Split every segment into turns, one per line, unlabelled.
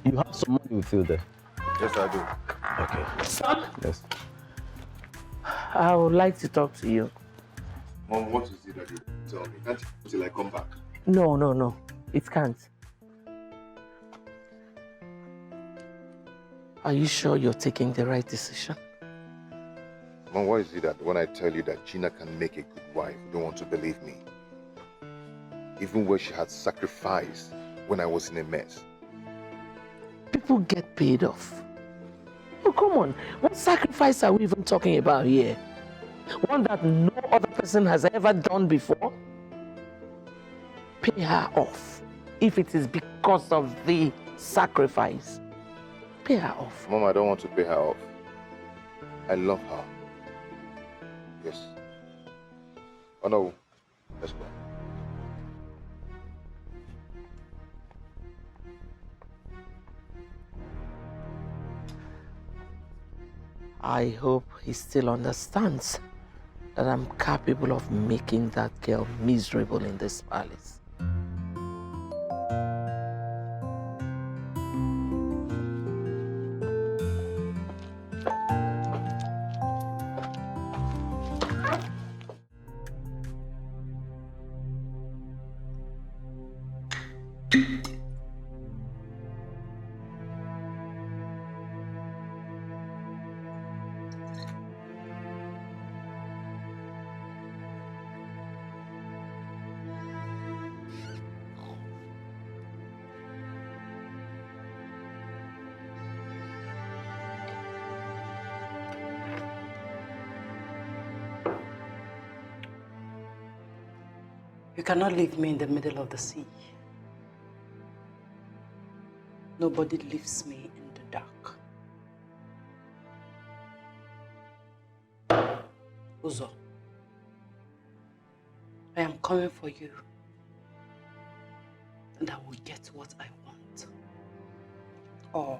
You have some money with you there?
Yes, I do.
Okay.
Son?
Yes.
I would like to talk to you.
Mom, what is it that you tell me? Can't you wait till I come back?
No. It can't. Are you sure you're taking the right decision?
Mom, what is it that when I tell you that Gina can make a good wife, you don't want to believe me? Even where she had sacrificed when I was in a mess.
People get paid off. Oh, come on. What sacrifice are we even talking about here? One that no other person has ever done before? Pay her off. If it is because of the sacrifice, pay her off.
Mom, I don't want to pay her off. I love her. Yes. Oh no, let's go.
I hope he still understands that I'm capable of making that girl miserable in this palace.
You cannot leave me in the middle of the sea. Nobody leaves me in the dark. Uzo, I am coming for you. And I will get what I want. Or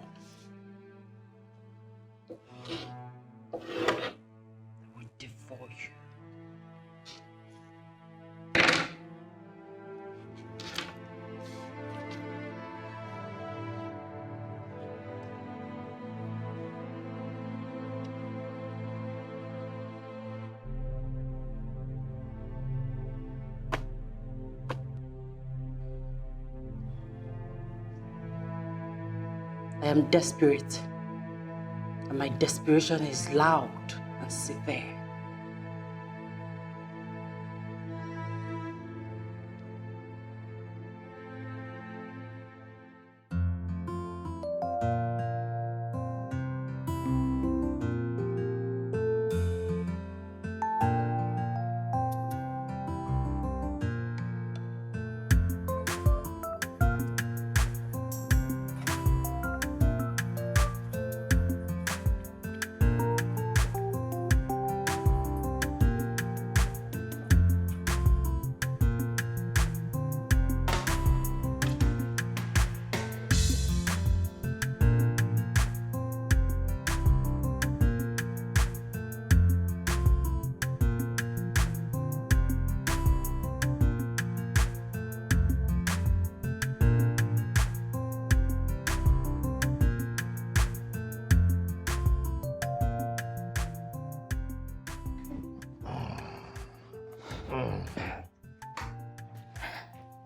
I will devour you. I am desperate, and my desperation is loud and severe.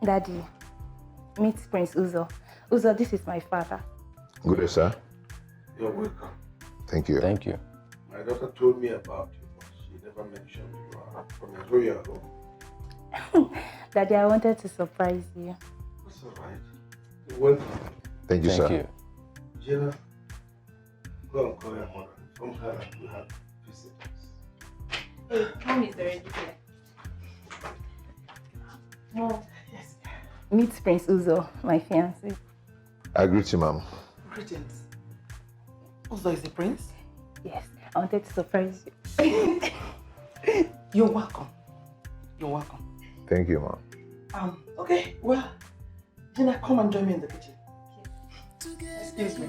Daddy, meet Prince Uzo. Uzo, this is my father.
Good day, sir.
You're welcome.
Thank you.
Thank you.
My daughter told me about you, but she never mentioned you are from Nigeria at all.
Daddy, I wanted to surprise you.
That's all right. You're welcome.
Thank you, sir.
Thank you.
Jenna, go and call your mother. From her that we have visitors.
Hey, Mom is already here. Mom.
Yes.
Meet Prince Uzo, my fiancé.
I greet you, ma'am.
Greetings. Uzo is the prince?
Yes, I wanted to surprise you.
You're welcome. You're welcome.
Thank you, ma'am.
Okay, well, Gina, come and join me in the kitchen. Excuse me.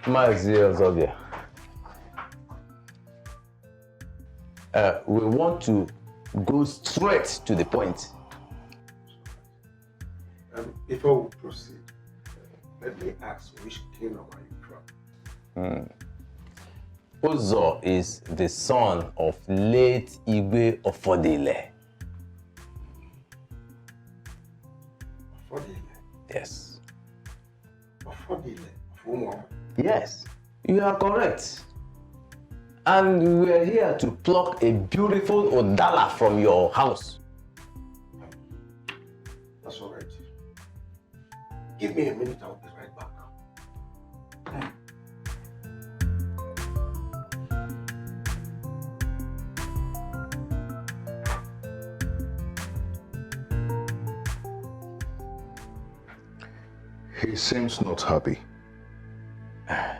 Mazi Zodia. We want to go straight to the point.
Before we proceed, let me ask which kingdom are you from?
Uzo is the son of late Igwe Ofodile.
Ofodile?
Yes.
Ofodile? Of
Yes, you are correct. And we are here to pluck a beautiful Odala from your house.
That's all right. Give me a minute, I'll be right back.
He seems not happy.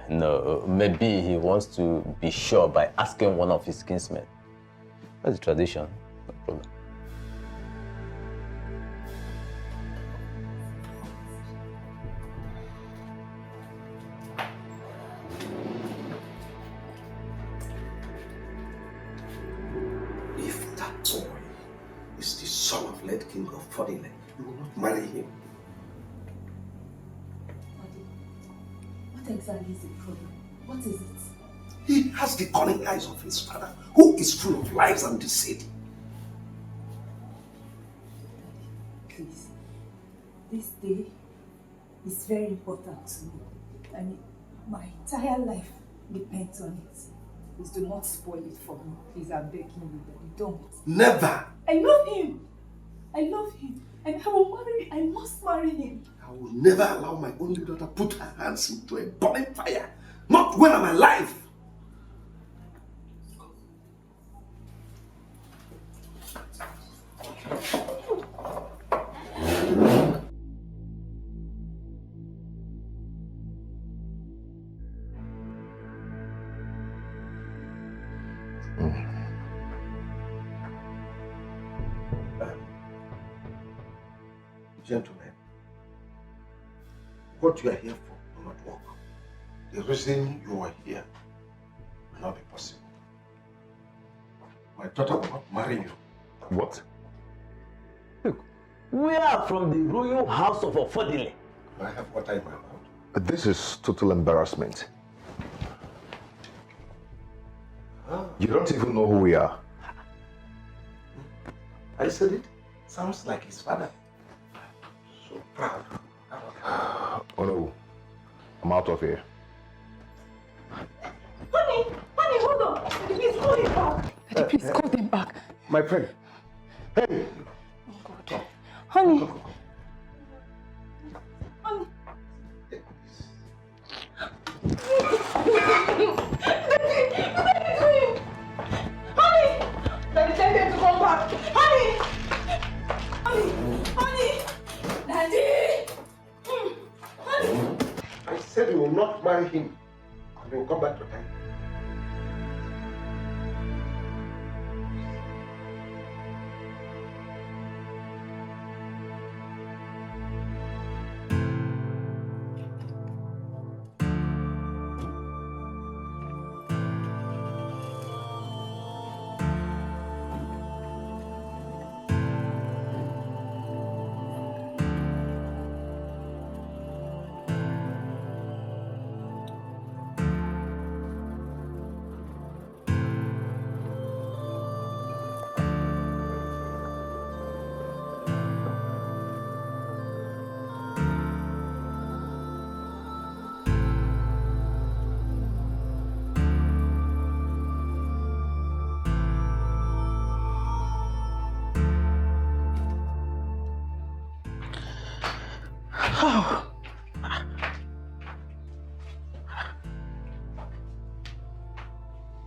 No, maybe he wants to be sure by asking one of his kinsmen. That's the tradition, no problem.
If that boy is the son of late King of Fodile, you will not marry him.
What exactly is the problem? What is it?
He has the cunning eyes of his father, who is full of lies and deceit.
Please, this day is very important to me. I mean, my entire life depends on it. Please do not spoil it for me. Please, I'm begging you, Daddy. Don't.
Never!
I love him. I love him. And I will marry him. I must marry him.
I will never allow my only daughter put her hands into a burning fire. Not when I'm alive. Gentlemen, what you are here for will not work. The reason you are here will not be possible. My daughter will not marry you.
What?
Look, we are from the royal house of Ofodile.
I have water in my mouth.
This is total embarrassment. You don't even know who we are.
I said it. Sounds like his father. So proud.
Oh no, I'm out of here.
Honey, hold on. Daddy, please call him back. Daddy, please call them back.
My friend. Hey!
Oh God. Honey. Honey. Daddy, tell them to come back. Honey! Daddy! Honey!
I said you will not marry him. You will come back to time.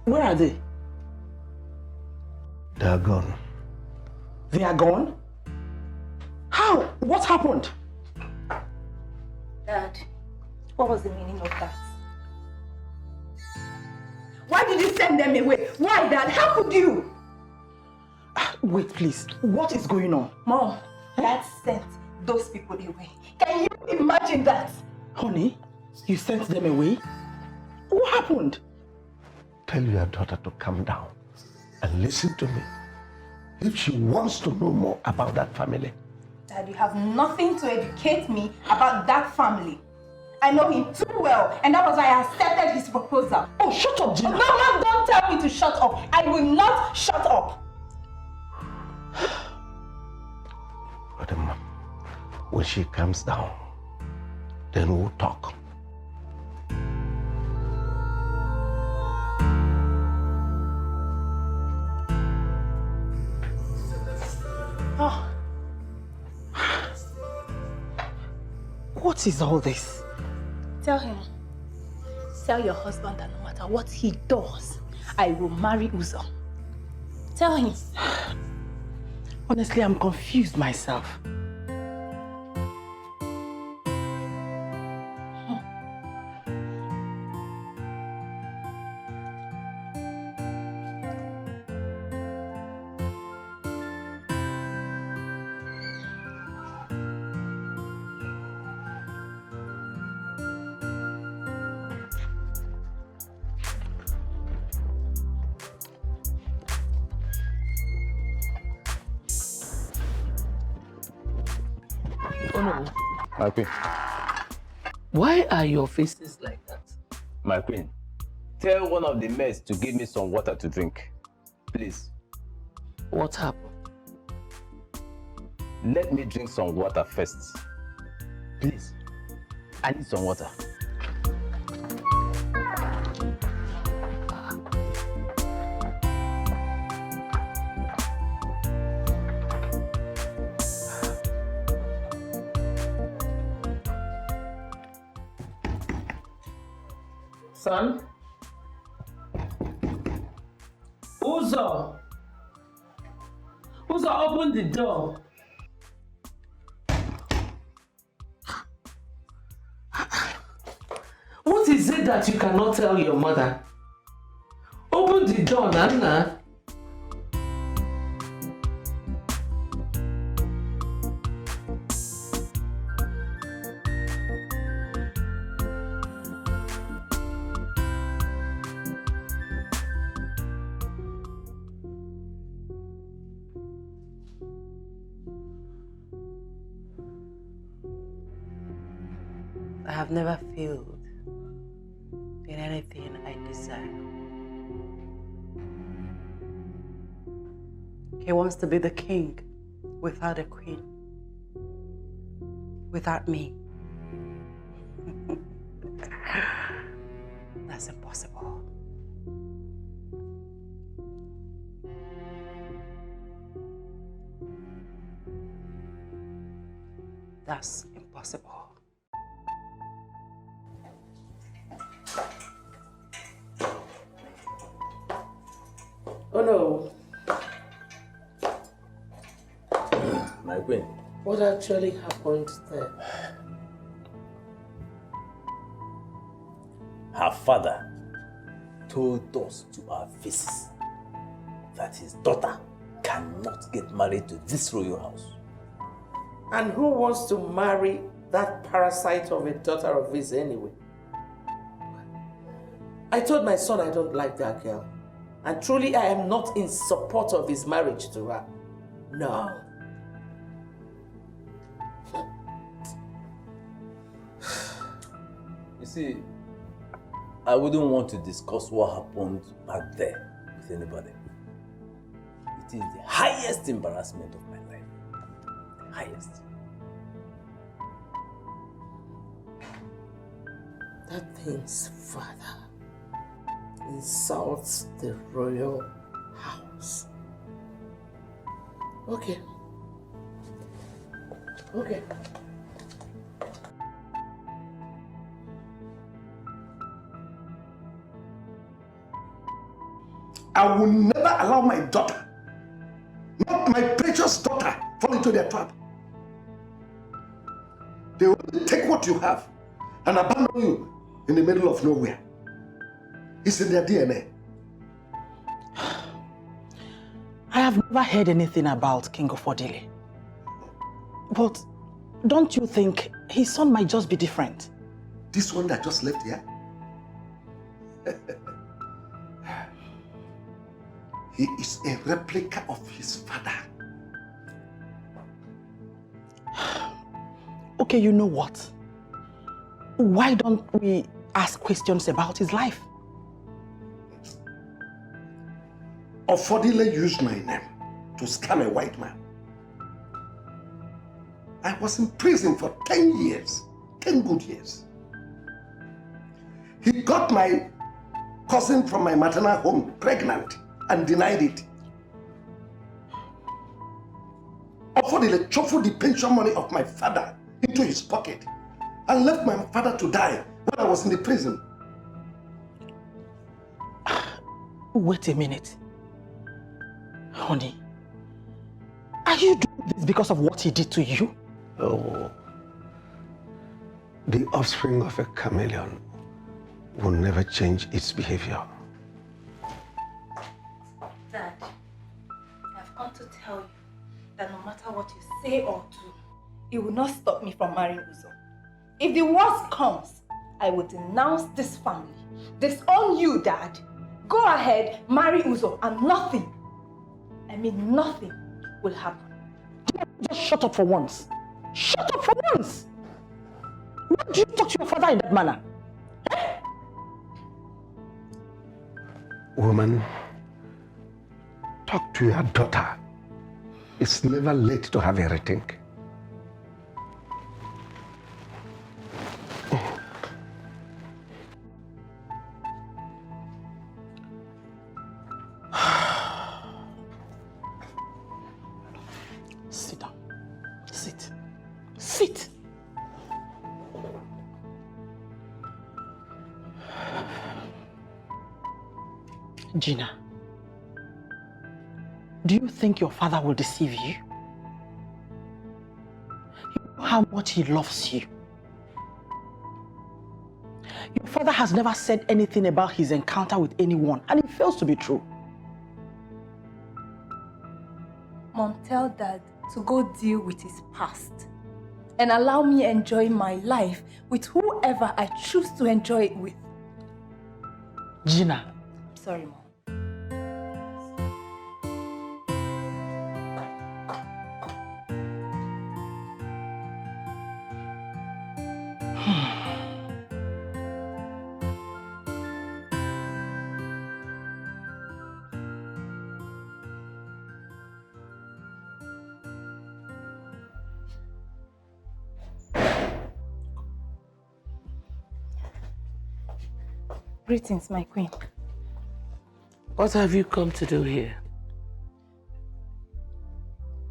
Where are they?
They are gone.
They are gone? How? What happened?
Dad, what was the meaning of that? Why did you send them away? Why, Dad? How could you?
Wait, please. What is going on?
Mom, Dad sent those people away. Can you imagine that?
Honey, you sent them away? What happened?
Tell your daughter to calm down and listen to me. If she wants to know more about that family,
Dad, you have nothing to educate me about that family. I know him too well, and that was why I accepted his proposal.
Oh, shut up, Gina.
No, Mom, don't tell me to shut up. I will not shut up.
But when she comes down, then we'll talk.
Oh. What is all this?
Tell him. Tell your husband that no matter what he does, I will marry Uzo. Tell him.
Honestly, I'm confused myself.
Oh no.
My queen.
Why are your faces like that?
My queen, tell one of the maids to give me some water to drink. Please.
What happened?
Let me drink some water first. Please. I need some water.
Son? Uzo! Uzo, open the door. What is it that you cannot tell your mother? Open the door, Nana.
I have never failed in anything I desire. He wants to be the king without a queen, without me. That's impossible. That's impossible.
Oh no.
My queen.
What actually happened there?
Her father told us to our faces that his daughter cannot get married to this royal house.
And who wants to marry that parasite of a daughter of his anyway? I told my son I don't like that girl. And truly I am not in support of his marriage to her. No.
You see, I wouldn't want to discuss what happened back there with anybody. It is the highest embarrassment of my life. The highest.
That thing's father insults the royal house. Okay. Okay.
I will never allow my daughter, not my precious daughter, fall into their trap. They will take what you have and abandon you in the middle of nowhere. It's in their DNA.
I have never heard anything about King of Odile. But don't you think his son might just be different?
This one that just left here? He is a replica of his father.
Okay, you know what? Why don't we ask questions about his life?
Ofodile used my name to scam a white man. I was in prison for 10 years, 10 good years. He got my cousin from my maternal home pregnant and denied it. Ofodile shuffled the pension money of my father into his pocket and left my father to die when I was in the prison.
Wait a minute. Honey, are you doing this because of what he did to you?
Oh, the offspring of a chameleon will never change its behavior.
Dad, I've come to tell you that no matter what you say or do, it will not stop me from marrying Uzo. If the worst comes, I will denounce this family. Disown you, Dad. Go ahead, marry Uzo, and nothing, I mean nothing, will happen.
Just shut up for once. Shut up for once! Why do you talk to your father in that manner?
Woman, talk to your daughter. It's never late to have a rethink.
Sit down. Sit. Sit. Gina, do you think your father will deceive you? You know how much he loves you. Your father has never said anything about his encounter with anyone, and it fails to be true.
Mom, tell Dad to go deal with his past and allow me enjoy my life with whoever I choose to enjoy it with.
Gina.
I'm sorry, Mom. Greetings, my queen.
What have you come to do here?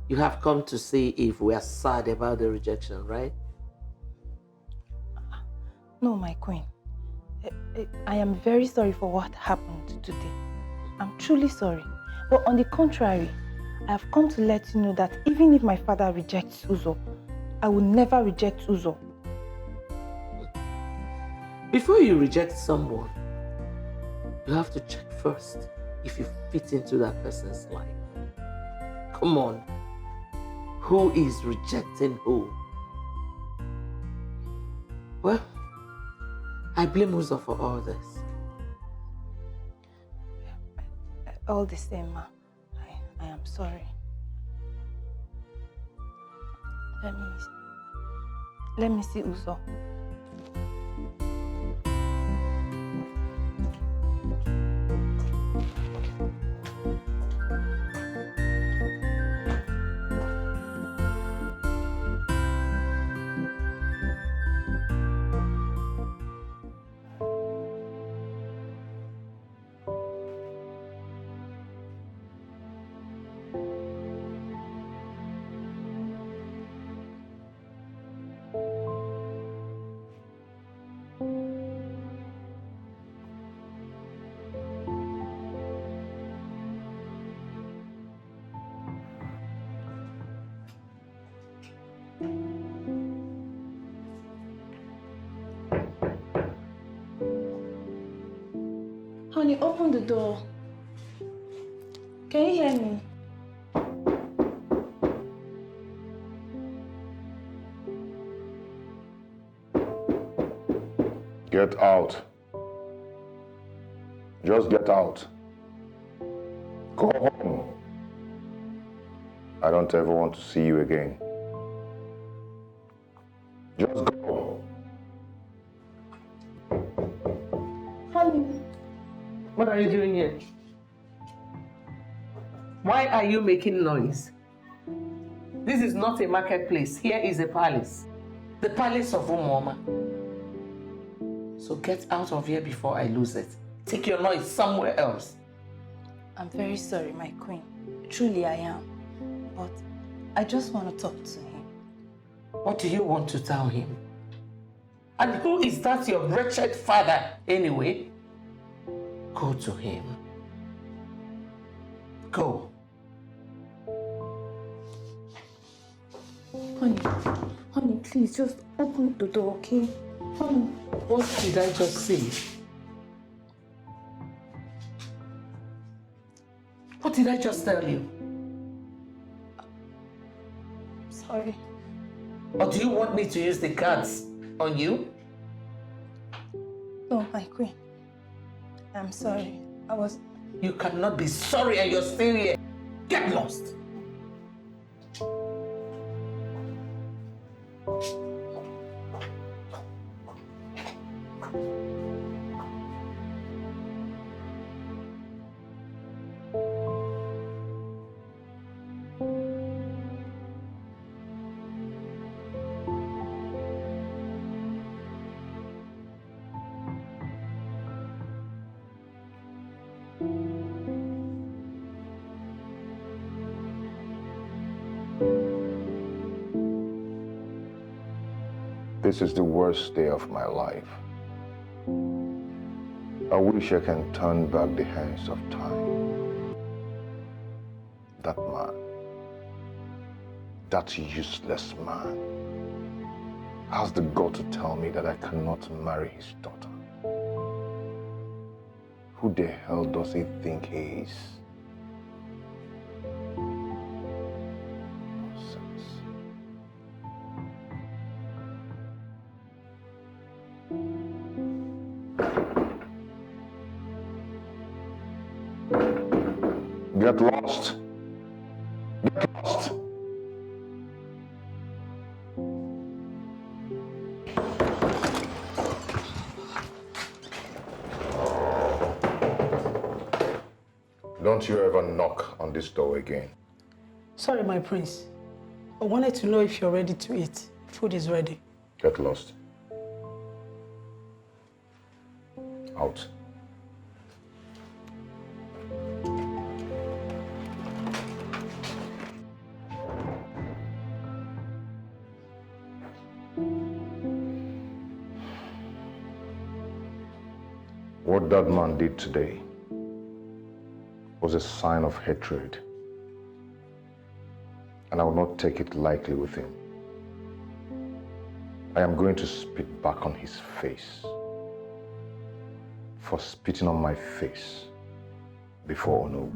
You have come to see if we are sad about the rejection, right?
No, my queen. I am very sorry for what happened today. I'm truly sorry. But on the contrary, I have come to let you know that even if my father rejects Uzo, I will never reject Uzo.
Before you reject someone, you have to check first if you fit into that person's life. Come on. Who is rejecting who? Well, I blame Uzo for all this.
All the same, ma. I am sorry. Let me see Uzo. Honey, open the door. Can you hear me?
Get out. Just get out. Go home. I don't ever want to see you again.
are you doing here? Why are you making noise? This is not a marketplace. Here is a palace. The palace of Umoma. So get out of here before I lose it. Take your noise somewhere else.
I'm very sorry, my queen. Truly I am. But I just want to talk to him.
What do you want to tell him? And who is that your wretched father anyway? Go to him. Go.
Honey, please just open the door, okay? Honey.
What did I just say? What did I just tell you?
Sorry.
Or do you want me to use the cards on you?
No, my queen. I'm sorry.
You cannot be sorry and you're still here. Get lost.
This is the worst day of my life. I wish I can turn back the hands of time. That man, that useless man, has the gall to tell me that I cannot marry his daughter. Who the hell does he think he is? Get lost. Get lost. Don't you ever knock on this door again.
Sorry, my prince. I wanted to know if you're ready to eat. Food is ready.
Get lost. Out. What that man did today was a sign of hatred, and I will not take it lightly with him. I am going to spit back on his face for spitting on my face before Ono.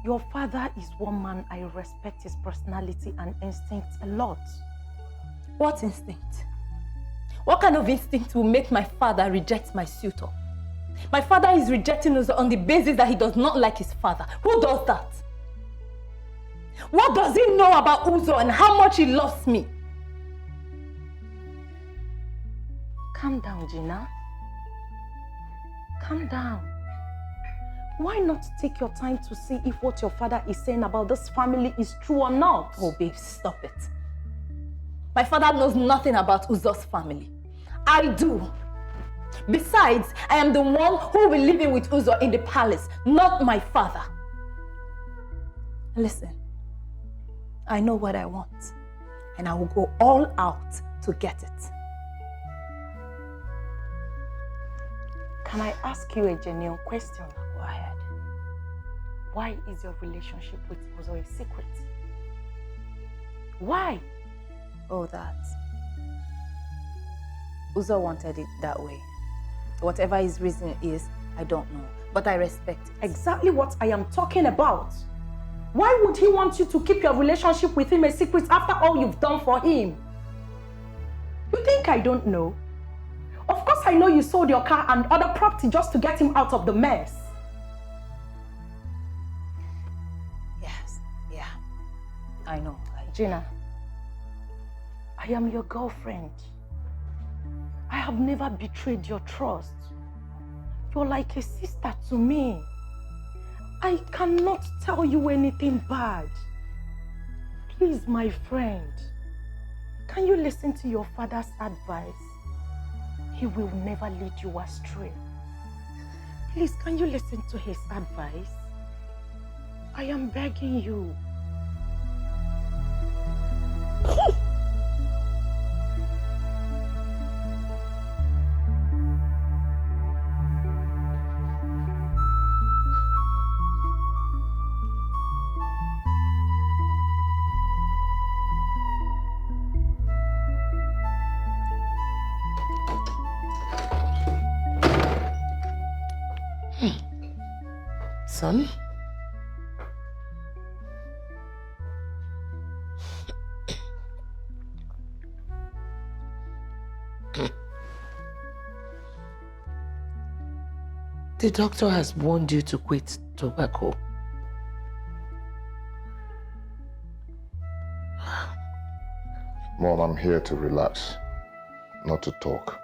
Your father is one man I respect his personality and instincts a lot. What instinct? What kind of instinct will make my father reject my suitor? My father is rejecting us on the basis that he does not like his father. Who does that? What does he know about Uzo and how much he loves me? Calm down, Gina. Calm down. Why not take your time to see if what your father is saying about this family is true or not? Oh, babe, stop it. My father knows nothing about Uzo's family. I do. Besides, I am the one who will be living with Uzo in the palace, not my father. Listen, I know what I want, and I will go all out to get it. Can I ask you a genuine question? Go ahead. Why is your relationship with Uzo a secret? Why? Oh, that. Uzo wanted it that way. Whatever his reason is, I don't know. But I respect it. Exactly what I am talking about. Why would he want you to keep your relationship with him a secret after all you've done for him? You think I don't know? Of course I know you sold your car and other property just to get him out of the mess. Yes, yeah. I know. Gina, I am your girlfriend. I have never betrayed your trust. You're like a sister to me. I cannot tell you anything bad. Please, my friend, can you listen to your father's advice? He will never lead you astray. Please, can you listen to his advice? I am begging you.
Son? The doctor has warned you to quit tobacco.
Mom, I'm here to relax, not to talk.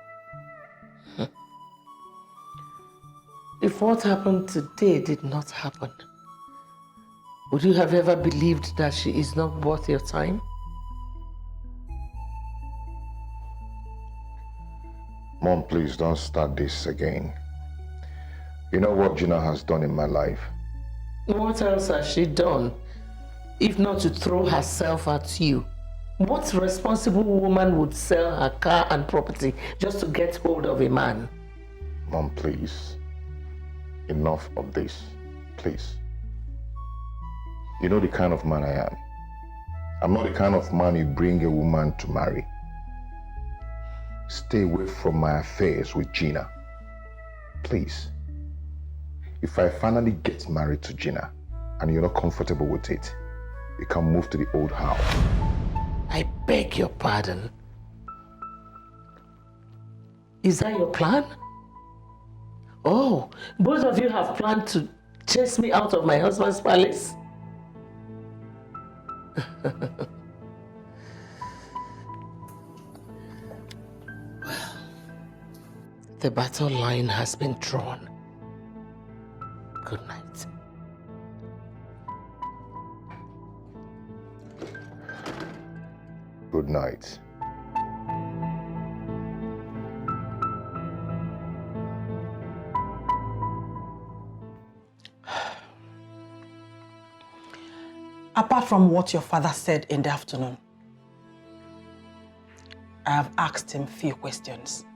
If what happened today did not happen, would you have ever believed that she is not worth your time?
Mom, please don't start this again. You know what Gina has done in my life?
What else has she done, if not to throw herself at you? What responsible woman would sell her car and property just to get hold of a man?
Mom, please. Enough of this, please. You know the kind of man I am. I'm not the kind of man you bring a woman to marry. Stay away from my affairs with Gina. Please. If I finally get married to Gina and you're not comfortable with it, you can move to the old house.
I beg your pardon. Is that your plan? Oh, both of you have planned to chase me out of my husband's palace? Well, the battle line has been drawn. Good night.
Good night.
Apart from what your father said in the afternoon, I have asked him few questions.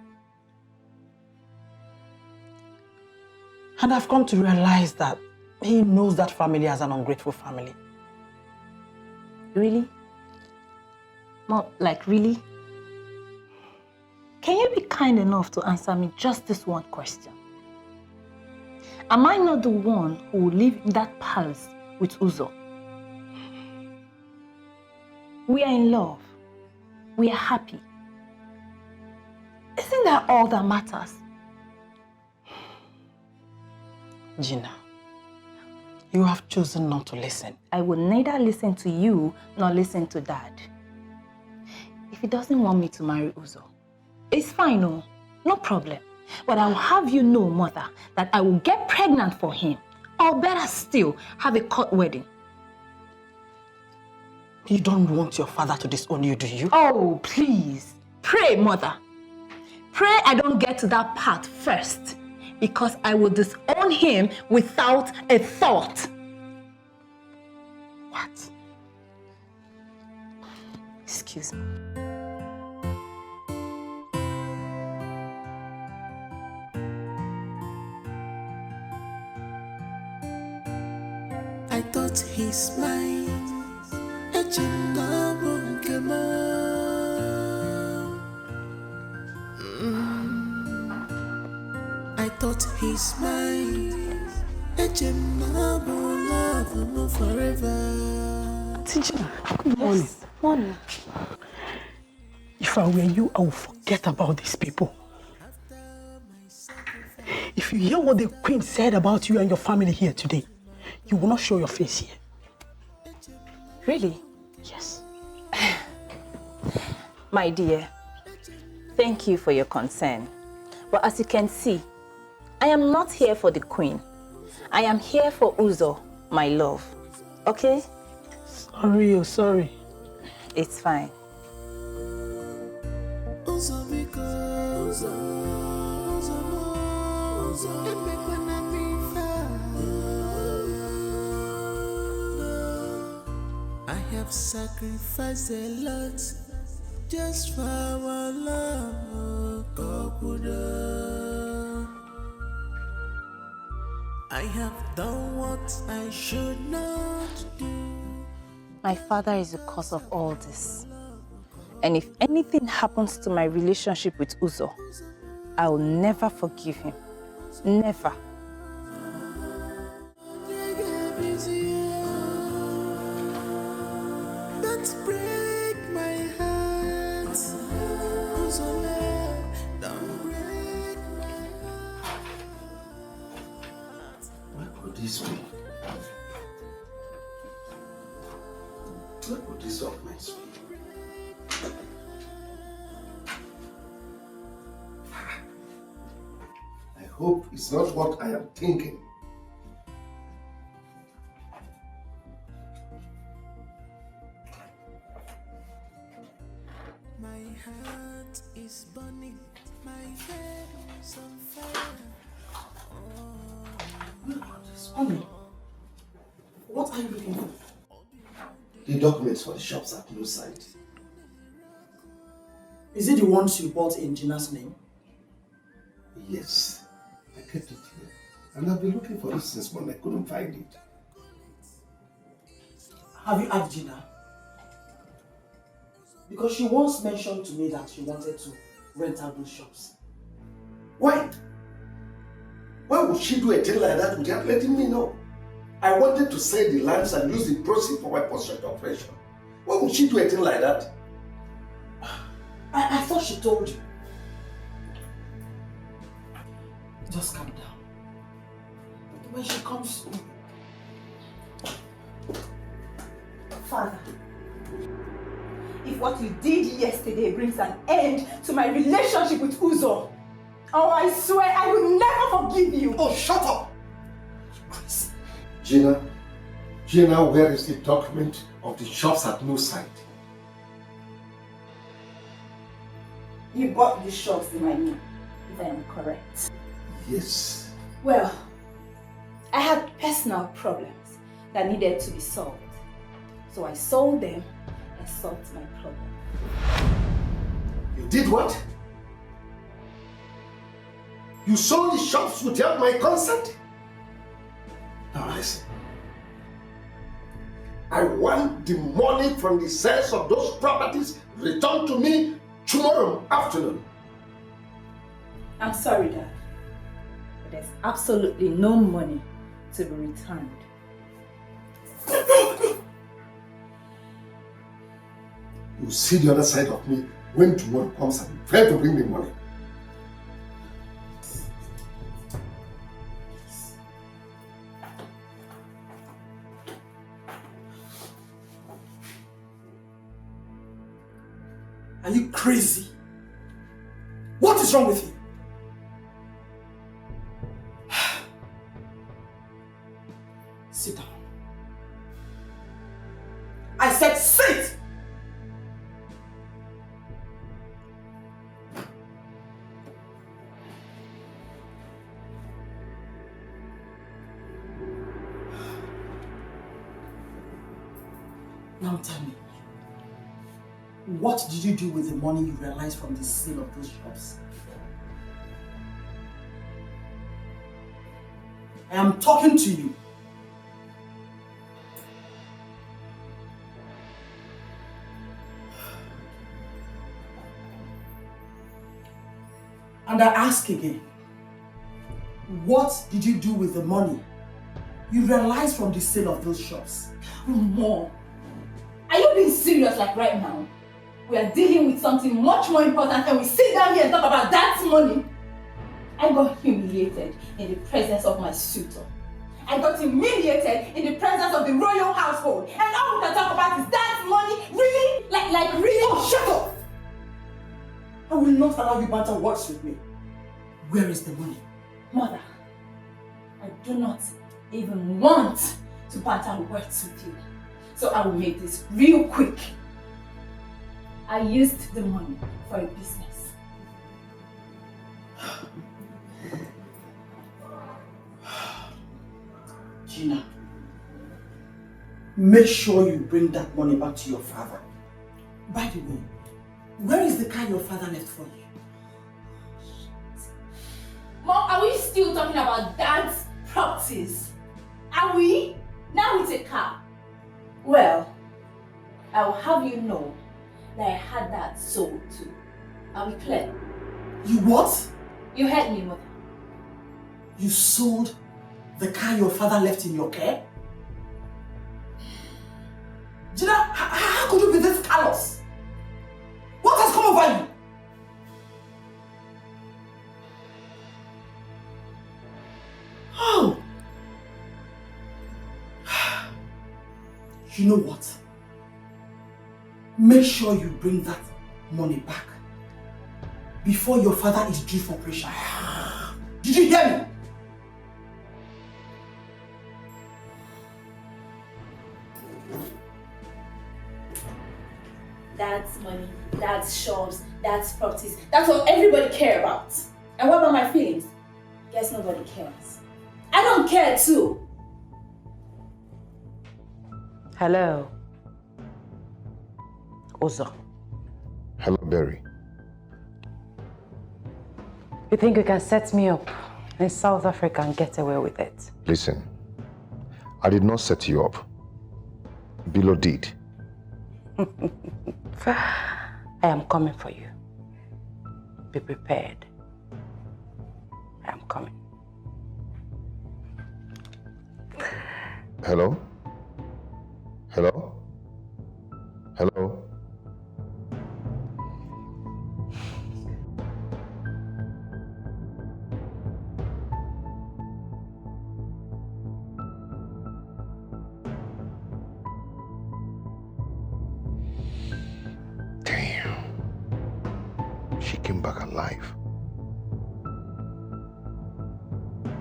And I've come to realize that he knows that family as an ungrateful family.
Really? Mom, like really? Can you be kind enough to answer me just this one question? Am I not the one who will live in that palace with Uzo? We are in love. We are happy. Isn't that all that matters?
Gina, you have chosen not to listen.
I will neither listen to you nor listen to Dad. If he doesn't want me to marry Uzo, it's fine, no problem. But I will have you know, Mother, that I will get pregnant for him. Or better still, have a court wedding.
You don't want your father to disown you, do you?
Oh, please. Pray, Mother. Pray I don't get to that part first, because I will disown him without a thought.
What?
Excuse me.
I thought he's mine. I thought he's mine. Love forever.
Gina, good morning.
Yes, morning.
If I were you, I would forget about these people. If you hear what the queen said about you and your family here today, you will not show your face here.
Really?
Yes.
My dear, thank you for your concern. But as you can see, I am not here for the queen. I am here for Uzo, my love. Okay?
Sorry, oh sorry.
It's fine.
I have sacrificed a lot just for our love. I have done what I should not do.
My father is the cause of all this. And if anything happens to my relationship with Uzo, I will never forgive him. Never.
Don't break my heart. Don't break my heart.
Where could this be? Where could this offense be? I hope it's not what I am thinking.
My heart is burning, my head is on fire.
Honey, what are you looking for?
The documents for the shops at no site.
Is it the ones you bought in Gina's name?
Yes, I kept it here. And I've been looking for it since morning. I couldn't find it.
Have you asked Gina? Because she once mentioned to me that she wanted to rent out those shops.
Why? Why would she do a thing like that without letting me know? I wanted to sell the lands and use the proceeds for my post-rent operation. Why would she do a thing like that?
I thought she told you. Just calm down. When she comes...
Father, if what you did yesterday brings an end to my relationship with Uzo, oh, I swear I will never forgive you.
Oh, shut up! Gina, where is the document of the shops at no site?
You bought the shops in my name, if I am correct.
Yes.
Well, I had personal problems that needed to be solved. So I sold them and solved my problem.
You did what? You sold the shops without my consent? Now listen. I want the money from the sales of those properties returned to me tomorrow afternoon.
I'm sorry, Dad, but there's absolutely no money to be returned.
You see the other side of me when tomorrow comes and try to bring me money.
Are you crazy? What is wrong with you? Sit down. I said sit! Now tell me, what did you do with the money you realized from the sale of those shops? I am talking to you. And I ask again, what did you do with the money you realized from the sale of those shops?
Mom, are you being serious like right now? We are dealing with something much more important and we sit down here and talk about that money. I got humiliated in the presence of my suitor. I got humiliated in the presence of the royal household. And all we can talk about is that money. Really? Like really?
Oh, shut up! I will not allow you banter words with me. Where is the money?
Mother, I do not even want to banter words with you. So I will make this real quick. I used the money for a business.
Gina, make sure you bring that money back to your father. By the way, where is the car your father left for you?
Mom, are we still talking about Dad's properties? Are we? Now it's a car. Well, I will have you know that I had that sold too. Are we clear?
You what?
You heard me, Mother.
You sold the car your father left in your care? Gina, how could you be this callous? What has come over you? Oh! You know what? Make sure you bring that money back before your father is due for operation. Did you hear me?
That's money, that's shops, that's properties. That's what everybody cares about. And what about my feelings? Guess nobody cares. I don't care too.
Hello. Uzo.
Hello, Berry.
You think you can set me up in South Africa and get away with it?
Listen, I did not set you up. Bilo did.
I am coming for you. Be prepared. I am coming.
Hello? Hello? Hello? She came back alive.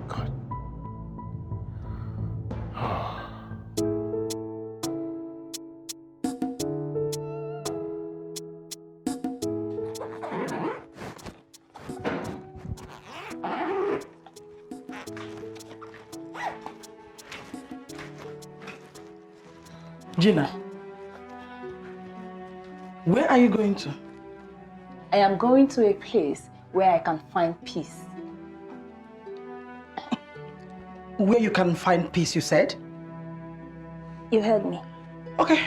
God.
Gina, where are you going to?
I am going to a place where I can find peace.
Where you can find peace, you said?
You heard me.
Okay.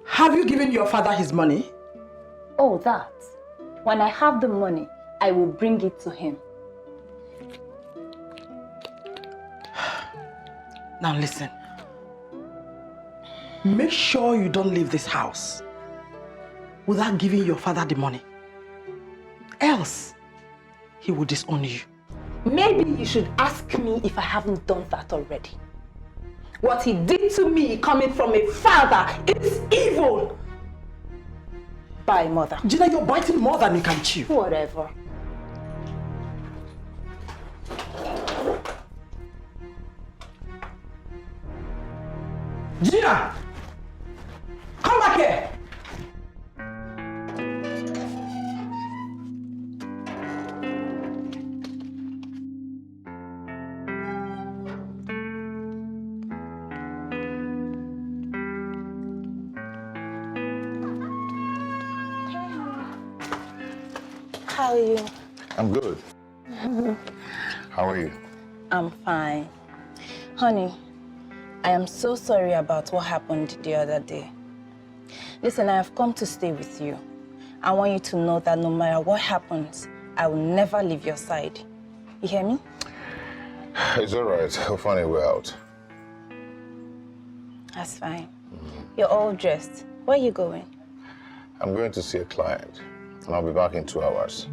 Have you given your father his money?
Oh, that. When I have the money, I will bring it to him.
Now listen. Make sure you don't leave this house without giving your father the money. Else, he will disown you.
Maybe you should ask me if I haven't done that already. What he did to me coming from a father is evil. Bye, Mother.
Gina, you're biting more than you can chew.
Whatever.
Gina! Come back here!
How are you?
I'm good. How are you?
I'm fine. Honey, I am so sorry about what happened the other day. Listen, I have come to stay with you. I want you to know that no matter what happens, I will never leave your side. You hear me?
It's all right. I'll find a way out.
That's fine. You're all dressed. Where are you going?
I'm going to see a client, and I'll be back in 2 hours.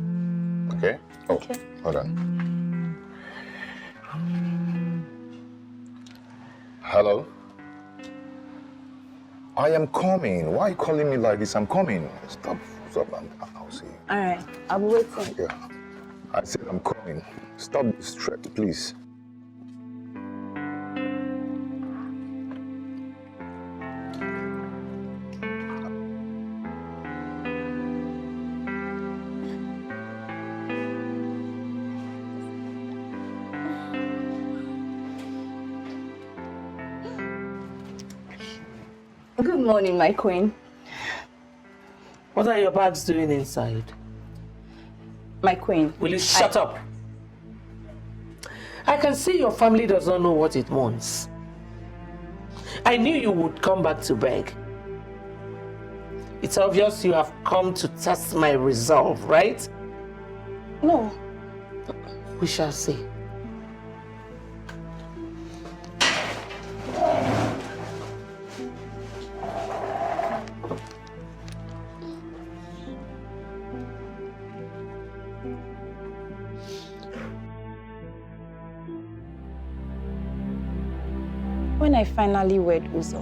Okay? Oh,
Okay.
hold on. Hello? I am coming. Why are you calling me like this? I'm coming. Stop. I'll see you.
All right. I'll be waiting.
Yeah. I said I'm coming. Stop this trip, please.
Good morning, my queen.
What are your bags doing inside?
My queen.
Will you shut up? I can see your family does not know what it wants. I knew you would come back to beg. It's obvious you have come to test my resolve, right?
No.
We shall see.
When I finally wed Uzo,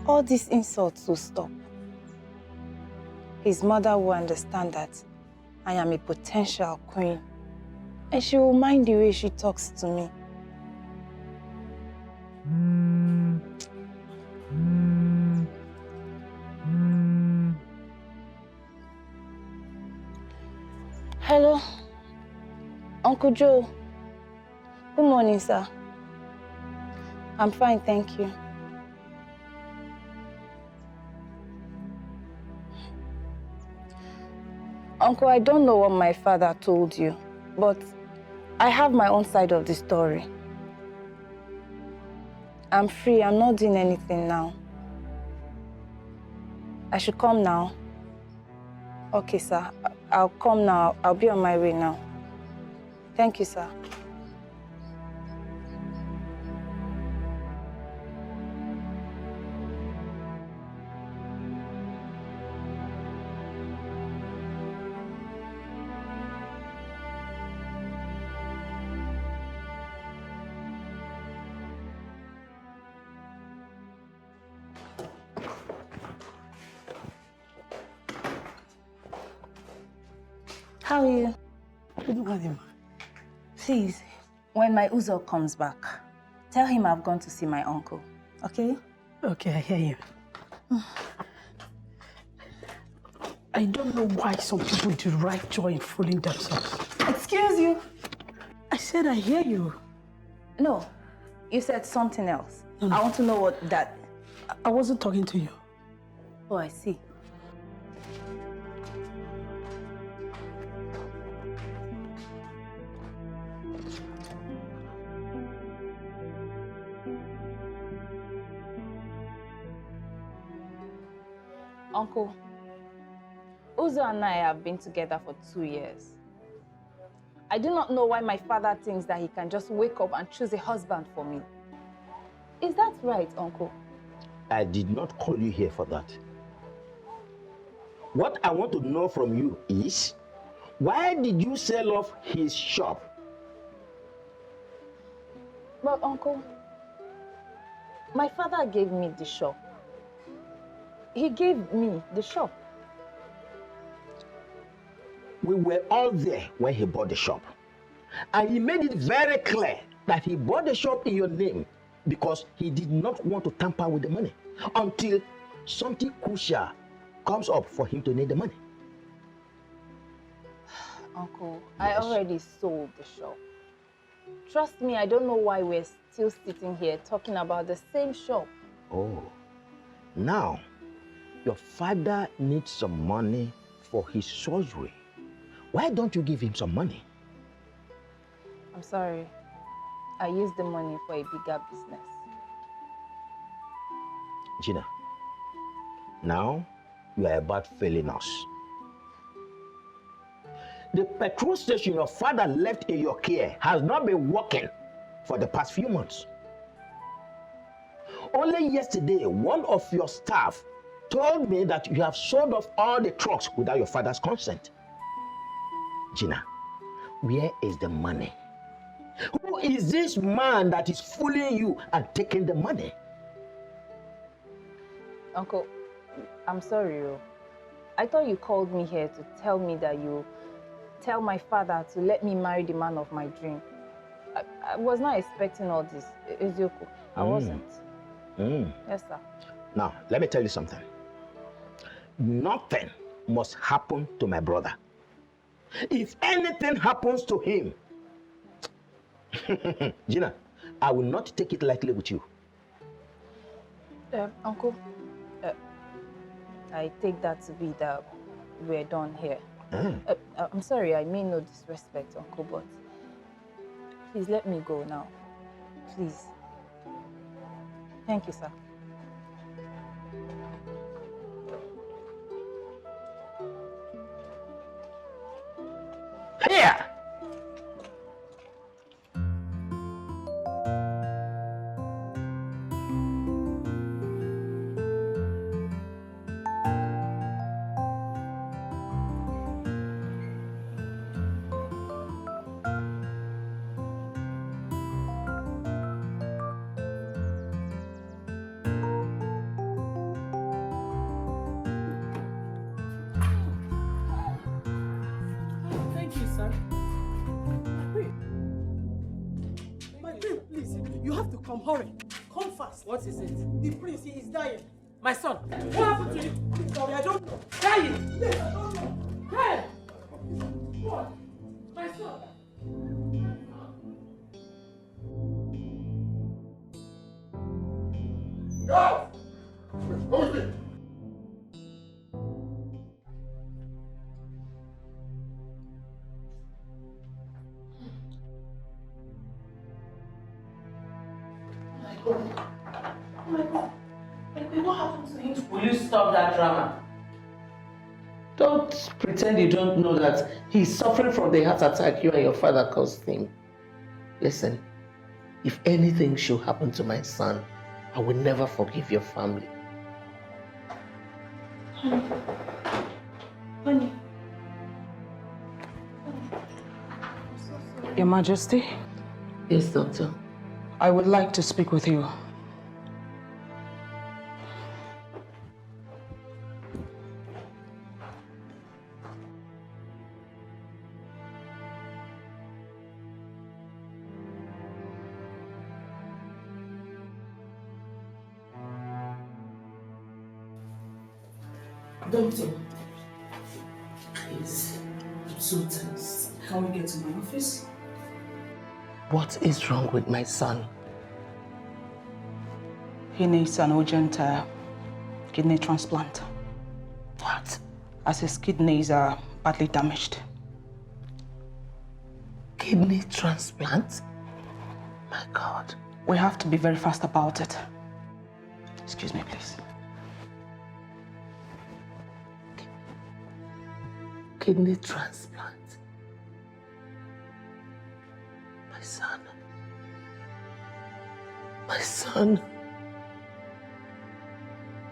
all these insults will stop. His mother will understand that I am a potential queen, and she will mind the way she talks to me. Hello, Uncle Joe. Good morning, sir. I'm fine, thank you. Uncle, I don't know what my father told you, but I have my own side of the story. I'm free, I'm not doing anything now. I should come now? Okay, sir. I'll come now. I'll be on my way now. Thank you, sir. How are you?
Good morning.
Please, when my Uzo comes back, tell him I've gone to see my uncle, okay?
Okay, I hear you. I don't know why some people derive joy in fooling themselves.
Excuse you?
I said I hear you.
No, you said something else.
No.
I want to know what that...
I wasn't talking to you.
Oh, I see. Uncle, Uzo and I have been together for 2 years. I do not know why my father thinks that he can just wake up and choose a husband for me. Is that right, Uncle?
I did not call you here for that. What I want to know from you is, why did you sell off his shop?
Well, Uncle, my father gave me the shop. He gave me the shop.
We were all there when he bought the shop. And he made it very clear that he bought the shop in your name because he did not want to tamper with the money until something crucial comes up for him to need the money.
Uncle, I already sold the shop. Trust me, I don't know why we're still sitting here talking about the same shop.
Oh, now your father needs some money for his surgery. Why don't you give him some money?
I'm sorry. I used the money for a bigger business.
Gina, now you are about failing us. The petrol station your father left in your care has not been working for the past few months. Only yesterday, one of your staff told me that you have sold off all the trucks without your father's consent. Gina, where is the money? Who is this man that is fooling you and taking the money?
Uncle, I'm sorry. I thought you called me here to tell me that you tell my father to let me marry the man of my dream. I was not expecting all this. Ezeoku, I wasn't. Yes, sir.
Now, let me tell you something. Nothing must happen to my brother. If anything happens to him, Gina, I will not take it lightly with you.
Uncle, I take that to be that we're done here. I'm sorry, I mean no disrespect, Uncle, but please let me go now. Please. Thank you, sir.
Here!
Thank you, sir. My prince, please. You have to come. Hurry. Come fast.
What is it?
The prince, he is dying.
My son.
What happened to him? Sorry, I don't know.
Dying?
Yes, I don't know.
Hey! What? My son.
Go! Who's it?
Oh my God. What happened to him?
Will you stop that drama? Don't pretend you don't know that he's suffering from the heart attack you and your father caused him. Listen, if anything should happen to my son, I will never forgive your family.
Honey. Honey. Your Majesty?
Yes, Doctor.
I would like to speak with you.
Doctor, please, I'm so tense.
Can we get to my office?
What is wrong with my son?
He needs an urgent kidney transplant.
What?
As his kidneys are badly damaged.
Kidney transplant? My God.
We have to be very fast about it. Excuse me, please.
Kidney transplant? My son. My son.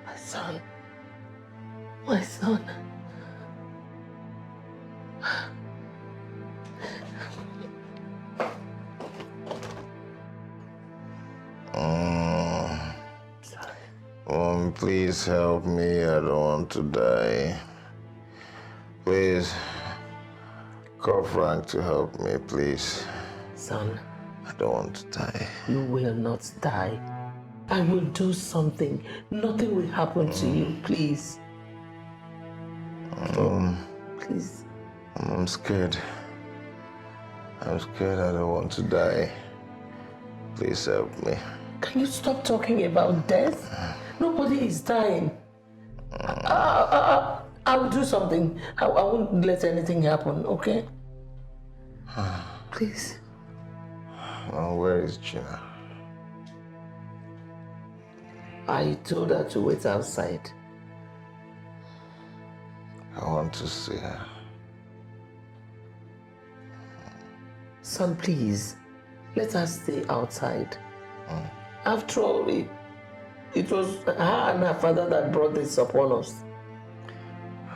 My son. My son.
Please help me. I don't want to die. Please, call Frank to help me, please.
Son.
I don't want to die.
You will not die. I will do something. Nothing will happen to you, please. Please.
I'm scared. I'm scared. I don't want to die. Please help me.
Can you stop talking about death? Nobody is dying. I'll do something. I won't let anything happen, okay? Please.
Where is Gina?
I told her to wait outside.
I want to see her.
Son, please. Let her stay outside. After all, it was her and her father that brought this upon us.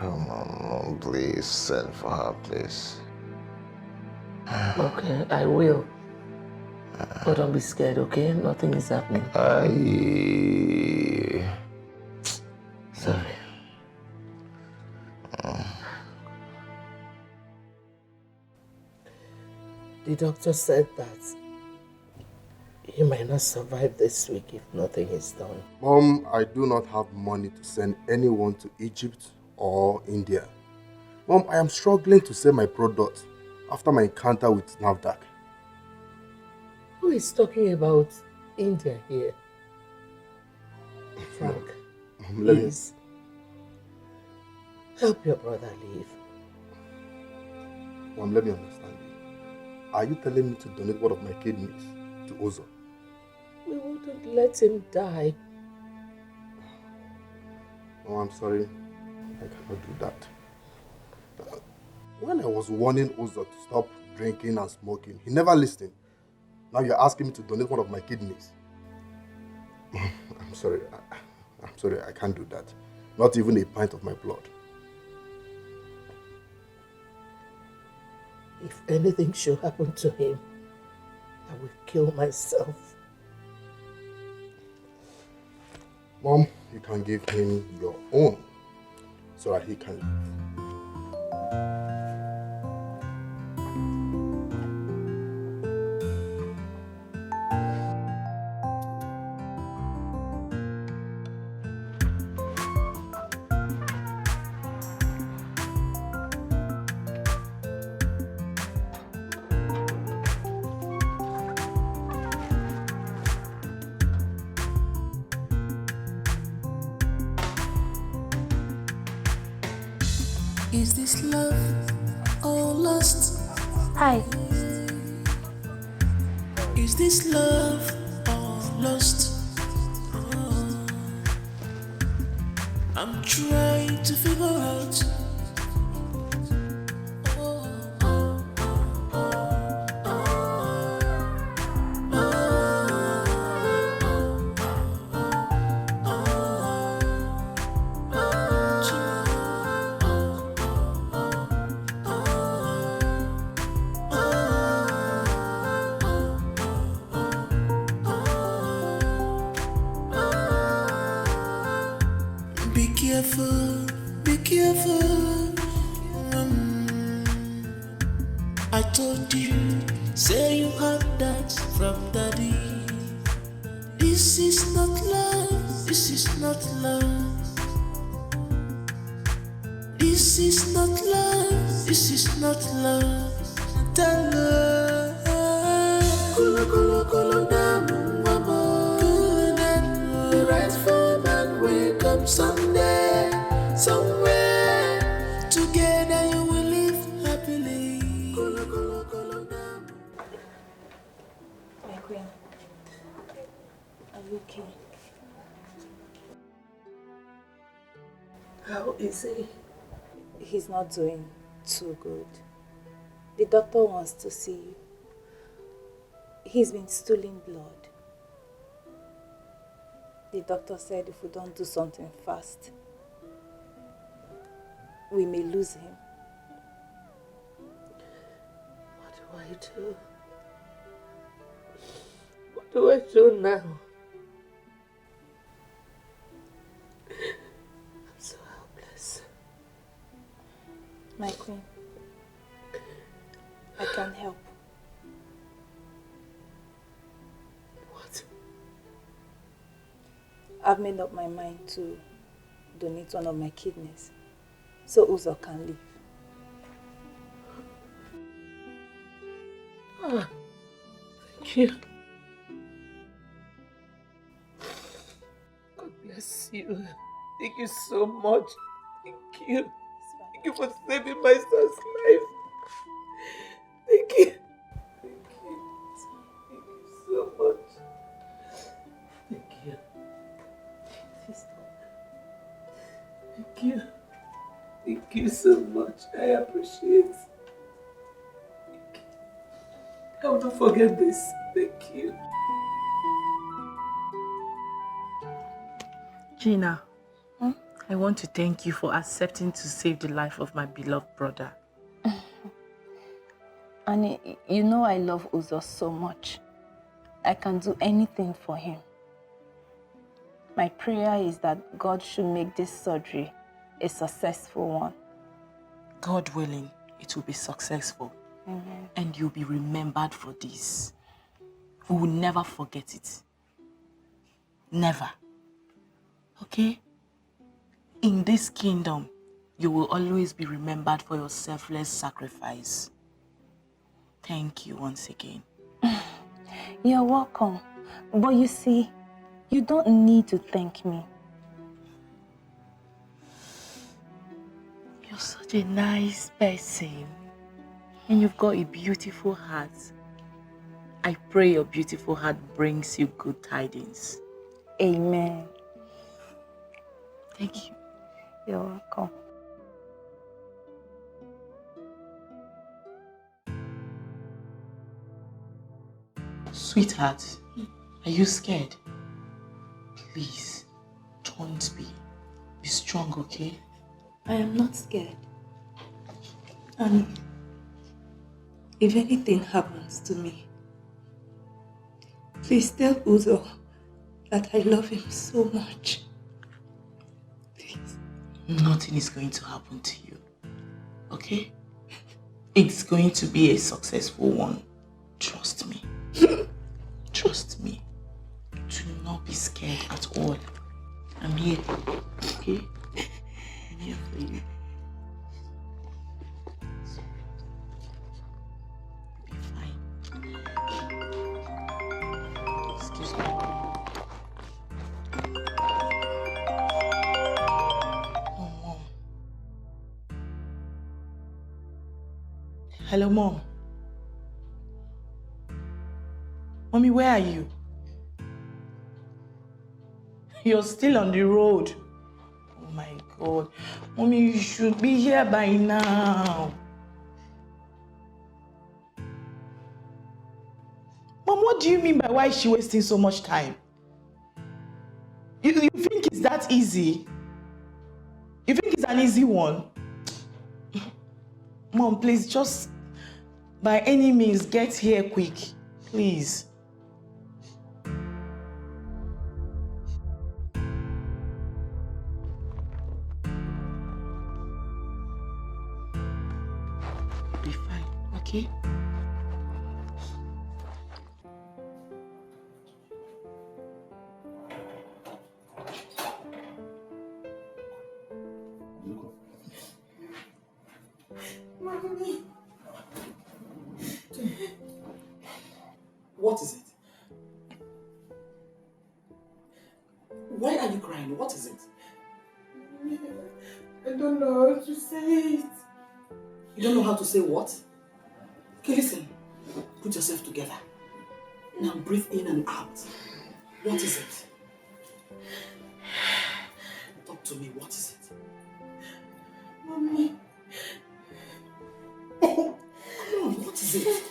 Oh, Mom, please send for her, please.
Okay, I will. But don't be scared, okay? Nothing is happening. Sorry. The doctor said that you might not survive this week if nothing is done.
Mom, I do not have money to send anyone to Egypt or India. Mom, I am struggling to sell my product after my encounter with Navdak.
Who is talking about India here? Frank, please. Help your brother leave.
Mom, let me understand you. Are you telling me to donate one of my kidneys to Ozo?
We wouldn't let him die.
Oh, I'm sorry. I cannot do that. When I was warning Ozo to stop drinking and smoking, he never listened. Now you're asking me to donate one of my kidneys. I'm sorry. I'm sorry, I can't do that. Not even a pint of my blood.
If anything should happen to him, I will kill myself.
Mom, you can give him your own so that he can live.
Is this love or lust?
Hi.
Is this love or lust? I'm trying to figure out. Be careful, be careful. I told you, say you heard that from daddy. This is not love, this is not love. This is not love, this is not love. Tell her, kolo kolo kolo damu mama. The right for man wake up someday, somewhere. Together you will live happily. Kolo kolo kolo damu.
My queen, are you okay?
How is he?
He's not doing too good. The doctor wants to see you. He's been stooling blood. The doctor said if we don't do something fast, we may lose him.
What do I do? What do I do now? I'm so helpless.
My queen, I can't help.
What?
I've made up my mind to donate one of my kidneys so Uzo can live.
Ah, thank you. God bless you. Thank you so much. Thank you. Thank you for saving my son's life. Thank you. Thank you. Thank you so much. Thank you. Thank you. Thank you so much. I appreciate it. Thank you. I will not forget this. Thank you.
Gina, I want to thank you for accepting to save the life of my beloved brother.
And you know I love Uzo so much. I can do anything for him. My prayer is that God should make this surgery a successful one.
God willing, it will be successful.
Amen.
And you'll be remembered for this. We will never forget it. Never. Okay? In this kingdom, you will always be remembered for your selfless sacrifice. Thank you once again.
You're welcome. But you see, you don't need to thank me.
You're such a nice person. And you've got a beautiful heart. I pray your beautiful heart brings you good tidings.
Amen.
Thank you.
You're welcome.
Sweetheart, are you scared? Please, don't be. Be strong, okay?
I am not scared. And if anything happens to me, please tell Uzo that I love him so much. Please.
Nothing is going to happen to you, okay? It's going to be a successful one. Trust me. Trust me. Do not be scared at all. I'm here, okay? I'm here for you. You'll be fine. Excuse me. Oh, Mom. Hello, Mom. Mommy, where are you? You're still on the road. Oh my God. Mommy, you should be here by now. Mom, what do you mean by why is she wasting so much time? You think it's that easy? You think it's an easy one? Mom, please, just by any means, get here quick. Please. Be fine, okay?
Mommy.
What is it? Why are you crying? What is it?
I don't know how to say it.
You don't know how to say what? Okay, listen. Put yourself together. Now breathe in and out. What is it? Talk to me. What is it?
Mommy.
Oh, come on. What is it?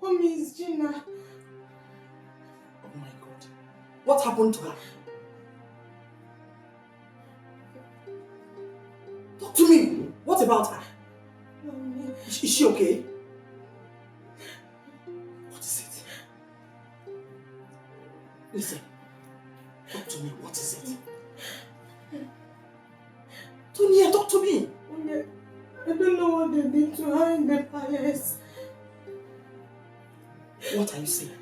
Mommy, it's Gina.
Oh my God. What happened to her? Talk to me. What about her?
Mommy.
Is she okay? What is it? Listen. Talk to me. What is it? Tonya, talk to me.
Mommy, I don't know what they did to her in the palace.
What are you saying?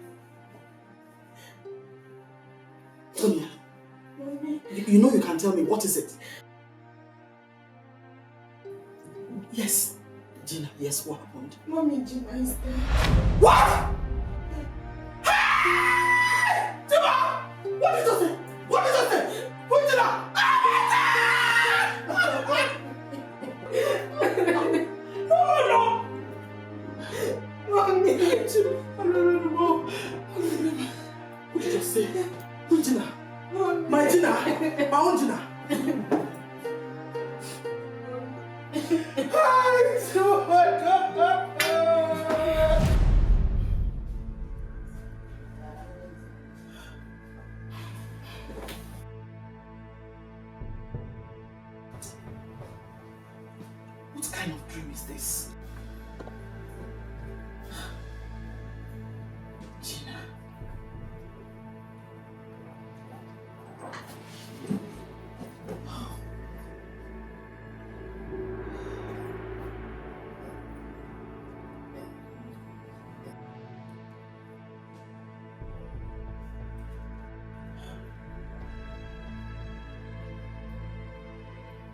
Tonya,
Mommy.
you know you can tell me. What is it? Yes. Gina, yes, what happened?
Mommy, Gina is dead.
What? Hey! Gina! What did you say? What did you say? Who's Gina? No!
Mommy.
No. What did you say? Who's Gina? My Gina? My own Gina? Oh my God! What kind of dream is this?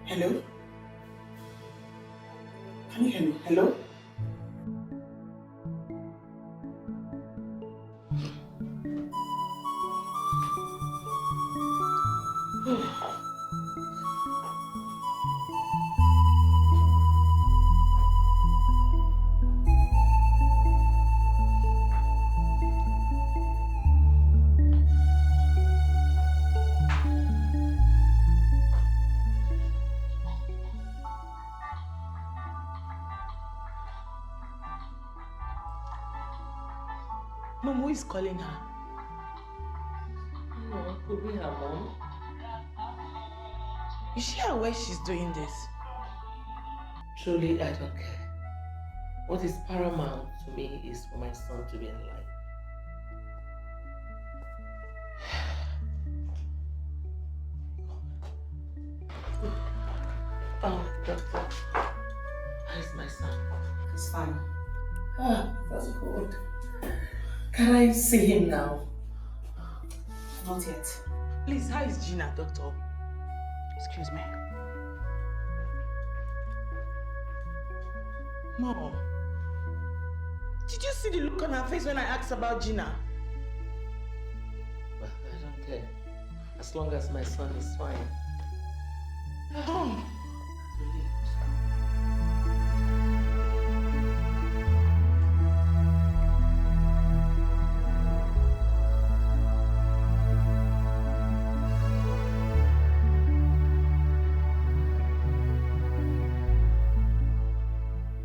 Hello? Can you hear me? Hello? Mom, who is calling her?
No, could be her mom.
Is she aware she's doing this?
Truly, I don't care. What is paramount to me is for my son to be in life. Oh, doctor. How is my son?
He's fine.
Ah, that's good. Can I see him now?
Not yet. Please, how is Gina, doctor?
Excuse me.
Mom, did you see the look on her face when I asked about Gina?
But I don't care. As long as my son is fine.
Mom.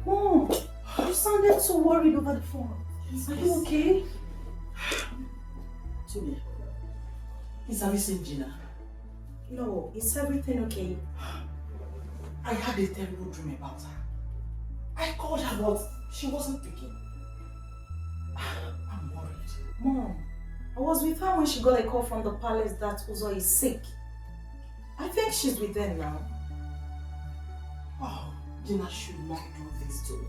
Mom, you sounded so worried over the phone. Are you okay?
Julia, please, have you seen Gina?
No, is everything okay?
I had a terrible dream about her. I called her, but she wasn't picking. I'm worried.
Mom, I was with her when she got a call from the palace that Uzo is sick. I think she's with them now.
Oh, Gina should not do this to me.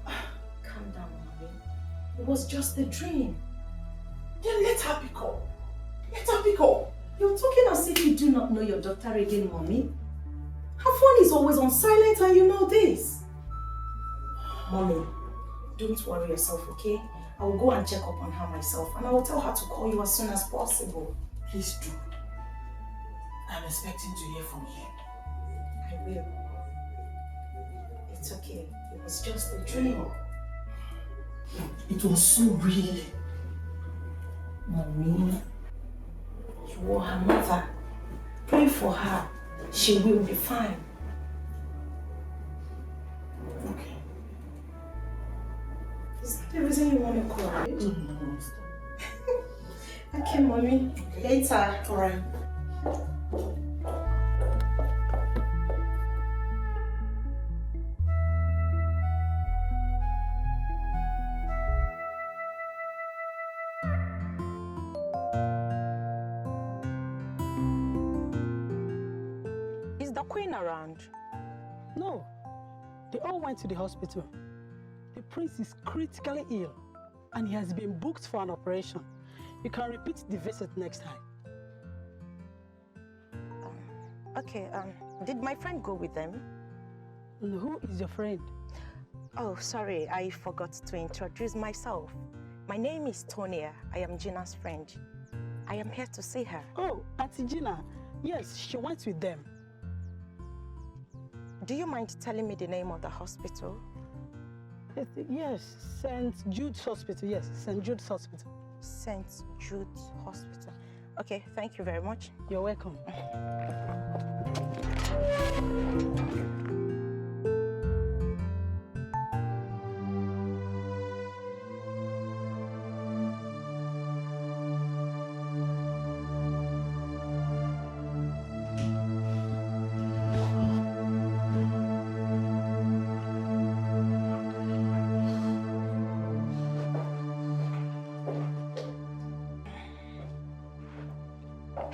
Calm down, mommy. It was just a dream.
Then let her pick up. Let her pick up.
You're talking as if you do not know your daughter again, mommy. Her phone is always on silent and you know this. Mommy, don't worry yourself, okay? I will go and check up on her myself and I will tell her to call you as soon as possible.
Please do. I'm expecting to hear from you.
I will. It's okay. It was just a dream.
It was so real.
Mommy, you are her mother. Pray for her. She will be fine.
Okay.
Is that the reason you want to cry? Okay, mommy. Later.
Alright.
Is the queen around?
No, they all went to the hospital. The prince is critically ill and he has been booked for an operation. You can repeat the visit next time.
Okay, did my friend go with them?
And who is your friend?
Oh, sorry, I forgot to introduce myself. My name is Tonia. I am Gina's friend. I am here to see her.
Oh, Auntie Gina. Yes, she went with them.
Do you mind telling me the name of the hospital?
Yes, St. Jude's Hospital. Yes, St. Jude's Hospital.
St. Jude's Hospital. Okay, thank you very much.
You're welcome.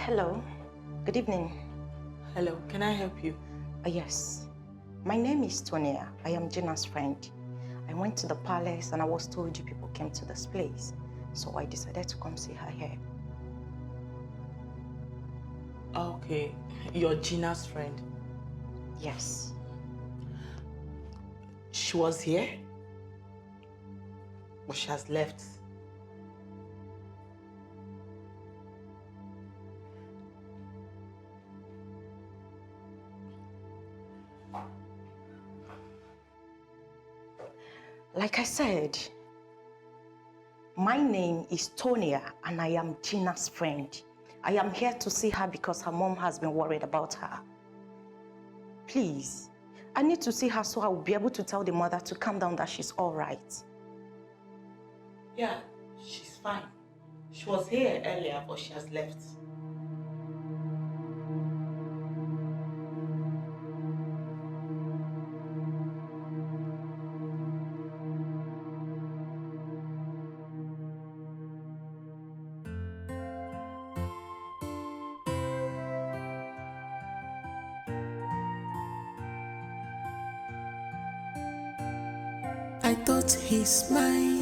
Hello. Good evening.
Hello, can I help you?
Yes. My name is Tonia. I am Gina's friend. I went to the palace and I was told you people came to this place. So I decided to come see her here.
Okay, you're Gina's friend?
Yes.
She was here? But she has left?
Like I said, my name is Tonia and I am Gina's friend. I am here to see her because her mom has been worried about her. Please, I need to see her so I will be able to tell the mother to calm down, that she's all right.
Yeah, she's fine. She was here earlier, but she has left.
I thought he's mine.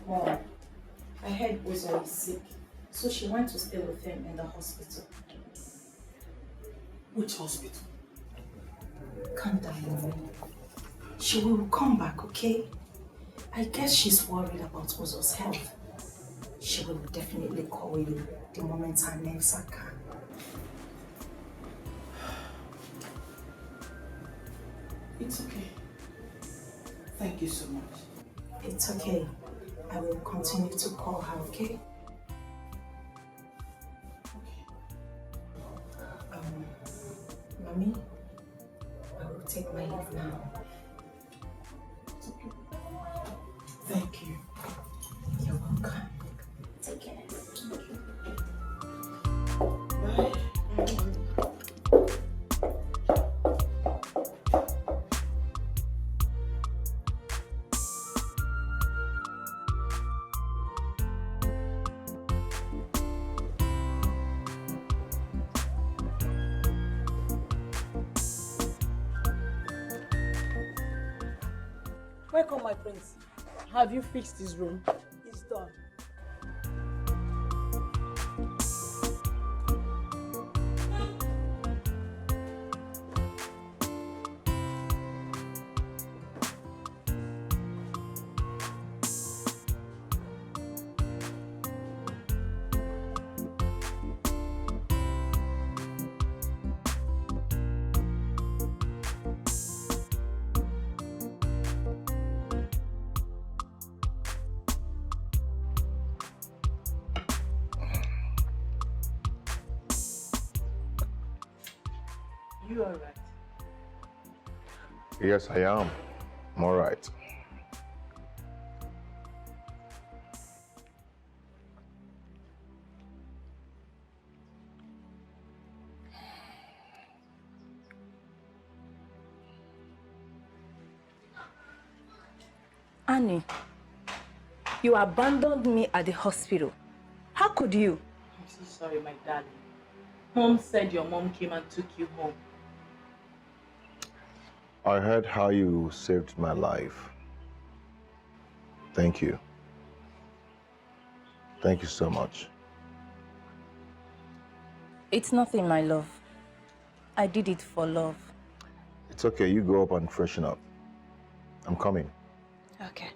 Mom, I heard Uzo is sick, so she went to stay with him in the hospital.
Which hospital?
Calm down, Mommy. She will come back, okay? I guess she's worried about Uzo's health. She will definitely call you the moment her nerves are calm.
It's okay. Thank you so much.
It's okay. I will continue to call her, okay? Mommy, I will take my leave now.
It's okay. Thank you.
You're welcome. Take care.
Bye.
Welcome, my prince. Have you fixed his room? It's done.
You all right?
Yes, I am. I'm all right.
Annie, you abandoned me at the hospital. How could you?
I'm so sorry, my darling. Mom said your mom came and took you home.
I heard how you saved my life. Thank you. Thank you so much.
It's nothing, my love. I did it for love.
It's okay, you go up and freshen up. I'm coming.
Okay.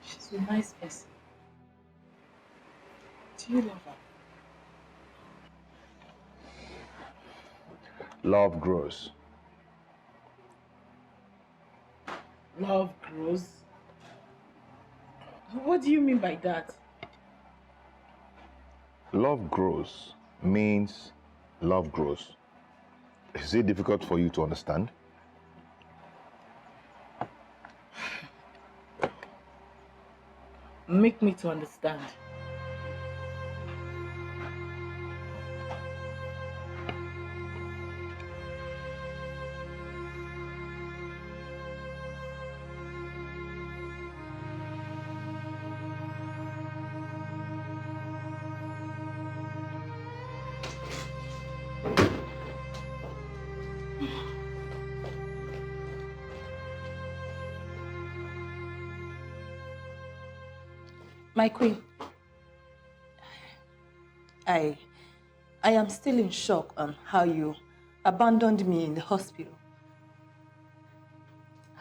She's a nice person. Do you love her?
Love grows.
Love grows? What do you mean by that?
Love grows means love grows. Is it difficult for you to understand?
Make me to understand.
My queen, I am still in shock on how you abandoned me in the hospital.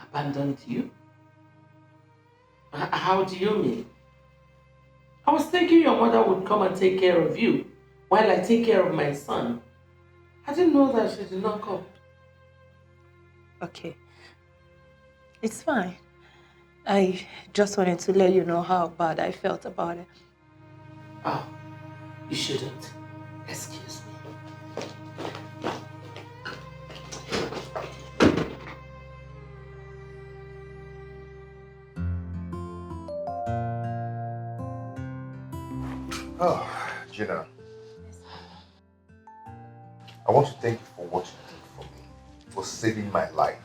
Abandoned you? How do you mean? I was thinking your mother would come and take care of you while I take care of my son. I didn't know that she did not come.
Okay. It's fine. I just wanted to let you know how bad I felt about it.
Oh, you shouldn't. Excuse me.
Oh, Gina. I want to thank you for what you did for me, for saving my life.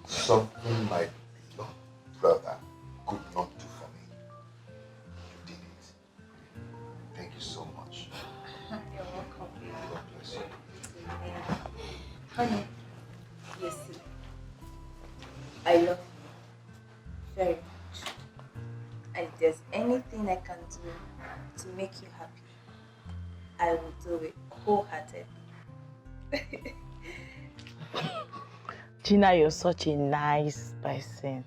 Something my beloved brother could not do for me. You did it. Thank you so much.
You're welcome.
God bless you.
Honey, yes, I love you very much. And if there's anything I can do to make you happy, I will do it wholeheartedly.
Gina, you're such a nice person.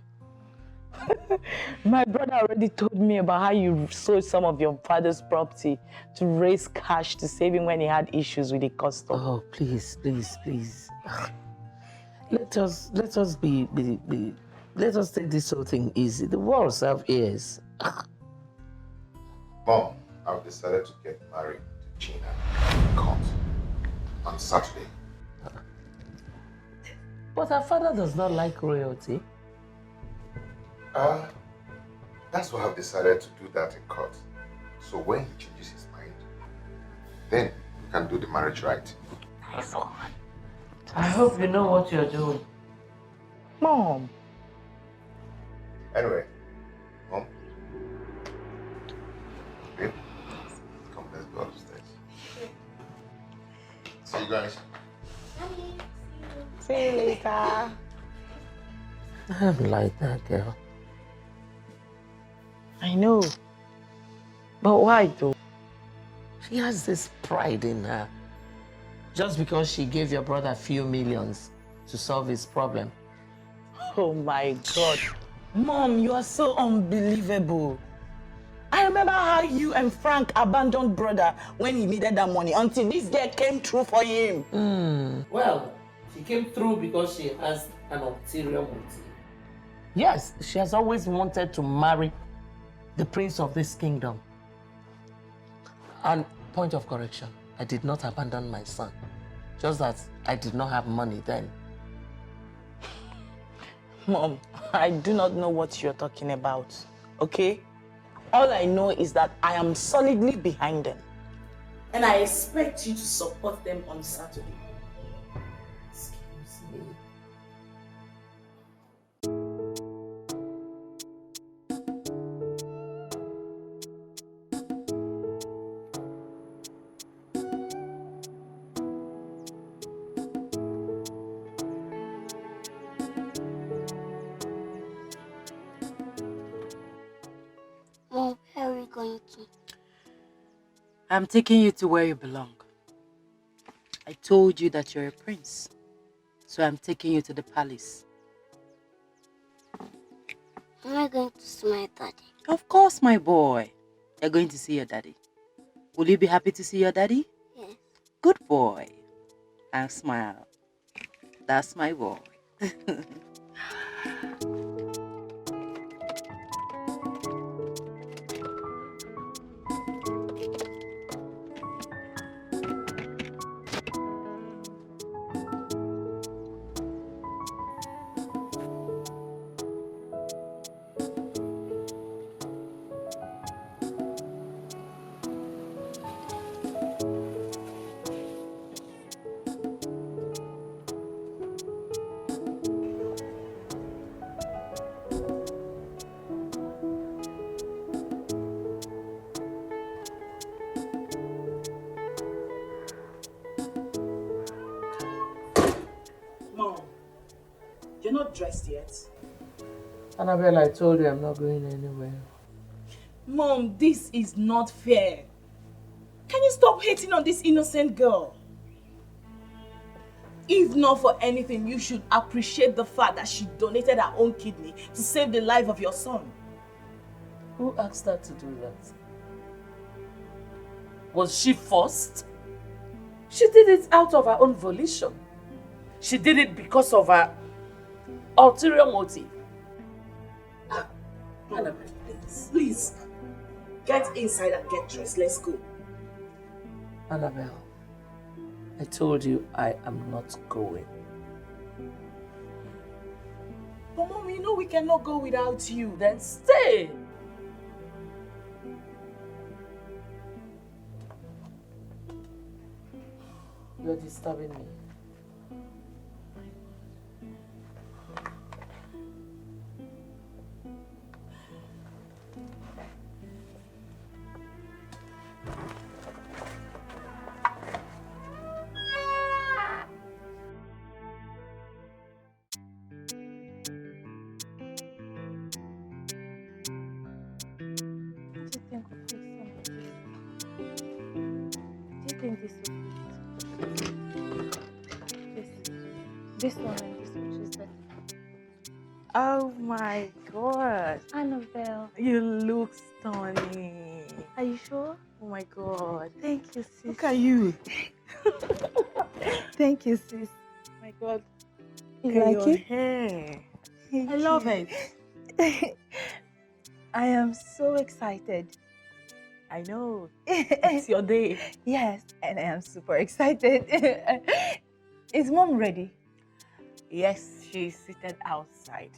My brother already told me about how you sold some of your father's property to raise cash to save him when he had issues with the custom.
Oh, please. Let us take this whole thing easy. The walls have ears.
Mom, I've decided to get married to Gina in court on Saturday.
But her father does not like royalty.
That's why I've decided to do that in court. So when he changes his mind, then we can do the marriage right.
Nice one. I hope you know what you're doing.
Mom.
Anyway, Mom. Babe, come, let's go upstairs. See you guys.
See you later.
I don't like that girl.
I know. But why though?
She has this pride in her. Just because she gave your brother a few millions to solve his problem.
Oh my God. Mom, you are so unbelievable. I remember how you and Frank abandoned brother when he needed that money until this girl came through for him.
Well, she came through because she has an ulterior motive. Yes, she has always wanted to marry the prince of this kingdom. And point of correction, I did not abandon my son. Just that I did not have money then.
Mom, I do not know what you're talking about, okay? All I know is that I am solidly behind them. And I expect you to support them on Saturday.
Excuse me.
Mom, where are we going to?
I'm taking you to where you belong. I told you that you're a prince. So I'm taking you to the palace.
Am I going to see my daddy?
Of course, my boy. You're going to see your daddy. Will you be happy to see your daddy?
Yes.
Good boy. And smile. That's my boy. You're not dressed yet.
Annabelle, I told you I'm not going anywhere.
Mom, this is not fair. Can you stop hating on this innocent girl? If not for anything, you should appreciate the fact that she donated her own kidney to save the life of your son.
Who asked her to do that? Was she forced? She did it out of her own volition. She did it because of her ulterior motive.
Annabelle, please, get inside and get dressed. Let's go.
Annabelle, I told you I am not going.
But Mom, you know we cannot go without you.
Then stay. You're disturbing me.
This one and this one, which is better?
Oh my God.
Annabelle.
You look stunning.
Are you sure?
Oh my God.
Thank you, sis.
Look at you.
Thank you, sis.
Oh my God.
You
Look at
like
your
it?
hair.
Thank
I love
you.
it.
I am so excited.
I know. It's your day.
Yes, and I am super excited. Is Mom ready?
Yes, she's seated outside.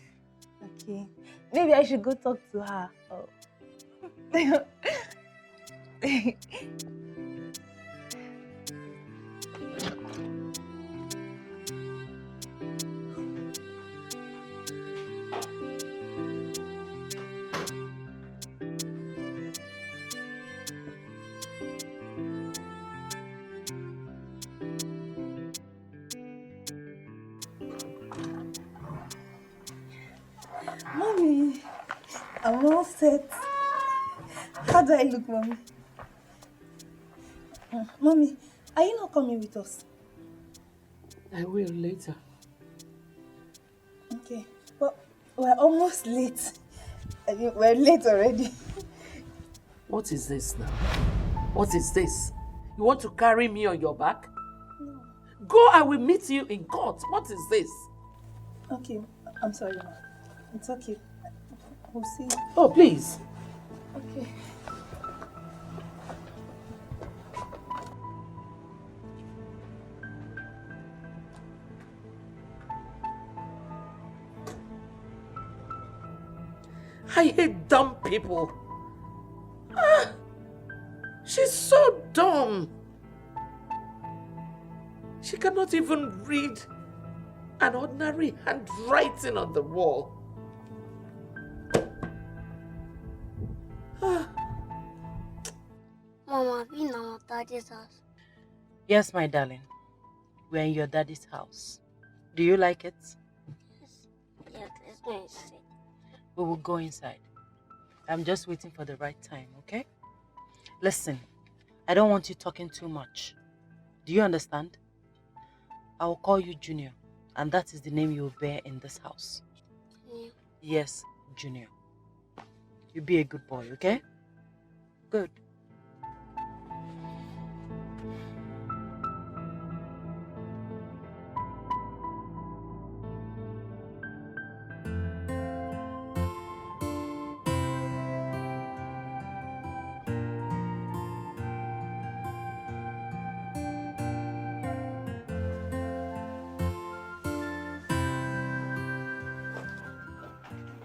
Okay. Maybe I should go talk to her. Oh. Mommy, I'm all set. How do I look, Mommy? Mommy, are you not coming with us?
I will later.
Okay, but we're almost late. We're late already.
What is this now? What is this? You want to carry me on your back?
No.
Go, I will meet you in court. What is this?
Okay, I'm sorry, Ma. It's okay. We'll see.
Oh, please.
Okay.
I hate dumb people. She's so dumb. She cannot even read an ordinary handwriting on the wall.
Mama, have you been at Daddy's house?
Yes, my darling. We're in your daddy's house. Do you like it?
Yes, let's go inside.
We will go inside. I'm just waiting for the right time, okay? Listen, I don't want you talking too much. Do you understand? I will call you Junior, and that is the name you will bear in this house.
Junior.
Yes, Junior. You be a good boy, okay? Good.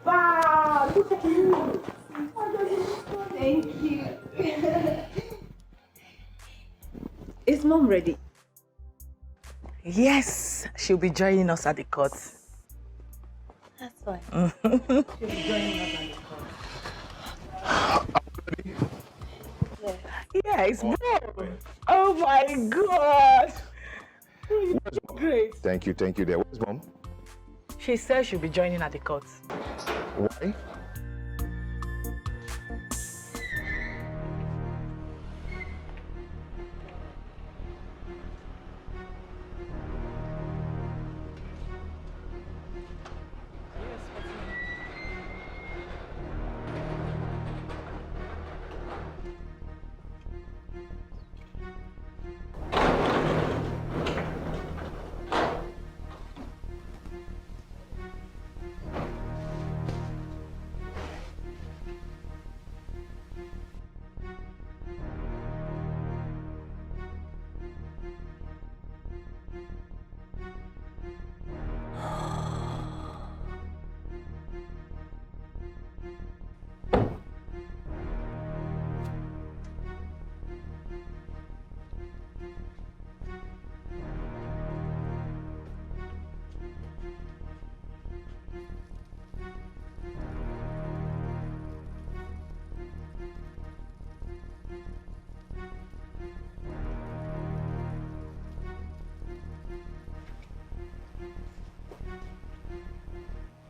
Wow, look at you. Thank you. Is Mom ready?
Yes, she'll be joining us at the court.
That's fine.
She'll be joining us at the court. Yeah, it's Mom. Oh my God.
Great. Thank you there. Where's Mom?
She says she'll be joining at the court.
Why?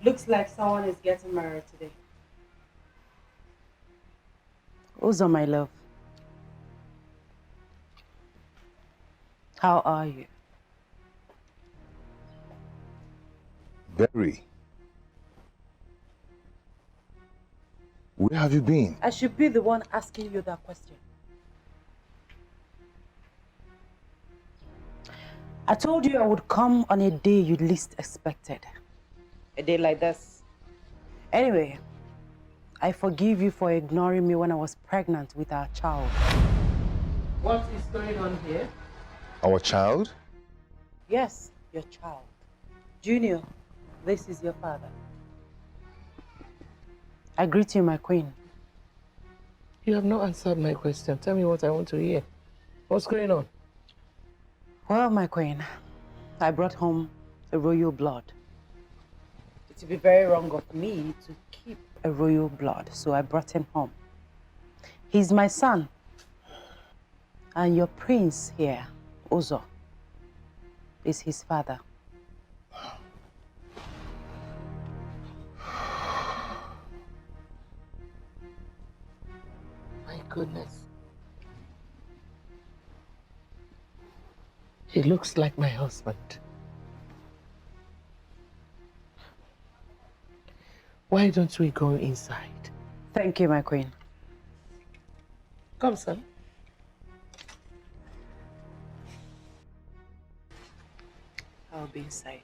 Looks like someone is getting married today.
Uzo, my love. How are you?
Barry. Where have you been?
I should be the one asking you that question. I told you I would come on a day you least expected. A day like this. Anyway, I forgive you for ignoring me when I was pregnant with our child.
What is going on here?
Our child?
Yes, your child. Junior, this is your father. I greet you, my queen.
You have not answered my question. Tell me what I want to hear. What's going on?
Well, my queen, I brought home a royal blood. It would be very wrong of me to keep a royal blood, so I brought him home. He's my son. And your prince here, Uzo, is his father.
My goodness. He looks like my husband. Why don't we go inside?
Thank you, my queen.
Come, son.
I'll be inside.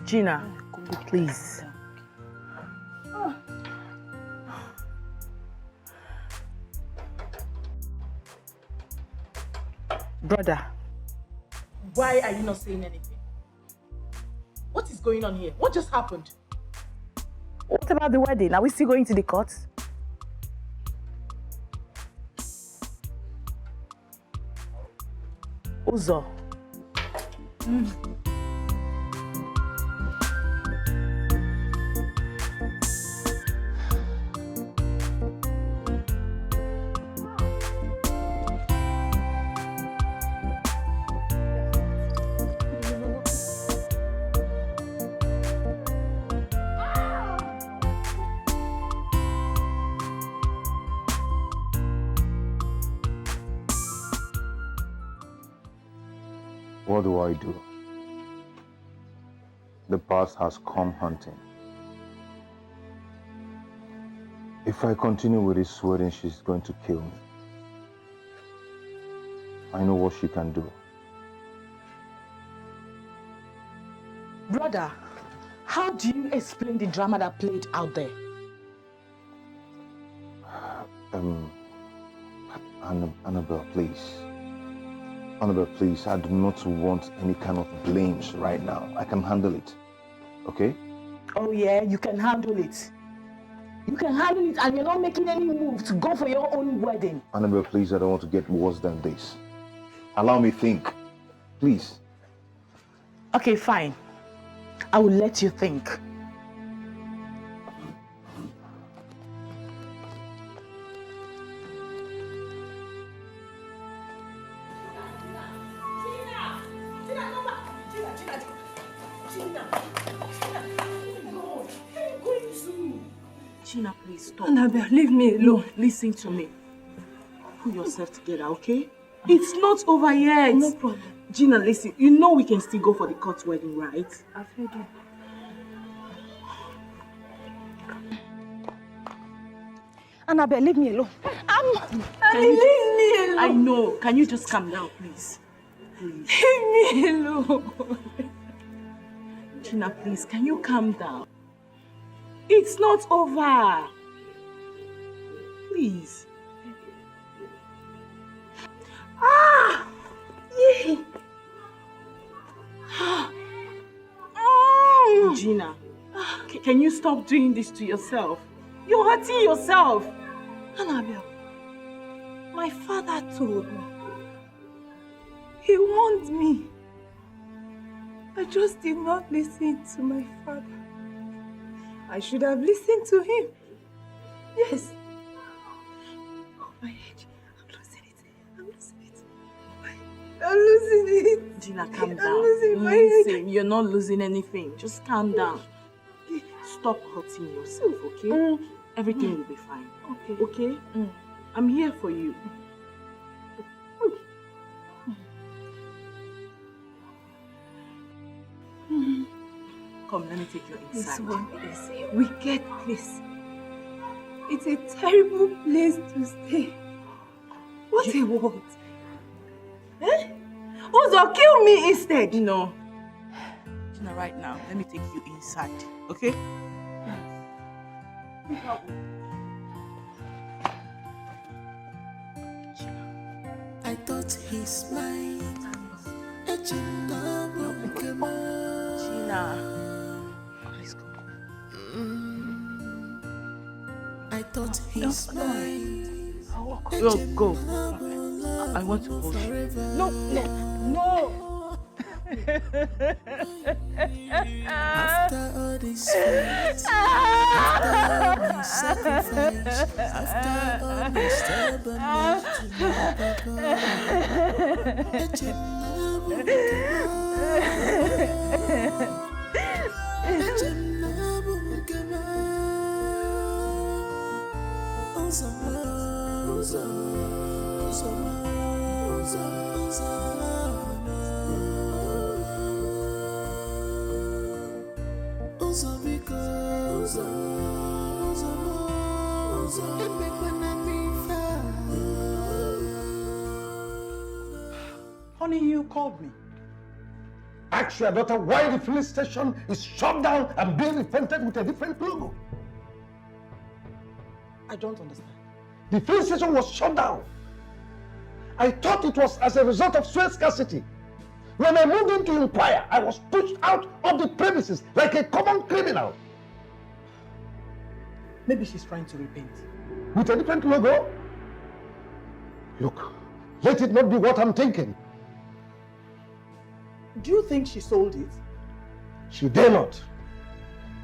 Gina, please. Brother, why are you not saying anything? What is going on here? What just happened?
What about the wedding? Are we still going to the court? Uzo.
What do I do? The past has come hunting. If I continue with this wedding, she's going to kill me. I know what she can do.
Brother, how do you explain the drama that played out there?
Annabelle, please. Annabelle, please, I do not want any kind of blames right now. I can handle it, okay?
Oh yeah, you can handle it. You can handle it and you're not making any move to go for your own wedding.
Annabelle, please, I don't want to get worse than this. Allow me think, please.
Okay, fine. I will let you think. Gina, please stop.
Annabelle, leave me alone.
No, listen to me. Pull yourself together, okay? It's not over yet.
No problem.
Gina, listen. You know we can still go for the court wedding, right?
I've heard you.
Annabelle, leave me alone.
Leave me alone.
I know. Can you just calm down, please? Please.
Leave me alone.
Gina, please, can you calm down? It's not over. Please.
Ah! Yeah.
Gina, can you stop doing this to yourself? You're hurting yourself.
Annabelle, my father told me. He warned me. I just did not listen to my father. I should have listened to him. Yes. Oh, my head. I'm losing it. I'm losing it. I'm losing it.
Gina, calm down.
I'm losing my
Listen, you're not losing anything. Just calm down. Stop hurting yourself, okay? Everything will be fine.
Okay.
Okay? I'm here for you. Come, let me take you inside.
This one is a wicked place. It's a terrible place to stay. What a world. Eh? Uzo, kill me instead.
No. Gina, right now, let me take you inside, okay?
I thought he's mine.
Gina, please go.
I thought he's mine.
Go. I want to hold you.
No.
After all this fight, after all my sacrifice, after all my stubbornness
Honey, you called me.
Ask your daughter why the filling station is shut down and being repainted with a different logo.
I don't understand.
The filling station was shut down. I thought it was as a result of fuel scarcity. When I moved in to inquire, I was pushed out of the premises like a common criminal.
Maybe she's trying to repaint.
With a different logo? Look, let it not be what I'm thinking.
Do you think she sold it?
She dare not.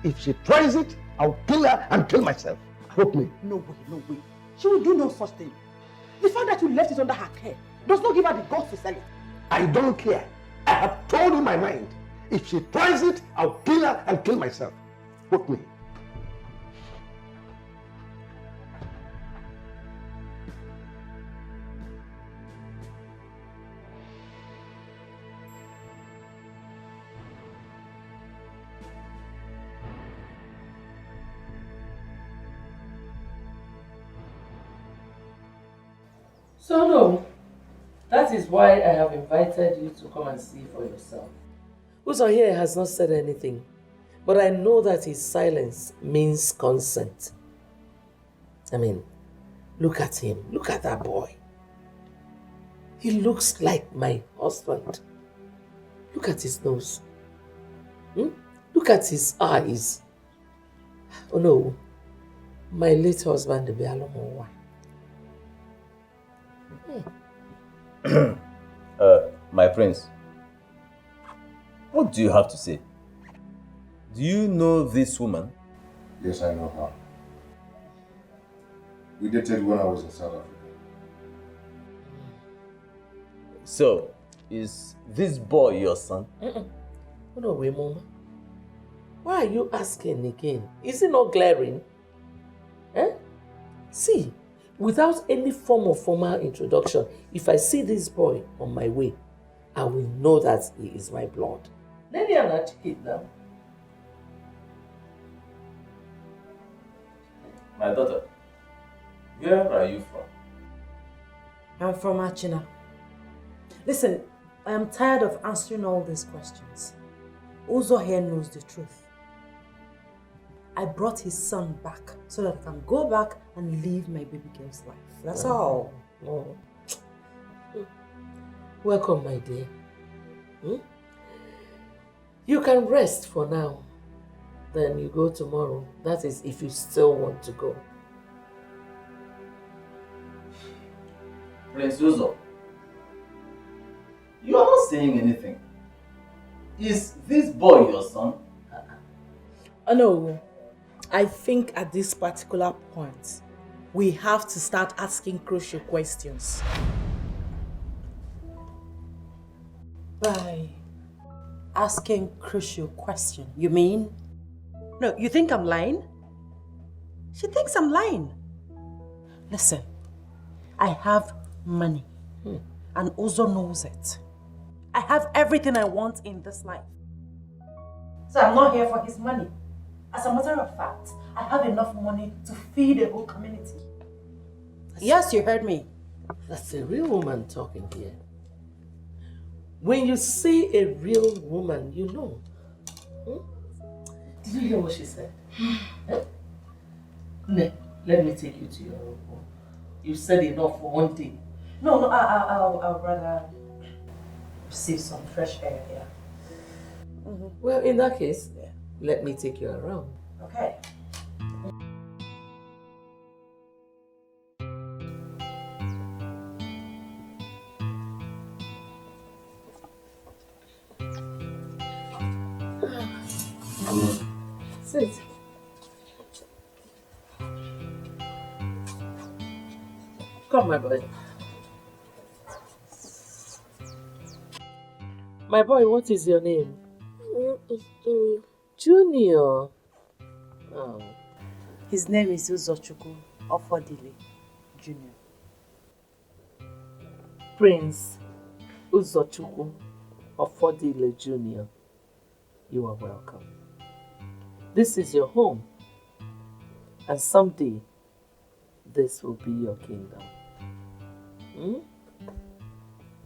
If she tries it, I'll kill her and kill myself. Hope me.
No way. She will do no such thing. The fact that you left it under her care does not give her the guts to sell it.
I don't care. I have told you my mind. If she tries it, I'll kill her and kill myself. Hope me.
So no, that is why I have invited you to come and see for yourself. Uzo here has not said anything, but I know that his silence means consent. I mean, look at him, look at that boy. He looks like my husband. Look at his nose. Look at his eyes. Oh no, my late husband, the Bialomowa.
My prince, what do you have to say? Do you know this woman?
Yes, I know her. We dated when I was in South Africa.
So, is this boy your son?
No way, Mama. Why are you asking again? Is it not glaring? Eh? See, without any form of formal introduction, if I see this boy on my way, I will know that he is my blood. Let me articulate now.
My daughter, where are you from?
I'm from Achina. Listen, I am tired of answering all these questions. Uzo here knows the truth. I brought his son back so that I can go back and live my baby girl's life. That's all.
Oh. Welcome, my dear. You can rest for now. Then you go tomorrow. That is if you still want to go.
Prince Uzo, you are not saying anything. Is this boy your son?
Oh no. I think at this particular point, we have to start asking crucial questions.
By asking crucial question, you mean? No, you think I'm lying? She thinks I'm lying. Listen, I have money, and Uzo knows it. I have everything I want in this life. So I'm not here for his money. As a matter of fact, I have enough money to feed a whole community. Yes, you heard me.
That's a real woman talking here. When you see a real woman, you know. Did you hear what she said? Ne, let me take you to your room. You said enough for one day.
No, I'll rather receive some fresh air here.
Well, in that case, let me take you around.
Okay.
Sit. Come, my boy. My boy, what is your name?
It's Junior.
Junior. Oh.
His name is Uzochukwu Ofodile Jr.
Prince Uzochukwu Ofodile Jr. You are welcome. This is your home. And someday, this will be your kingdom.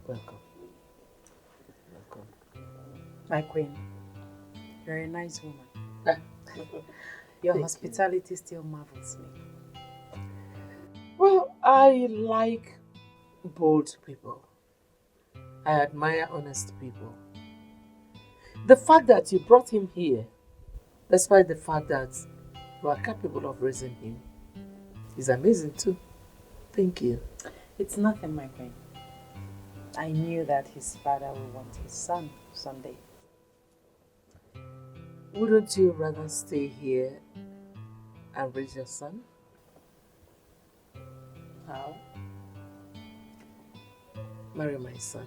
Welcome. Welcome.
My queen, you're a nice woman. Your hospitality still marvels me.
Well, I like bold people. I admire honest people. The fact that you brought him here, despite the fact that you are capable of raising him, is amazing too. Thank you.
It's nothing, my queen. I knew that his father would want his son someday.
Wouldn't you rather stay here and raise your son?
How?
Marry my son.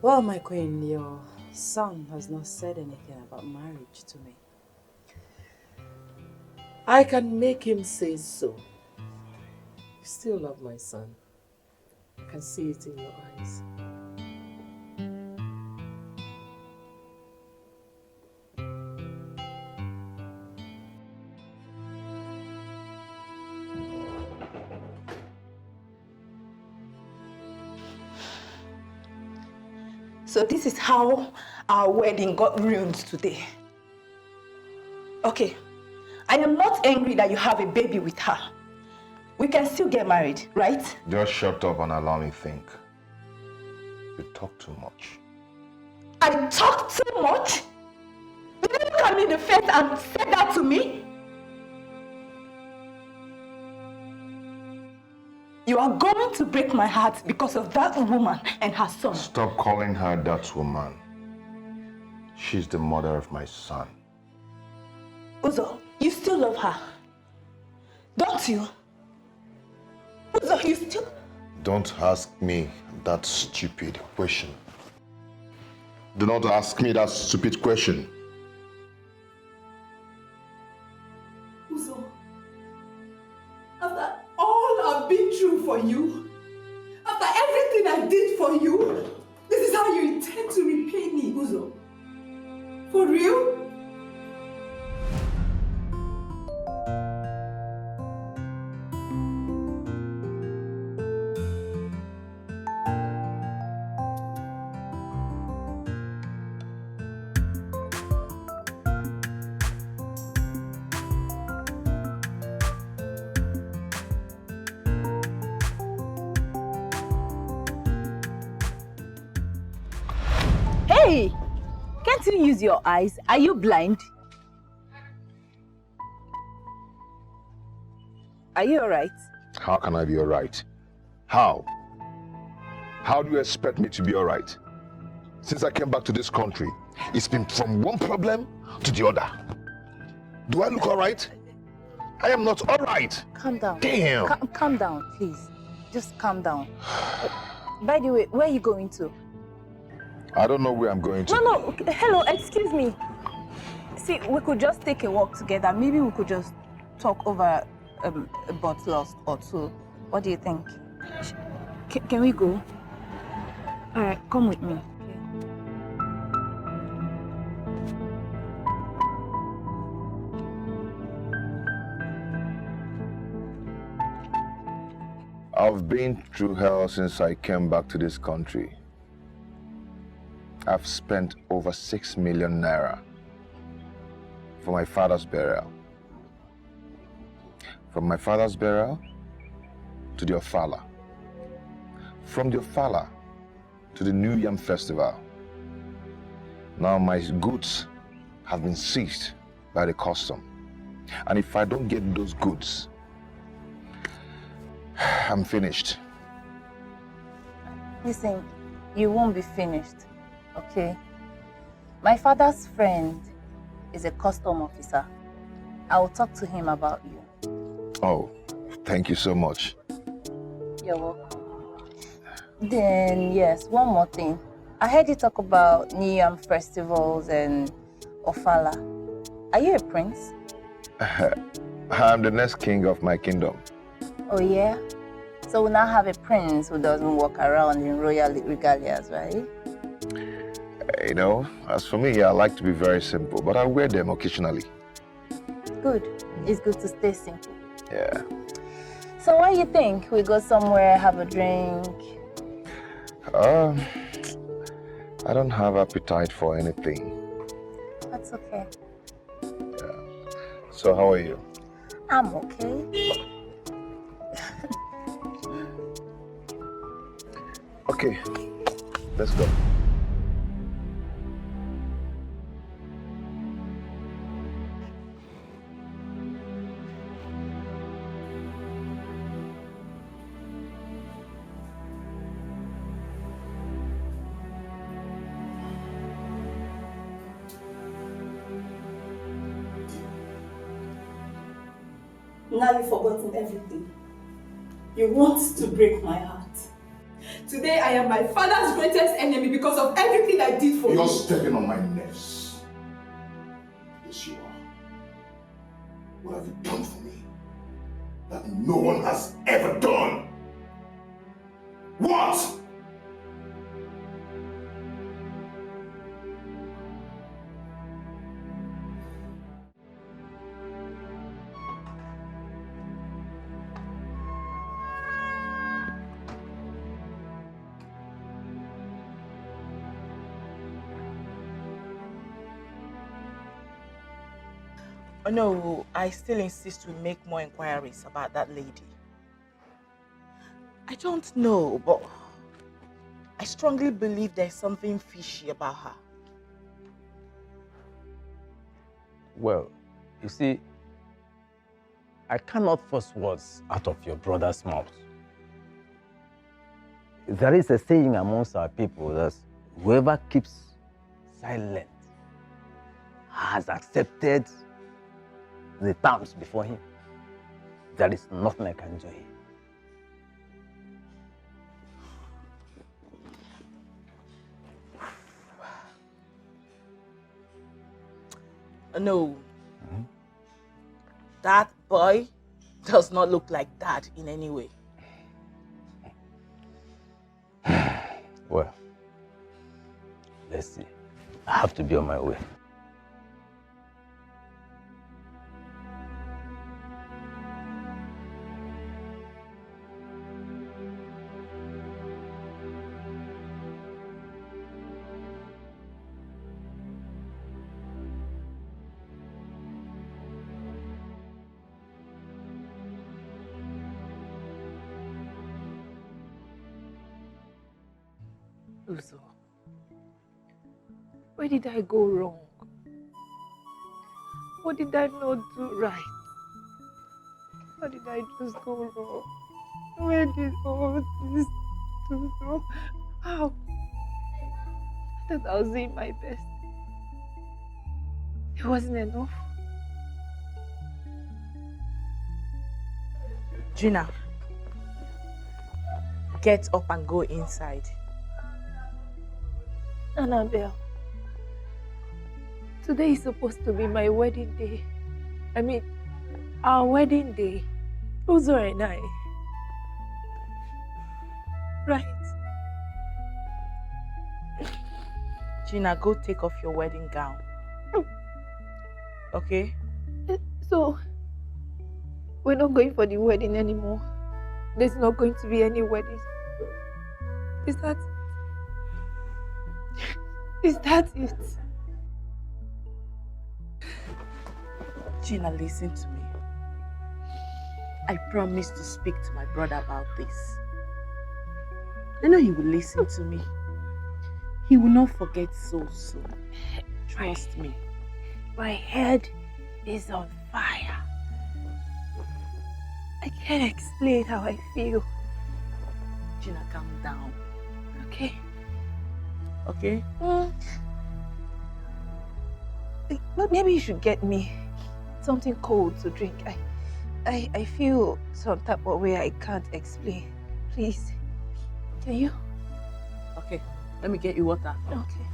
Well, my queen, your son has not said anything about marriage to me.
I can make him say so. You still love my son. I can see it in your eyes.
So this is how our wedding got ruined today. Okay, I am not angry that you have a baby with her. We can still get married, right?
Just shut up and allow me think. You talk too much.
I talk too much? You didn't look at me in the face and say that to me? You are going to break my heart because of that woman and her son.
Stop calling her that woman. She's the mother of my son.
Uzo, you still love her. Don't you? Uzo, you still...
Don't ask me that stupid question. Do not ask me that stupid question.
Uzo, after all I've been through for you, after everything I did for you, this is how you intend to repay me, Uzo? For real?
Hey! Can't you use your eyes? Are you blind? Are you alright?
How can I be alright? How? How do you expect me to be alright? Since I came back to this country, it's been from one problem to the other. Do I look alright? I am not alright.
Calm down.
Damn.
Calm down, please. Just calm down. By the way, where are you going to?
I don't know where I'm going to.
No, hello, excuse me. See, we could just take a walk together. Maybe we could just talk over a bottle or two. What do you think? Can we go? All right, come with me.
I've been through hell since I came back to this country. I've spent over 6 million naira for my father's burial. From my father's burial to the Ofala. From the Ofala to the New Yam Festival. Now my goods have been seized by the custom. And if I don't get those goods, I'm finished.
Listen, you won't be finished. Okay. My father's friend is a custom officer. I will talk to him about you.
Oh, thank you so much.
You're welcome. Then, yes, one more thing. I heard you talk about New Yam festivals and Ofala. Are you a prince?
I'm the next king of my kingdom.
Oh, yeah? So we now have a prince who doesn't walk around in royal regalias, right?
You know, as for me, I like to be very simple, but I wear them occasionally.
Good. It's good to stay simple.
Yeah.
So what do you think? We go somewhere, have a drink?
I don't have appetite for anything.
That's okay.
Yeah. So how are you?
I'm okay.
Okay, let's go.
Now you've forgotten everything. You want to break my heart. Today I am my father's greatest enemy because of everything I did for you.
You're stepping on my nerves. Yes, you are. What have you done for me that no one has ever done? What?
Oh, no, I still insist we make more inquiries about that lady. I don't know, but I strongly believe there's something fishy about her.
Well, you see, I cannot force words out of your brother's mouth. There is a saying amongst our people that whoever keeps silent has accepted the terms before him, there is nothing I can do here.
No. That boy does not look like Dad in any way.
Well, let's see. I have to be on my way.
Uzo, where did I go wrong? What did I not do right? How did I just go wrong? Where did all this go wrong? How? I thought I was doing my best. It wasn't enough.
Gina, get up and go inside.
Annabelle, today is supposed to be my wedding day. I mean, our wedding day. Uzo and I. Right?
Gina, go take off your wedding gown. Okay?
So, we're not going for the wedding anymore. There's not going to be any wedding. Is that it?
Gina, listen to me. I promised to speak to my brother about this. I know he will listen to me. He will not forget so soon. Trust me.
My head is on fire. I can't explain how I feel.
Gina, calm down.
Okay?
Okay?
But maybe you should get me something cold to drink. I feel some type of way I can't explain. Please. Can you?
Okay. Let me get you water.
Okay.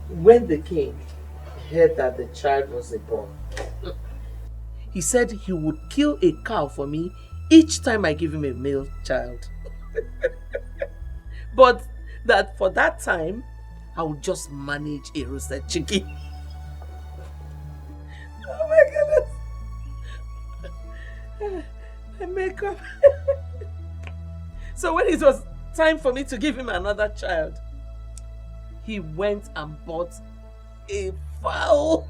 When the king heard that the child was a boy, he said he would kill a cow for me each time I give him a male child. But that for that time, I would just manage a roasted chicken. Oh my goodness. My makeup. So when it was time for me to give him another child, he went and bought a fowl.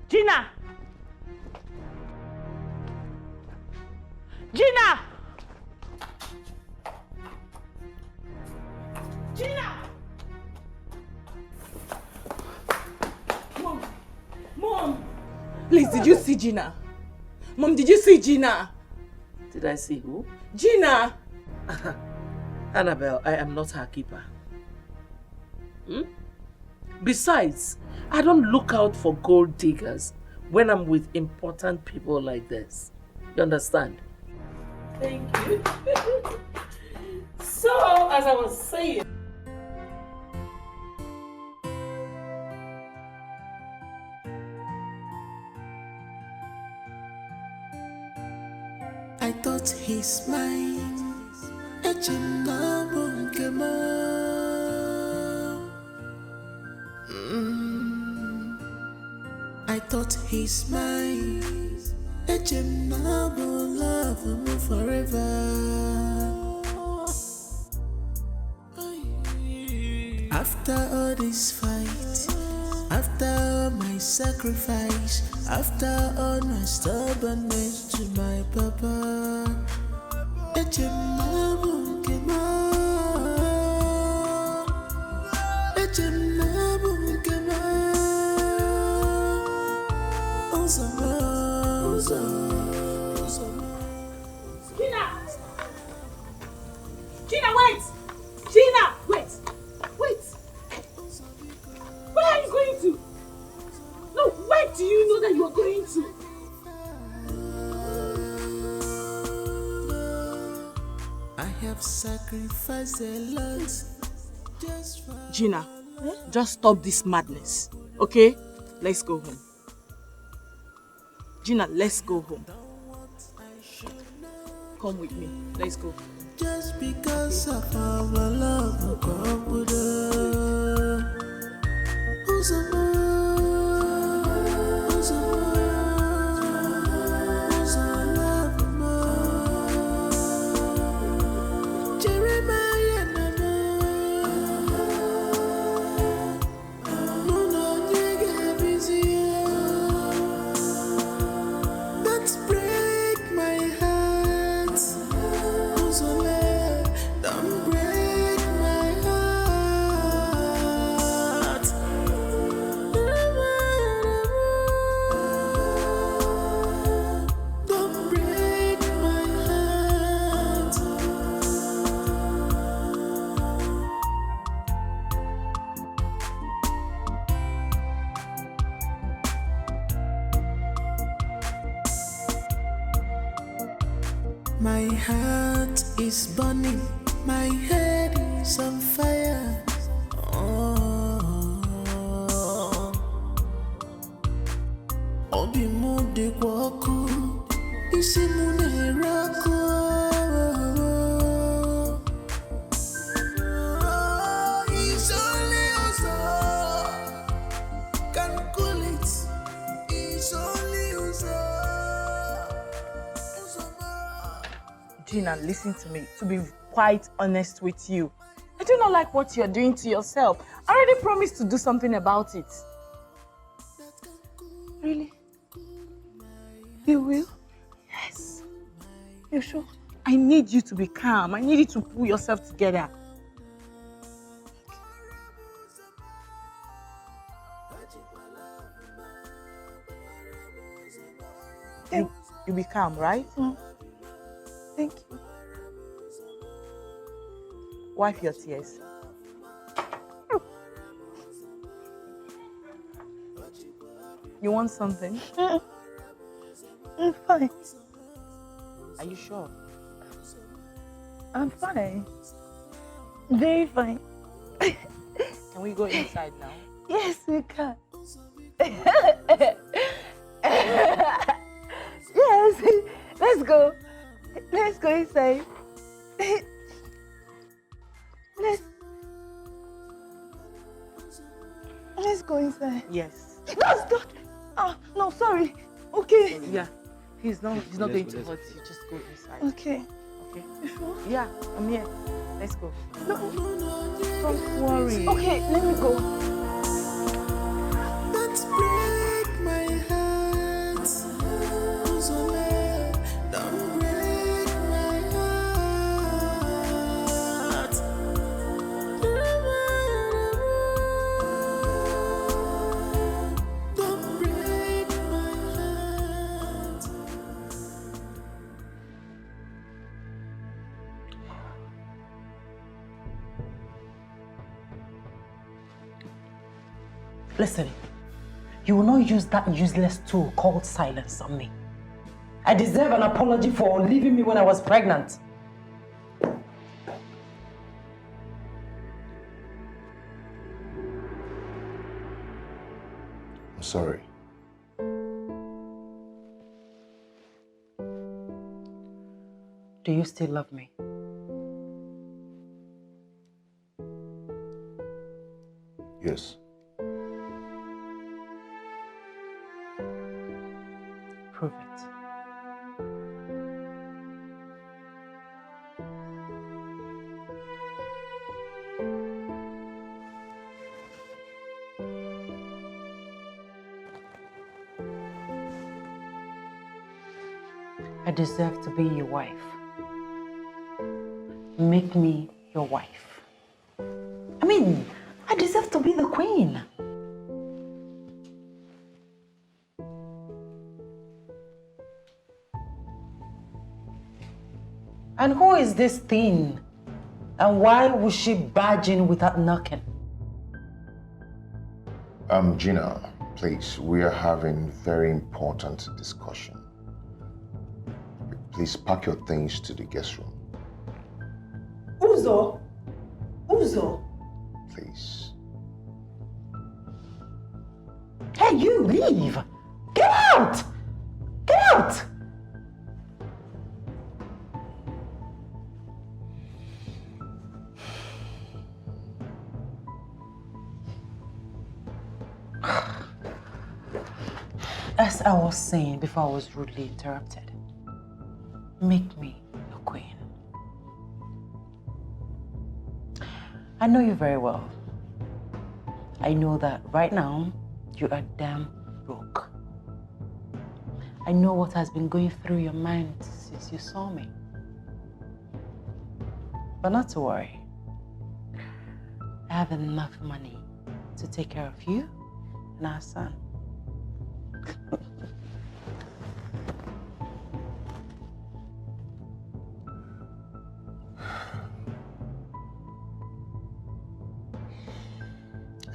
Gina! Gina! Gina! Mom! Please, did you see Gina? Mom, did you see Gina?
Did I see who?
Gina!
Annabelle, I am not her keeper. Besides, I don't look out for gold diggers when I'm with important people like this. You understand? Thank you. So, as I was saying,
I thought he's mine. I thought he's mine. Love him forever. After all this fight, after all my sacrifice, after all my stubbornness to my papa, oh,
Gina! Gina, wait! Gina, wait! Wait! Where are you going to? No, where do you know that you are going to?
I have sacrificed a lot just for
Gina, just stop this madness, okay? Let's go home. Gina, let's go home. Come with me. Let's go.
just because of our love will come with Don't break my heart. Don't break my heart. Don't break my heart. My heart is burning, my head is on fire. Oh, obi mu dị kwa ọkụ, isi mu na-ere ọkụ. It's only us can cool it. It's only us.
Gina, listen to me. To be quite honest with you, I do not like what you're doing to yourself. I already promised to do something about it.
Really? You will?
Yes.
You sure?
I need you to be calm. I need you to pull yourself together. You be calm, right?
Thank you.
Wipe your tears. You want something?
I'm fine.
Are you sure?
I'm fine. Very fine.
Can we go inside now?
Yes, we can. Yes, let's go. Let's go inside. Let's go inside.
Yes.
That's not. Oh, no, sorry. Okay.
Yeah. He's not going to hurt you. Just go inside.
Okay.
Okay.
You sure?
Yeah, I'm here. Let's go.
No.
Don't worry.
Okay, let me go.
Don't break my heart. Don't break my heart. Don't break my heart.
Listen, you will not use that useless tool called silence on me. I deserve an apology for leaving me when I was pregnant.
I'm sorry.
Do you still love me?
Yes.
Prove it. I deserve to be your wife. Make me your wife. I mean, I deserve to be the queen.
And who is this thing? And why would she barge in without knocking?
Gina, please, we are having very important discussion. Please pack your things to the guest room.
Uzo! Uzo!
Please.
Hey, you leave! Get out! Get out! As I was saying before I was rudely interrupted, make me your queen. I know you very well. I know that right now you are damn broke. I know what has been going through your mind since you saw me. But not to worry. I have enough money to take care of you and our son.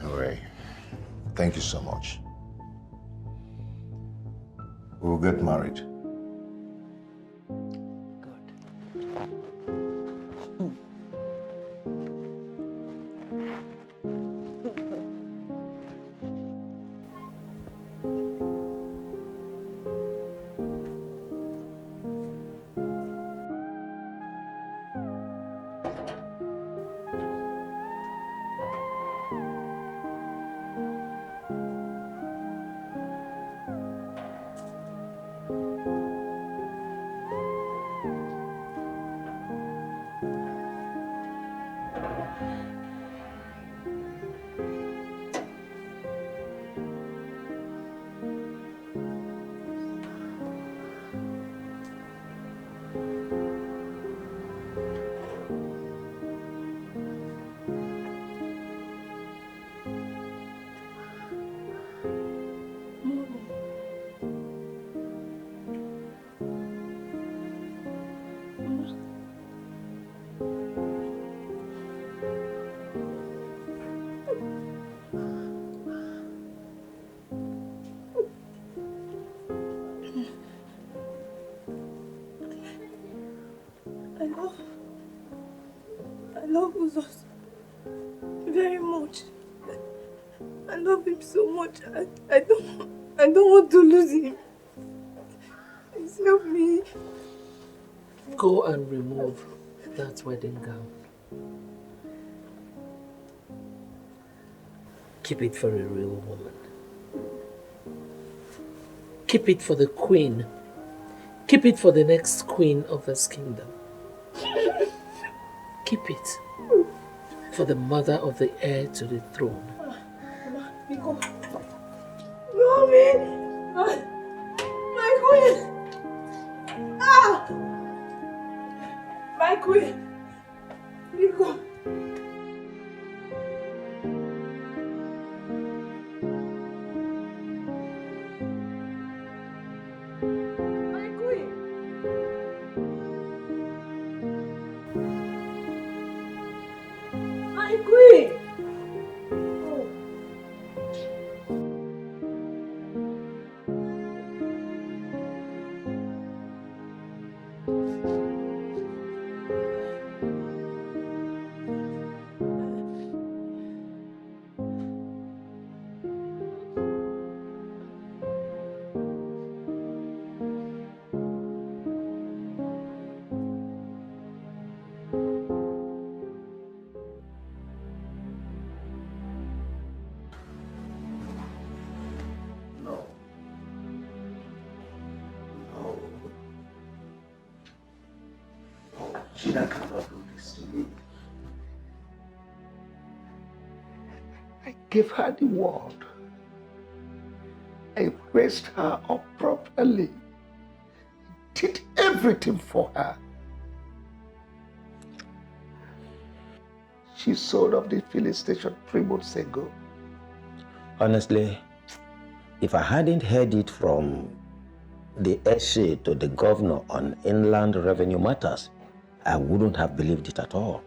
All right. Thank you so much. We'll get married.
I love Uzo very much. I love him so much. I don't want to lose him. Please help me.
Go and remove that wedding gown. Keep it for a real woman. Keep it for the queen. Keep it for the next queen of this kingdom. Keep it for the mother of the heir to the throne.
Miko. Mommy! My queen! Ah! My queen! Miko.
Gina cannot do this to me. I gave her the word. I raised her up properly. Did everything for her. She sold off the filling station 3 months ago.
Honestly, if I hadn't heard it from the essay to the governor on inland revenue matters, I wouldn't have believed it at all.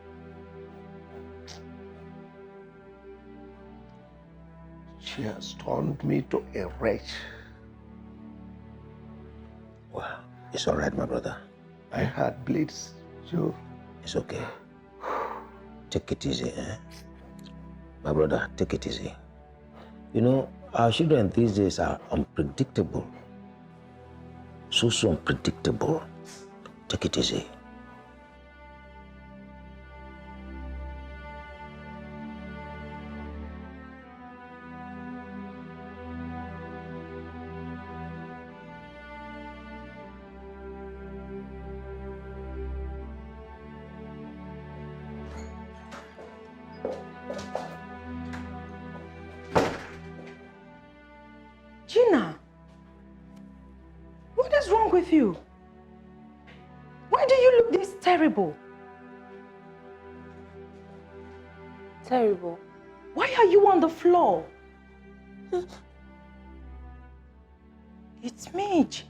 She has turned me to a wretch.
Well, it's all right, my brother.
My heart bleeds, Joe.
It's okay. Take it easy, eh? My brother, take it easy. You know, our children these days are unpredictable. So unpredictable. Take it easy.
Gina, what is wrong with you? Why do you look this terrible?
Terrible?
Why are you on the floor? It's me, Gina.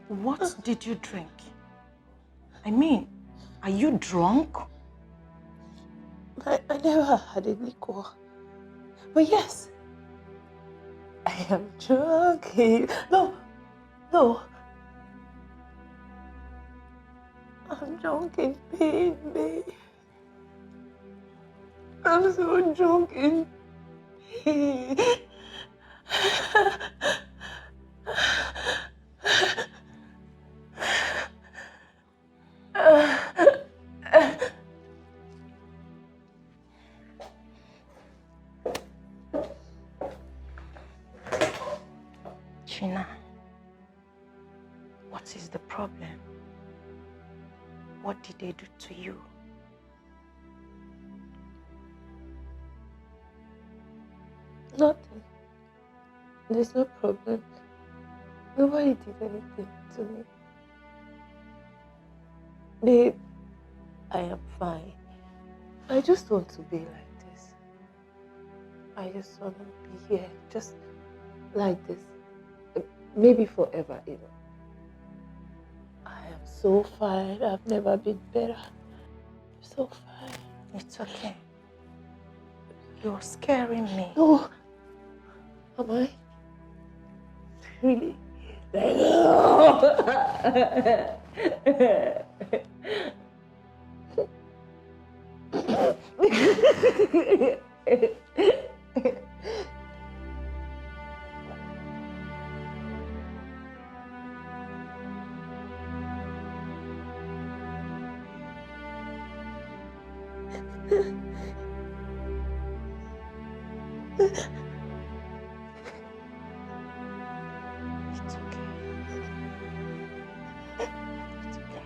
What did you drink? I mean, are you drunk?
I never had a liquor. But yes, I am drunk. No. I'm drunk in pain, babe. I'm so drunk in pain.
Gina, what is the problem? What did they do to you?
Nothing. There's no problem. Nobody did anything to me. Babe, I am fine. I just want to be like this. I just want to be here, just like this. Maybe forever, you know. I am so fine. I've never been better. I'm so fine.
It's okay. You're scaring me.
No. Am I? Really?
It's okay. It's okay.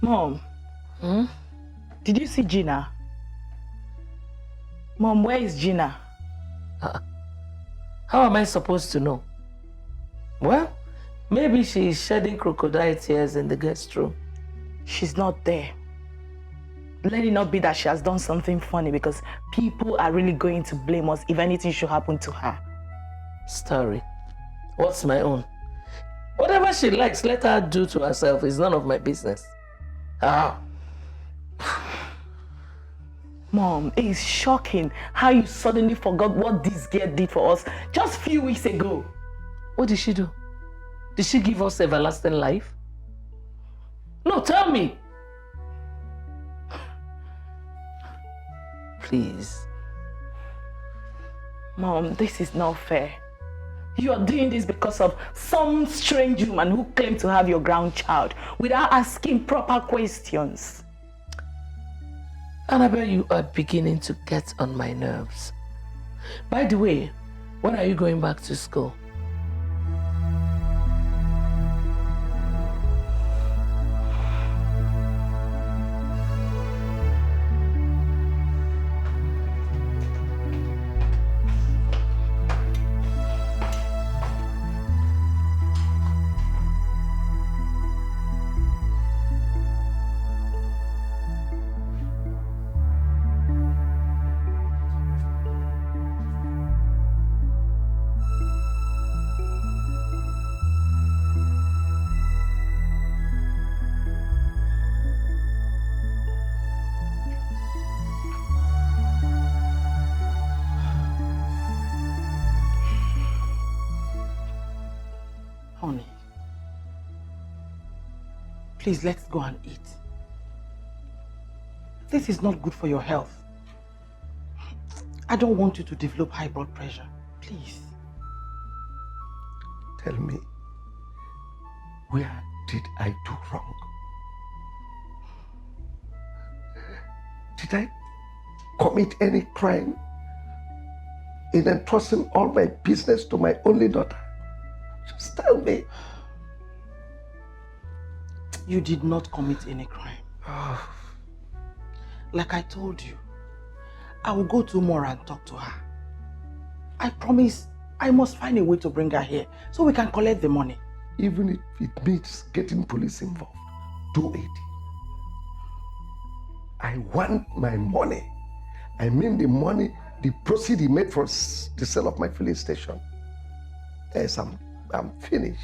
Mom, did you see Gina? Mom, where is Gina?
How am I supposed to know? Well, maybe she is shedding crocodile tears in the guest room.
She's not there. Let it not be that she has done something funny, because people are really going to blame us if anything should happen to her.
Story. What's my own? Whatever she likes, let her do to herself. It's none of my business.
Mom, it's shocking how you suddenly forgot what this girl did for us just a few weeks ago.
What did she do? Did she give us everlasting life? No, tell me.
Please. Mom, this is not fair. You are doing this because of some strange woman who claimed to have your grandchild without asking proper questions. Annabelle, you are beginning to get on my nerves. By the way, when are you going back to school? Honey, please, let's go and eat. This is not good for your health. I don't want you to develop high blood pressure. Please.
Tell me, where did I do wrong? Did I commit any crime in entrusting all my business to my only daughter? Just tell me.
You did not commit any crime. Like I told you, I will go tomorrow and talk to her. I promise I must find a way to bring her here so we can collect the money.
Even if it means getting police involved, do it. I want my money. I mean the money, the proceeds he made for the sale of my filling station. Yes, I'm finished.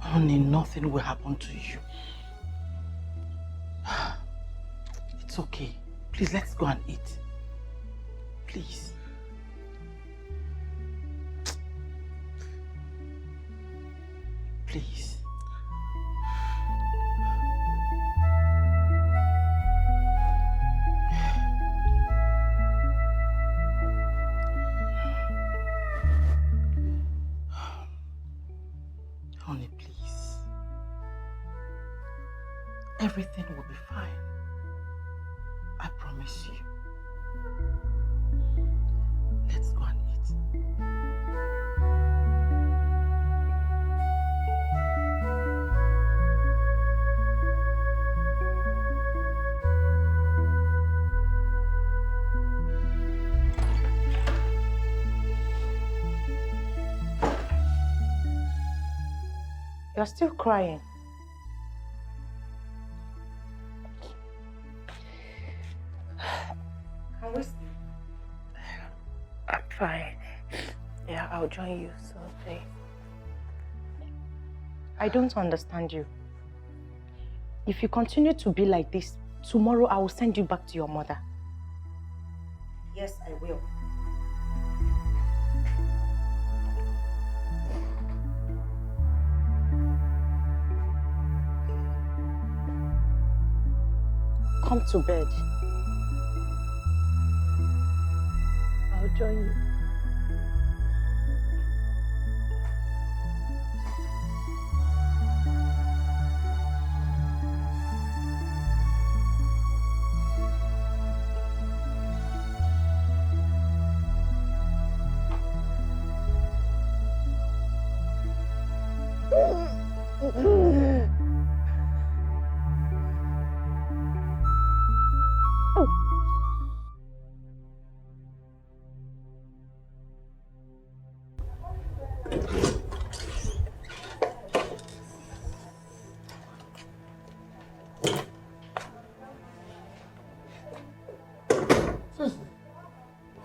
Honey, nothing will happen to you. It's okay. Please, let's go and eat. Please. Please. Honey, please. Everything will be fine. I promise you. Let's go and eat.
You're still crying. Can we sleep?
I'm fine. Yeah, I'll join you someday.
I don't understand you. If you continue to be like this, tomorrow I will send you back to your mother. Yes, I will. Come to bed.
I'll join you.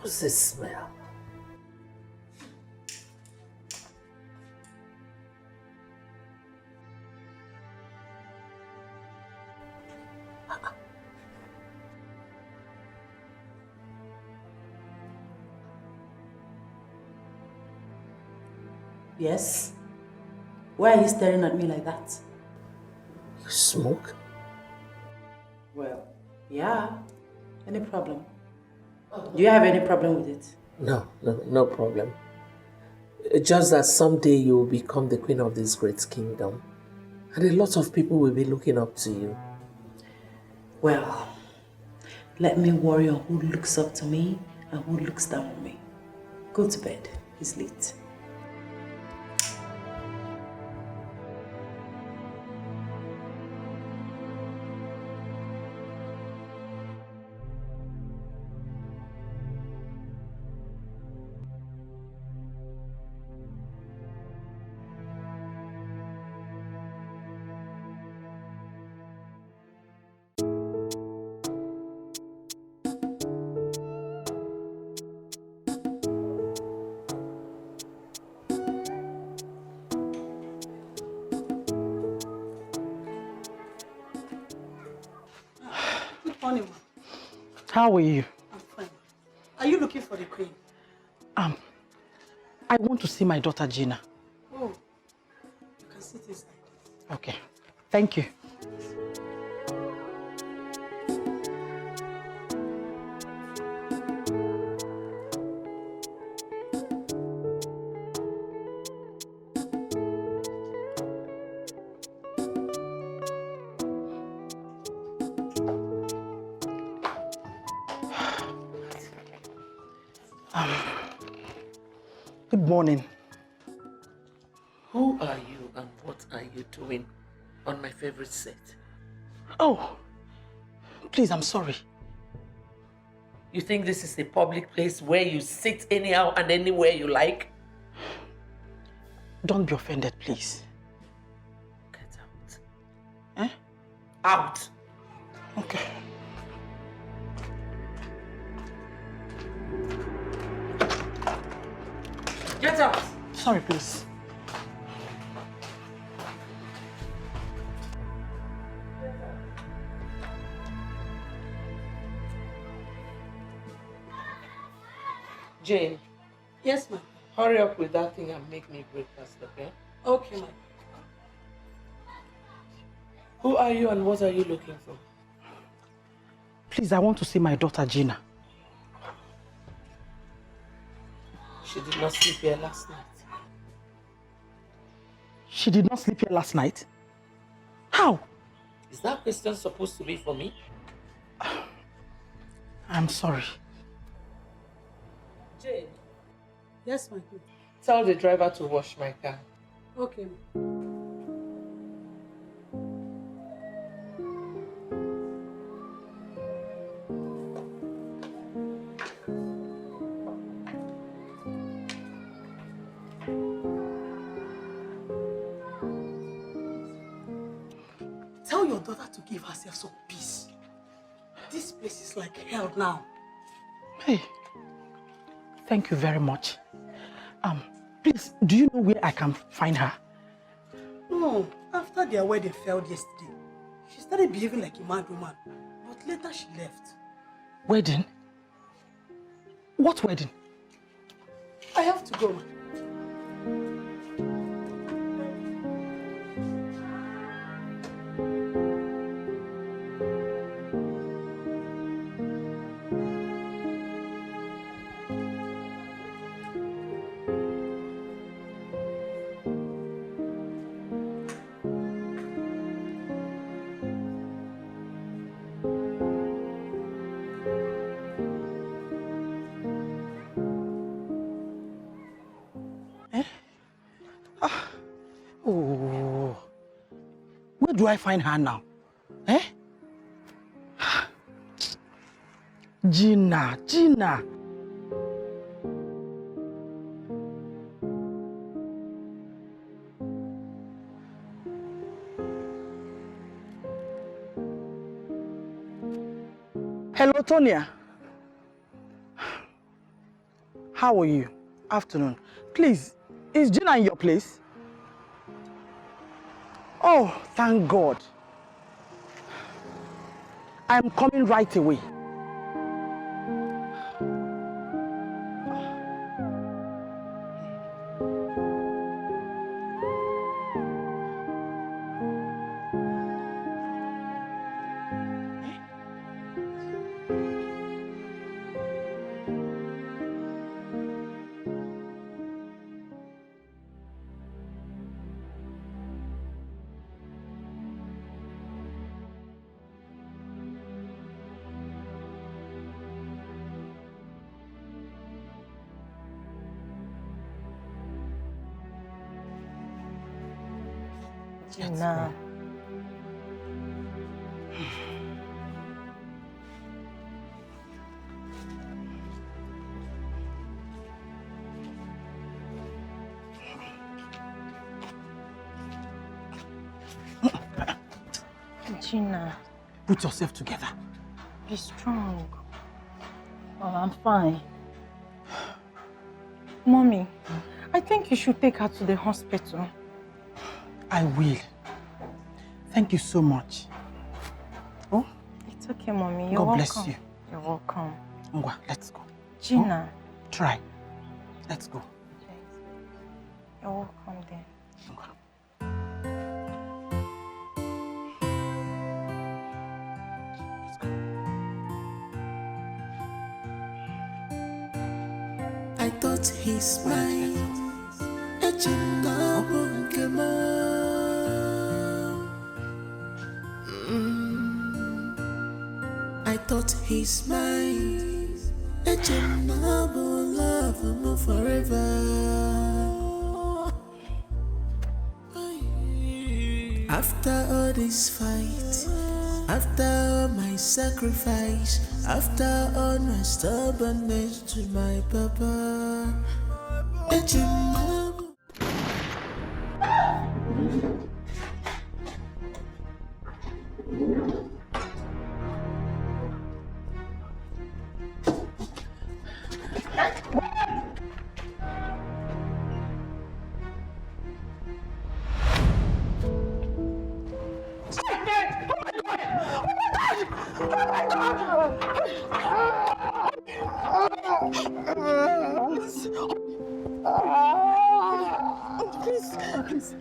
What's this smell?
Yes? Why are you staring at me like that?
You smoke?
Well, yeah. Any problem?
Do you have any problem with it? No problem. Just that someday you will become the queen of this great kingdom. And a lot of people will be looking up to you.
Well, let me worry on who looks up to me and who looks down on me. Go to bed. It's late.
Good morning, ma.
How are you?
I'm fine. Are you looking for the queen?
I want to see my daughter Gina.
Oh, you can sit inside.
Okay. Thank you. Good morning.
Who are you and what are you doing on my favorite set?
Oh, please, I'm sorry.
You think this is a public place where you sit anyhow and anywhere you like?
Don't be offended, please.
Get out.
Eh?
Out!
Okay.
Get out!
Sorry, please.
Jane.
Yes, ma'am.
Hurry up with that thing and make me breakfast, okay?
Okay, ma'am.
Who are you and what are you looking for?
Please, I want to see my daughter Gina.
She did not sleep here last night.
She did not sleep here last night? How?
Is that question supposed to be for me?
I'm sorry.
Jane.
Yes, ma'am.
Tell the driver to wash my car.
Okay, ma'am. Tell your daughter to give herself some peace. This place is like hell now.
Hey, thank you very much. Please, do you know where I can find her?
No, after their wedding failed yesterday, she started behaving like a mad woman, but later she left.
Wedding? What wedding?
I have to go.
Oh, where do I find her now? Eh? Gina. Hello, Tonya. How are you? Afternoon. Please, is Gina in your place? Oh, thank God. I'm coming right away.
Gina. Gina.
Put yourself together.
Be strong.
Oh, I'm fine.
Mommy, I think you should take her to the hospital.
I will. Thank you so much. Oh?
It's okay, Mommy. You're
God
welcome.
bless you.
You're welcome.
Ngwa, let's go.
Gina.
Try. Let's go.
You're welcome then.
I thought he's mine. I thought he's mine. Love him forever. After all this fight, after all my sacrifice, after all my stubbornness to my papa,
Please, come, please.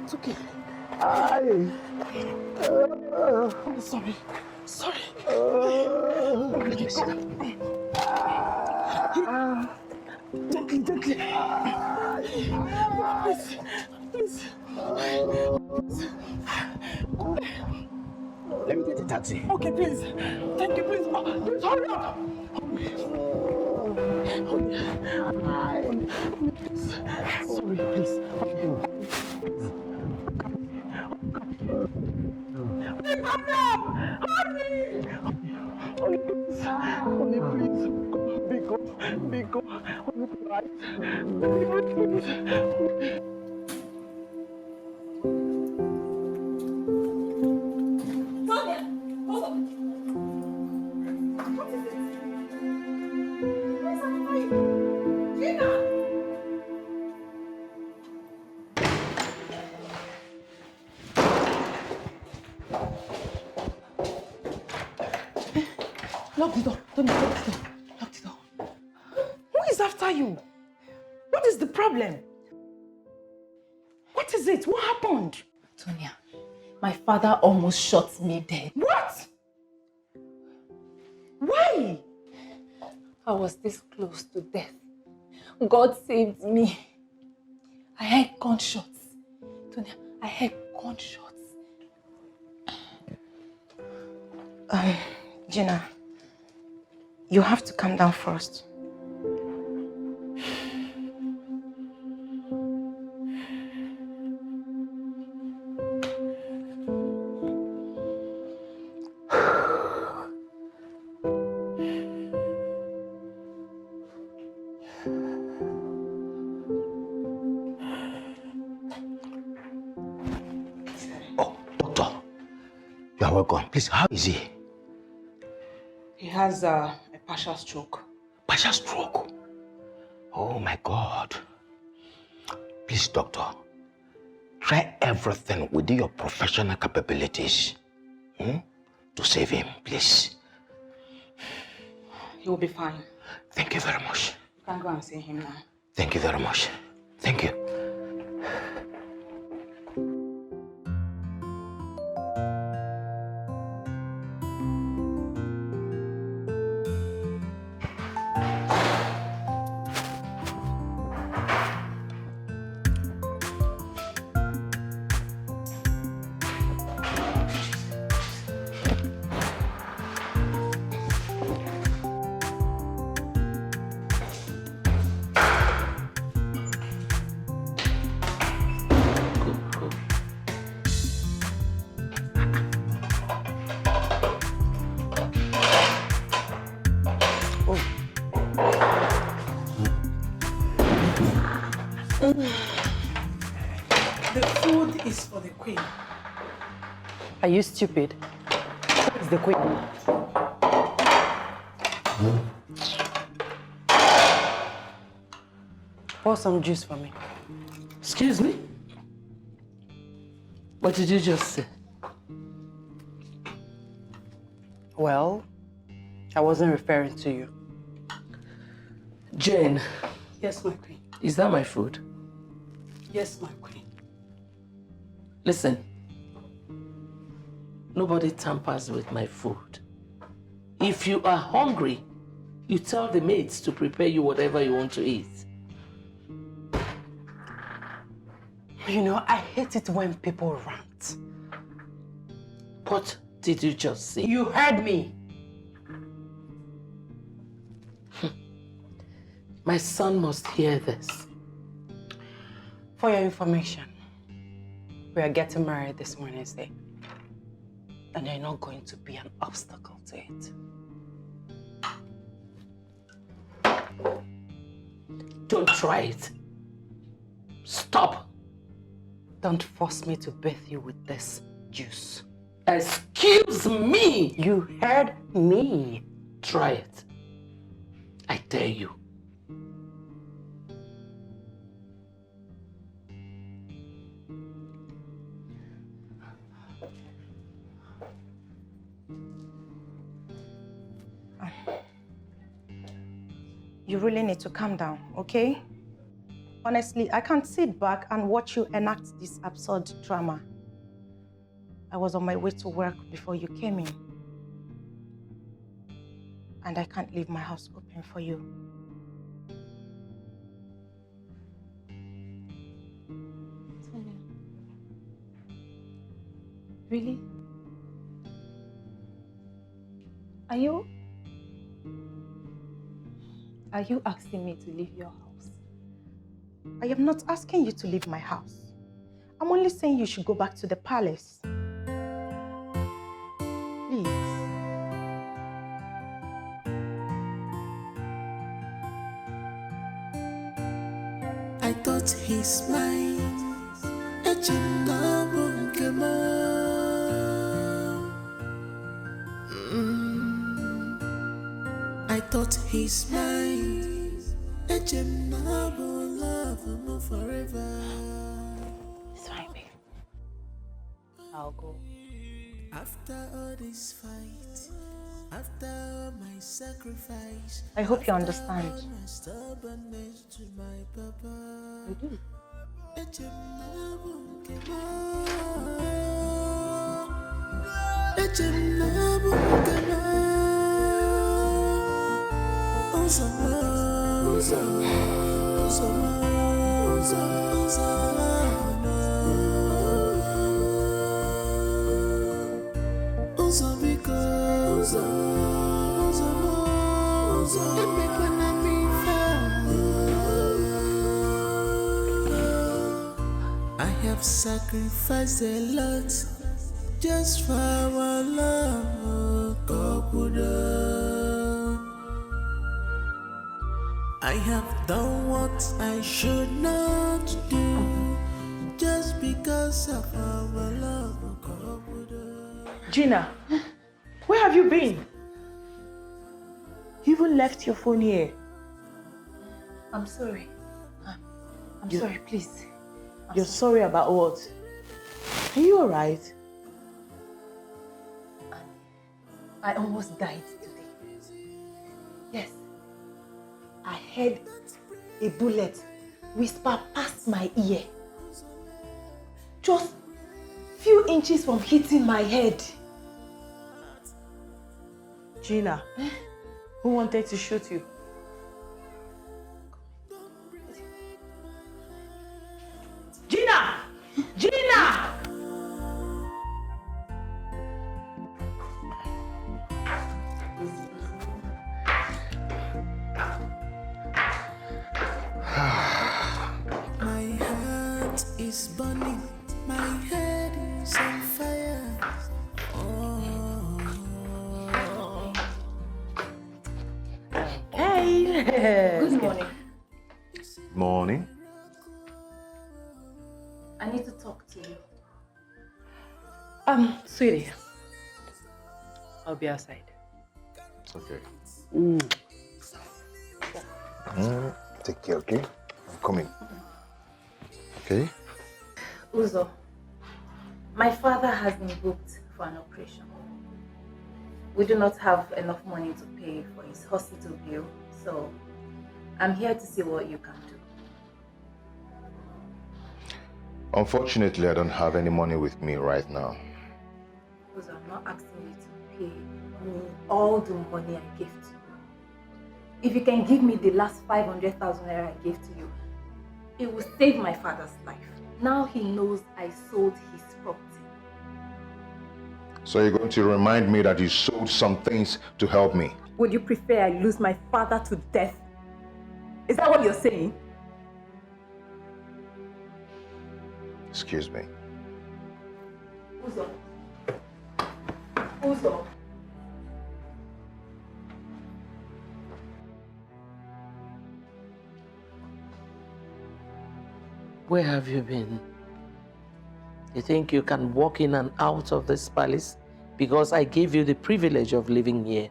It's okay. I'm sorry. Sorry. Gently, gently. Please. Let me get a taxi.
Okay, please. Thank you, please. Please hurry up.
Sorry, please.
Honey, please. Be good. Right. Please.
Sonia, hold on. What is it? Where's Anna? Gina!
Lock the door. Don't lock the door. Lock the door. Who is after you? What is the problem? What is it? What happened?
Tonya, my father almost shot me dead.
What? Why?
I was this close to death. God saved me. I heard gunshots. Tonya, I heard gunshots.
Gina, you have to calm down first.
You are welcome. Please, how is he?
He has a partial stroke.
Partial stroke? Oh my God. Please, doctor, try everything within your professional capabilities to save him, please.
He will be fine.
Thank you very much.
You can go and see him now.
Thank you very much. Thank you.
food is for the queen.
Are you stupid? Who is the queen? Pour some juice for me.
Excuse me? What did you just say?
Well, I wasn't referring to you.
Jane,
Yes, my queen.
is that my food?
Yes, my queen.
Listen, nobody tampers with my food. If you are hungry, you tell the maids to prepare you whatever you want to eat.
You know, I hate it when people rant.
What did you just say?
You heard me.
My son must hear this.
For your information, we are getting married this Wednesday. And you're not going to be an obstacle to it.
Don't try it. Stop.
Don't force me to bathe you with this juice.
Excuse me!
You heard me.
Try it. I dare you.
You really need to calm down, okay? Honestly, I can't sit back and watch you enact this absurd drama. I was on my way to work before you came in. And I can't leave my house open for you.
Sonia. Really? Are you asking me to leave your house?
I am not asking you to leave my house. I'm only saying you should go back to the palace. Please.
I thought he's mine. I thought he's mine. Love him forever.
It's fine, babe. I'll go.
After all this fight, after all my sacrifice,
I hope you understand.
my stubbornness to my papa.
I do.
I have sacrificed a lot just for our love, I have done what I should not do just because of our love,
Gina, where have you been? You even left your phone here.
I'm sorry. I'm sorry, please.
You're sorry about what? Are you alright?
I almost died today. Yes. I heard a bullet whisper past my ear. Just few inches from hitting my head.
Gina, who wanted to shoot you? Gina! Gina!
My heart is burning, my head is on fire.
Hey!
Good morning.
Morning.
I need to talk to you.
Sweetie, I'll be outside.
Okay.
Ooh.
Take care, okay? I'm coming. Okay?
Uzo, my father has been booked for an operation. We do not have enough money to pay for his hospital bill, so I'm here to see what you can do.
Unfortunately, I don't have any money with me right now.
Uzo, I'm not asking you to pay me all the money I gave to you. If you can give me the last 500,000 naira I gave to you, it will save my father's life. Now he knows I sold his property.
So you're going to remind me that you sold some things to help me?
Would you prefer I lose my father to death? Is that what you're saying?
Excuse me.
Uzo. Uzo.
Where have you been? You think you can walk in and out of this palace because I gave you the privilege of living here?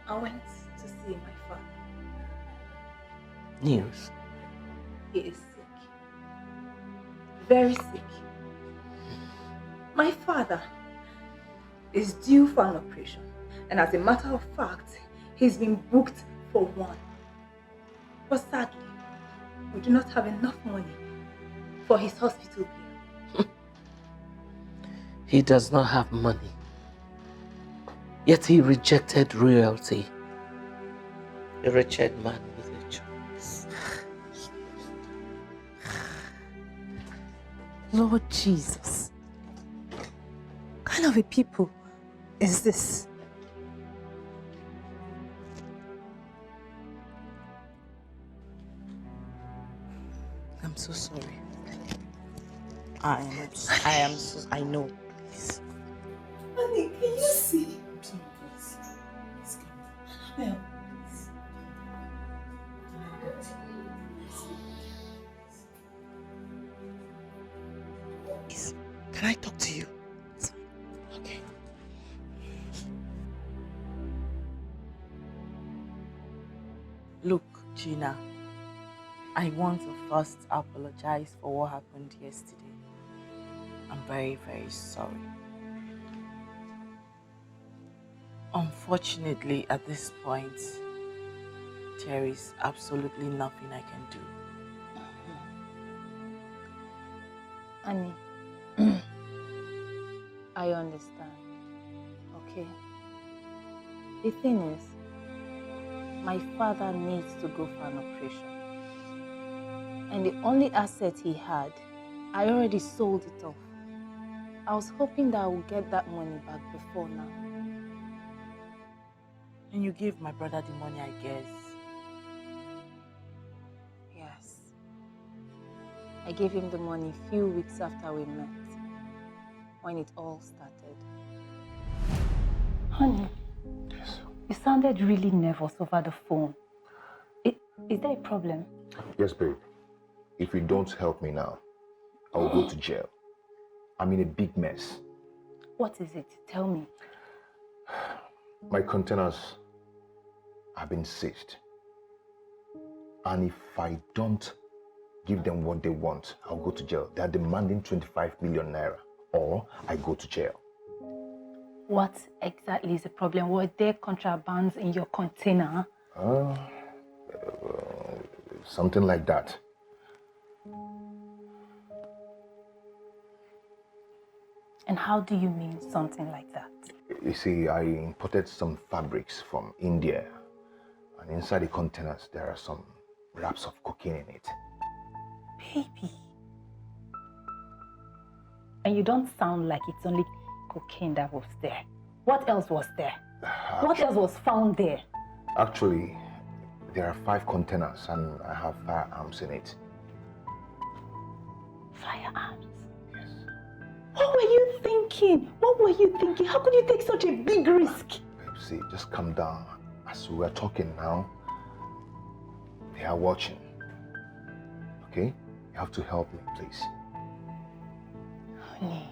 I went to see my father.
News?
He is sick. Very sick. My father is due for an operation. And as a matter of fact, he's been booked for one. But sadly, we do not have enough money for his hospital bill.
He does not have money. Yet he rejected royalty. A wretched man with a choice.
Lord Jesus, what kind of a people is this?
I'm so sorry. I know.
Honey, can you see?
I'm sorry, please.
Annabelle.
Can I talk to you? Okay. Look, Gina, I want to first apologize for what happened yesterday. I'm very, very sorry. Unfortunately, at this point, there is absolutely nothing I can do.
Annie, I understand, okay? The thing is, my father needs to go for an operation. And the only asset he had, I already sold it off. I was hoping that I would get that money back before now.
And you gave my brother the money, I guess.
Yes. I gave him the money a few weeks after we met, when it all started.
Honey, you sounded really nervous over the phone. Is there a problem?
Yes, babe. If you don't help me now, I'll go to jail. I'm in a big mess.
What is it? Tell me.
My containers have been seized. And if I don't give them what they want, I'll go to jail. They're demanding 25 million naira, or I go to jail.
What exactly is the problem? Were there contrabands in your container?
Something like that.
And how do you mean something like that?
You see, I imported some fabrics from India, and inside the containers there are some wraps of cocaine in it.
Baby. And you don't sound like it's only cocaine that was there. What else was there? What else was found there?
Actually, there are 5 containers and I have firearms in it.
Firearms? Yes. What were you thinking? What were you thinking? How could you take such a big risk?
Babe, see, just calm down. As we are talking now, they are watching. okay? You have to help me, please.
Honey.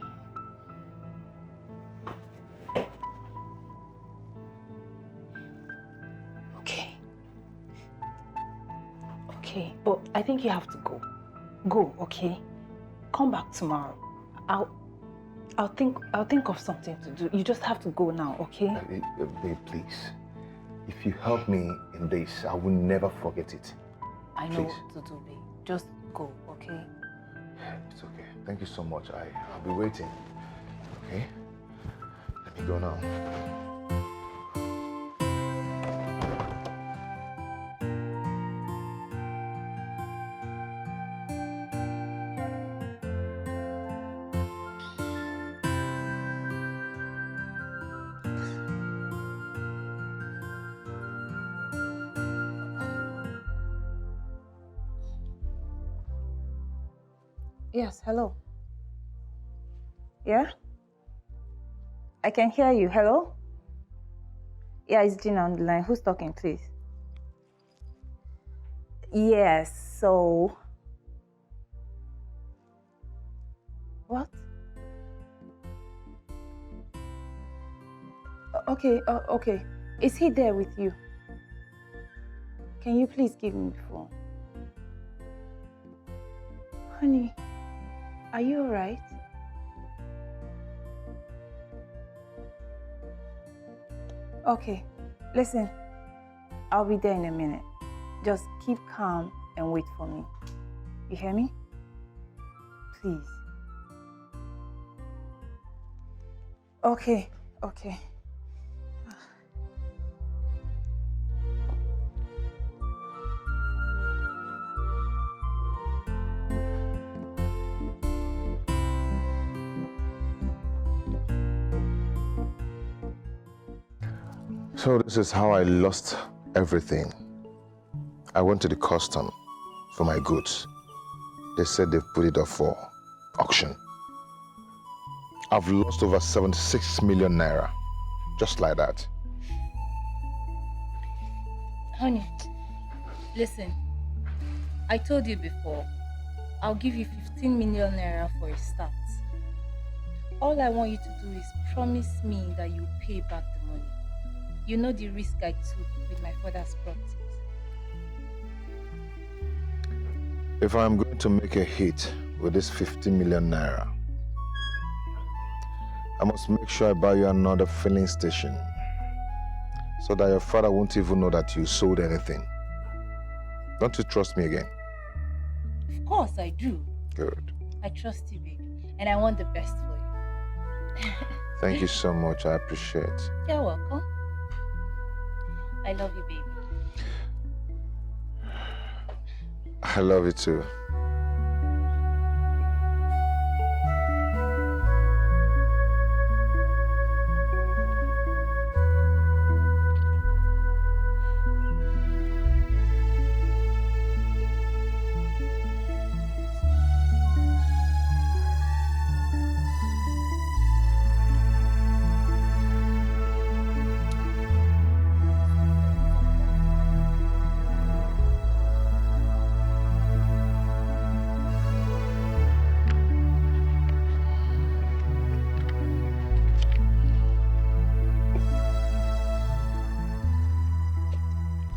Okay, but I think you have to go. Go, okay? Come back tomorrow. I'll think of something to do. You just have to go now, okay?
Babe, please. If you help me in this, I will never forget it.
I know
Please.
what to do, babe. Just go, okay?
It's okay. Thank you so much. I'll be waiting. Okay? Let me go now.
Yes, hello. Yeah? I can hear you. Hello? Yeah, it's Gina on the line. Who's talking, please? Yes, so... What? Okay, okay. Is he there with you? Can you please give me the phone? Honey, are you alright? Okay, listen, I'll be there in a minute. Just keep calm and wait for me. You hear me? Please. Okay, okay.
So this is how I lost everything. I went to the custom for my goods. They said they've put it up for auction. I've lost over 76 million naira, just like that.
Honey, listen. I told you before, I'll give you 15 million naira for a start. All I want you to do is promise me that you'll pay back the money. You know the risk I took with my father's properties.
If I'm going to make a hit with this 50 million naira, I must make sure I buy you another filling station so that your father won't even know that you sold anything. Don't you trust me again?
Of course I do.
Good.
I trust you, baby. And I want the best for you.
Thank you so much. I appreciate it.
You're welcome. I love you, baby.
I love you too.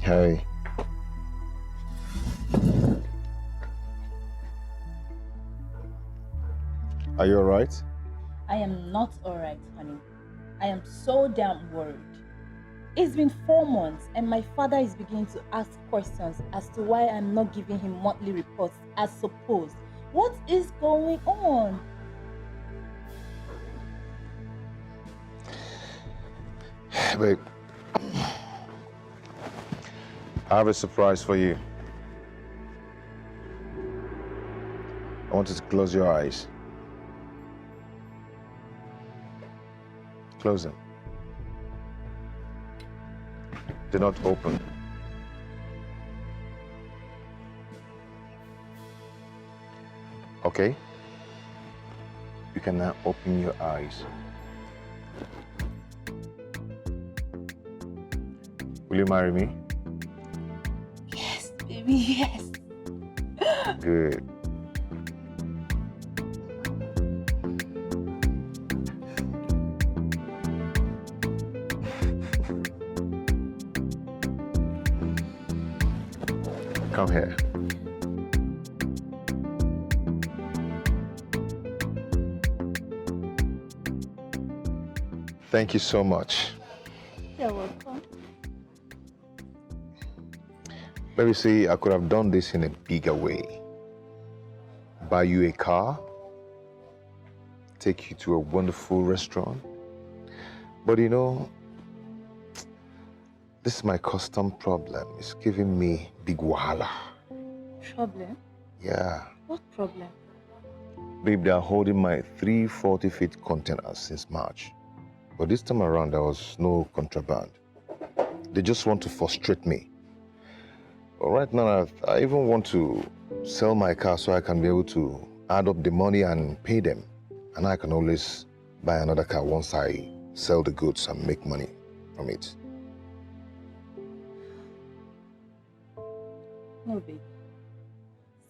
Hey. Are you alright?
I am not alright, honey. I am so damn worried. It's been 4 months and my father is beginning to ask questions as to why I'm not giving him monthly reports as supposed. What is going on?
Babe, I have a surprise for you. I want you to close your eyes. Close them. Do not open. Okay? You can now open your eyes. Will you marry me?
Yes, baby, yes.
Good. Come here. Thank you so much.
You're welcome.
Baby, see, I could have done this in a bigger way. Buy you a car, take you to a wonderful restaurant. But you know, this is my custom problem. It's giving me big wahala.
Problem?
Yeah.
What problem?
Babe, they are holding my 3 40-feet containers since March. But this time around, there was no contraband. They just want to frustrate me. But right now, I even want to sell my car so I can be able to add up the money and pay them. And I can always buy another car once I sell the goods and make money from it.
No, baby.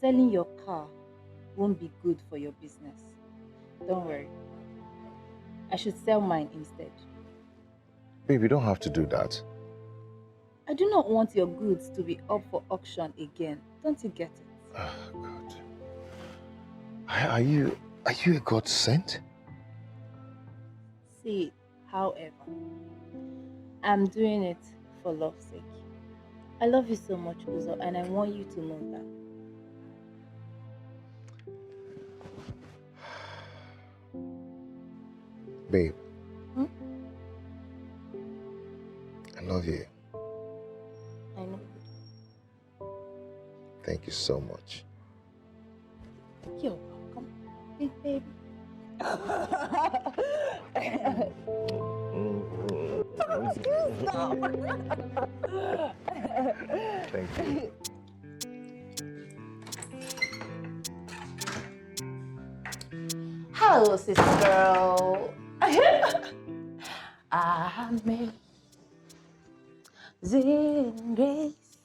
Selling your car won't be good for your business. Don't worry. I should sell mine instead.
Babe, you don't have to do that.
I do not want your goods to be up for auction again. Don't you get it?
Oh, God. Are you a God sent?
See, however, I'm doing it for love's sake. I love you so much, Uzo, and I want you to know that.
Babe. I love you.
I know.
Thank you so much.
You're welcome, big baby. Stop.
Thank you.
Hello, sister girl. Amazing grace,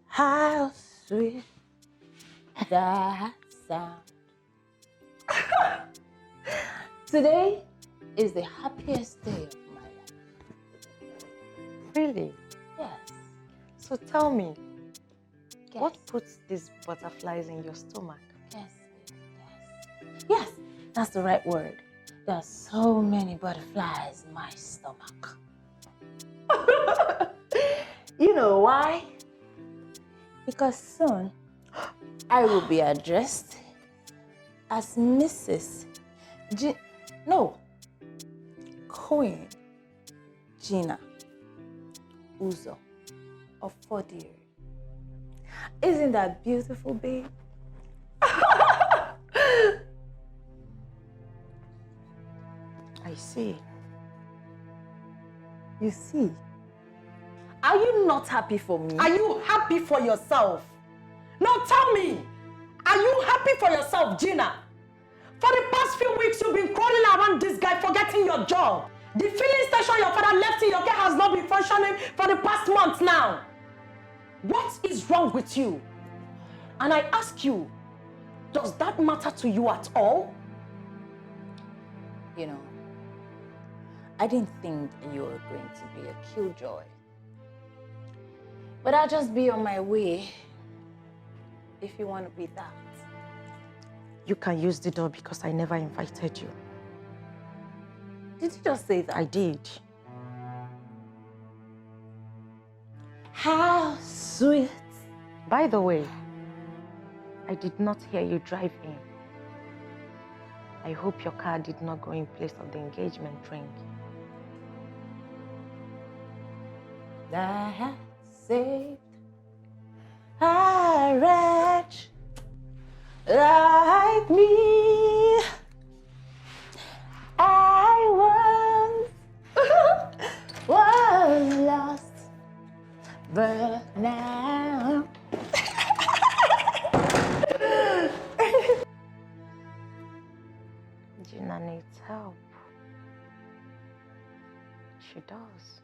how sweet that sound. Today is the happiest day of my life.
Really?
Yes.
So tell me, what puts these butterflies in your stomach?
Yes. Yes, that's the right word. There are so many butterflies in my stomach. You know why? Because soon I will be addressed as Mrs. Queen Gina Uzo of Fordiri. Isn't that beautiful, babe?
I see.
You see? Are you not happy for me?
Are you happy for yourself? No, tell me. Are you happy for yourself, Gina? For the past few weeks, you've been crawling around this guy forgetting your job. The filling station your father left in your care has not been functioning for the past month now. What is wrong with you? And I ask you, does that matter to you at all?
You know, I didn't think you were going to be a killjoy. But I'll just be on my way if you want to be that.
You can use the door because I never invited you.
Did you just say that?
I did.
How sweet.
By the way, I did not hear you drive in. I hope your car did not go in place of the engagement ring.
That has saved a wretch like me. I once was lost, but now
Gina needs help. She does.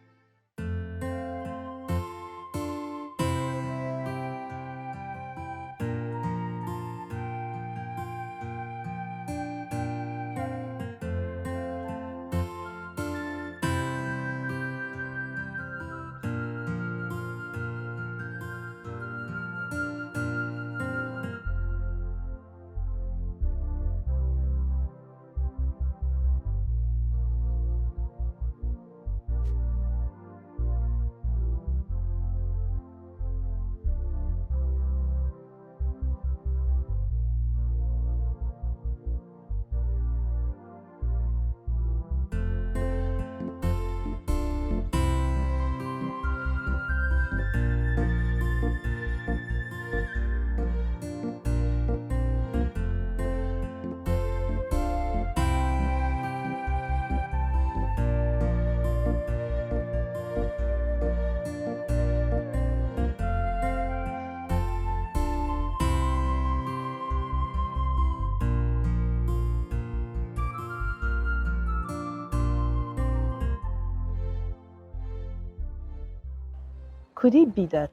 Could it be that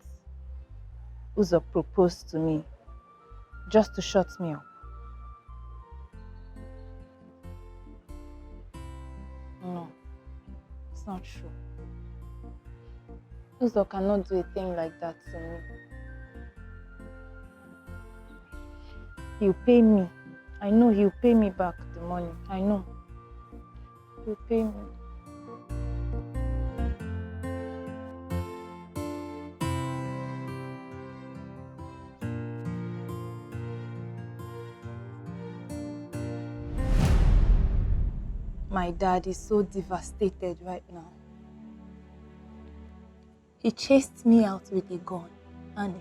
Uzo proposed to me just to shut me up? No, it's not true. Uzo cannot do a thing like that to me. He'll pay me. I know he'll pay me back the money. I know. He'll pay me. My dad is so devastated right now. He chased me out with a gun, and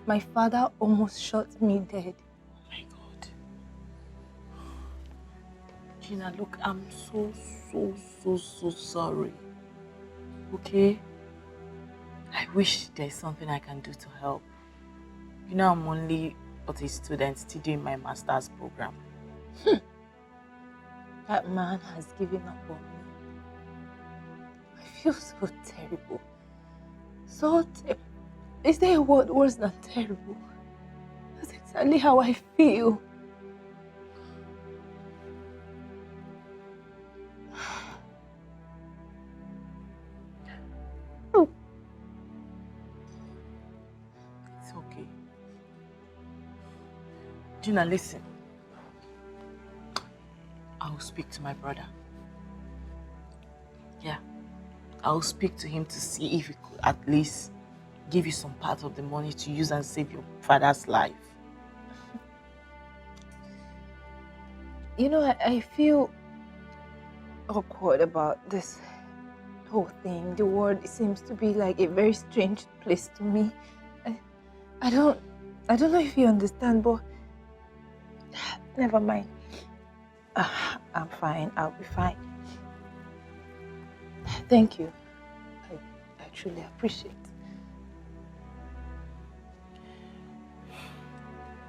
my father almost shot me dead.
Oh my God. Gina, look, I'm so sorry. Okay? I wish there's something I can do to help. You know, I'm only but a student still doing my master's program.
That man has given up on me. I feel so terrible. Is there a word worse than terrible? That's exactly how I feel.
It's okay. Gina, listen. I'll speak to my brother. Yeah. I'll speak to him to see if he could at least give you some part of the money to use and save your father's life.
You know, I feel awkward about this whole thing. The world seems to be like a very strange place to me. I don't know if you understand, but never mind. I'm fine. I'll be fine. Thank you. I truly appreciate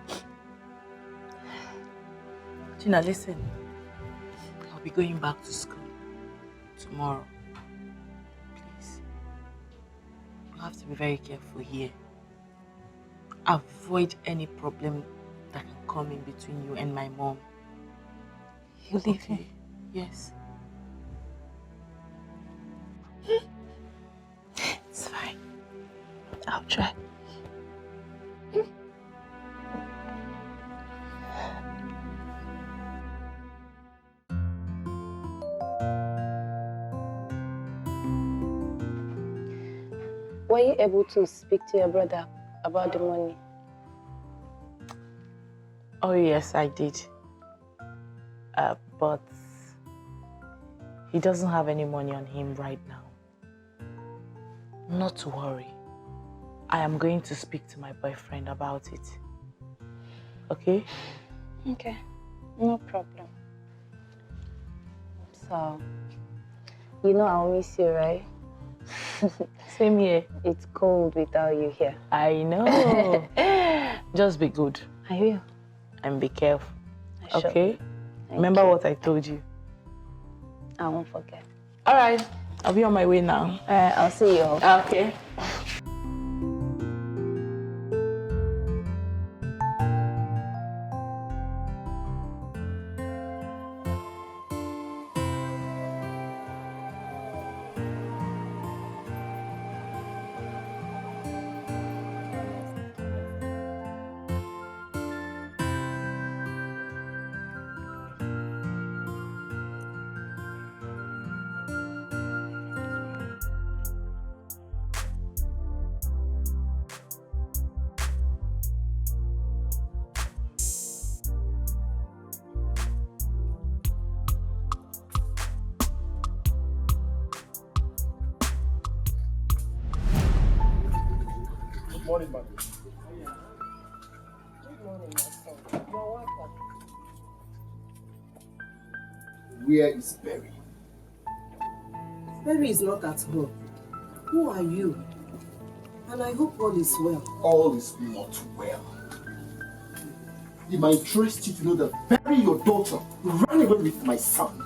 it.
Gina, listen. I'll be going back to school tomorrow. Please. You have to be very careful here. Avoid any problem that can come in between you and my mom.
You leave me?
Yes.
It's fine. I'll try. Were you able to speak to your brother about the money?
Oh yes, I did. But he doesn't have any money on him right now. Not to worry. I am going to speak to my boyfriend about it. Okay?
Okay, no problem. So, you know I'll miss you, right?
Same here.
It's cold without you here.
I know. Just be good.
I will.
And be careful.
I shall.
Okay?
Thank
Remember
you.
what I told you.
I won't forget.
All right. I'll be on my way now.
I'll see you.
Okay.
Morning, ma'am.
Good morning, my son. You're welcome.
Where is Berry?
Berry is not at home. Who are you? And I hope all is well.
All is not well. It might interest you to know that Berry, your daughter, ran away with my son.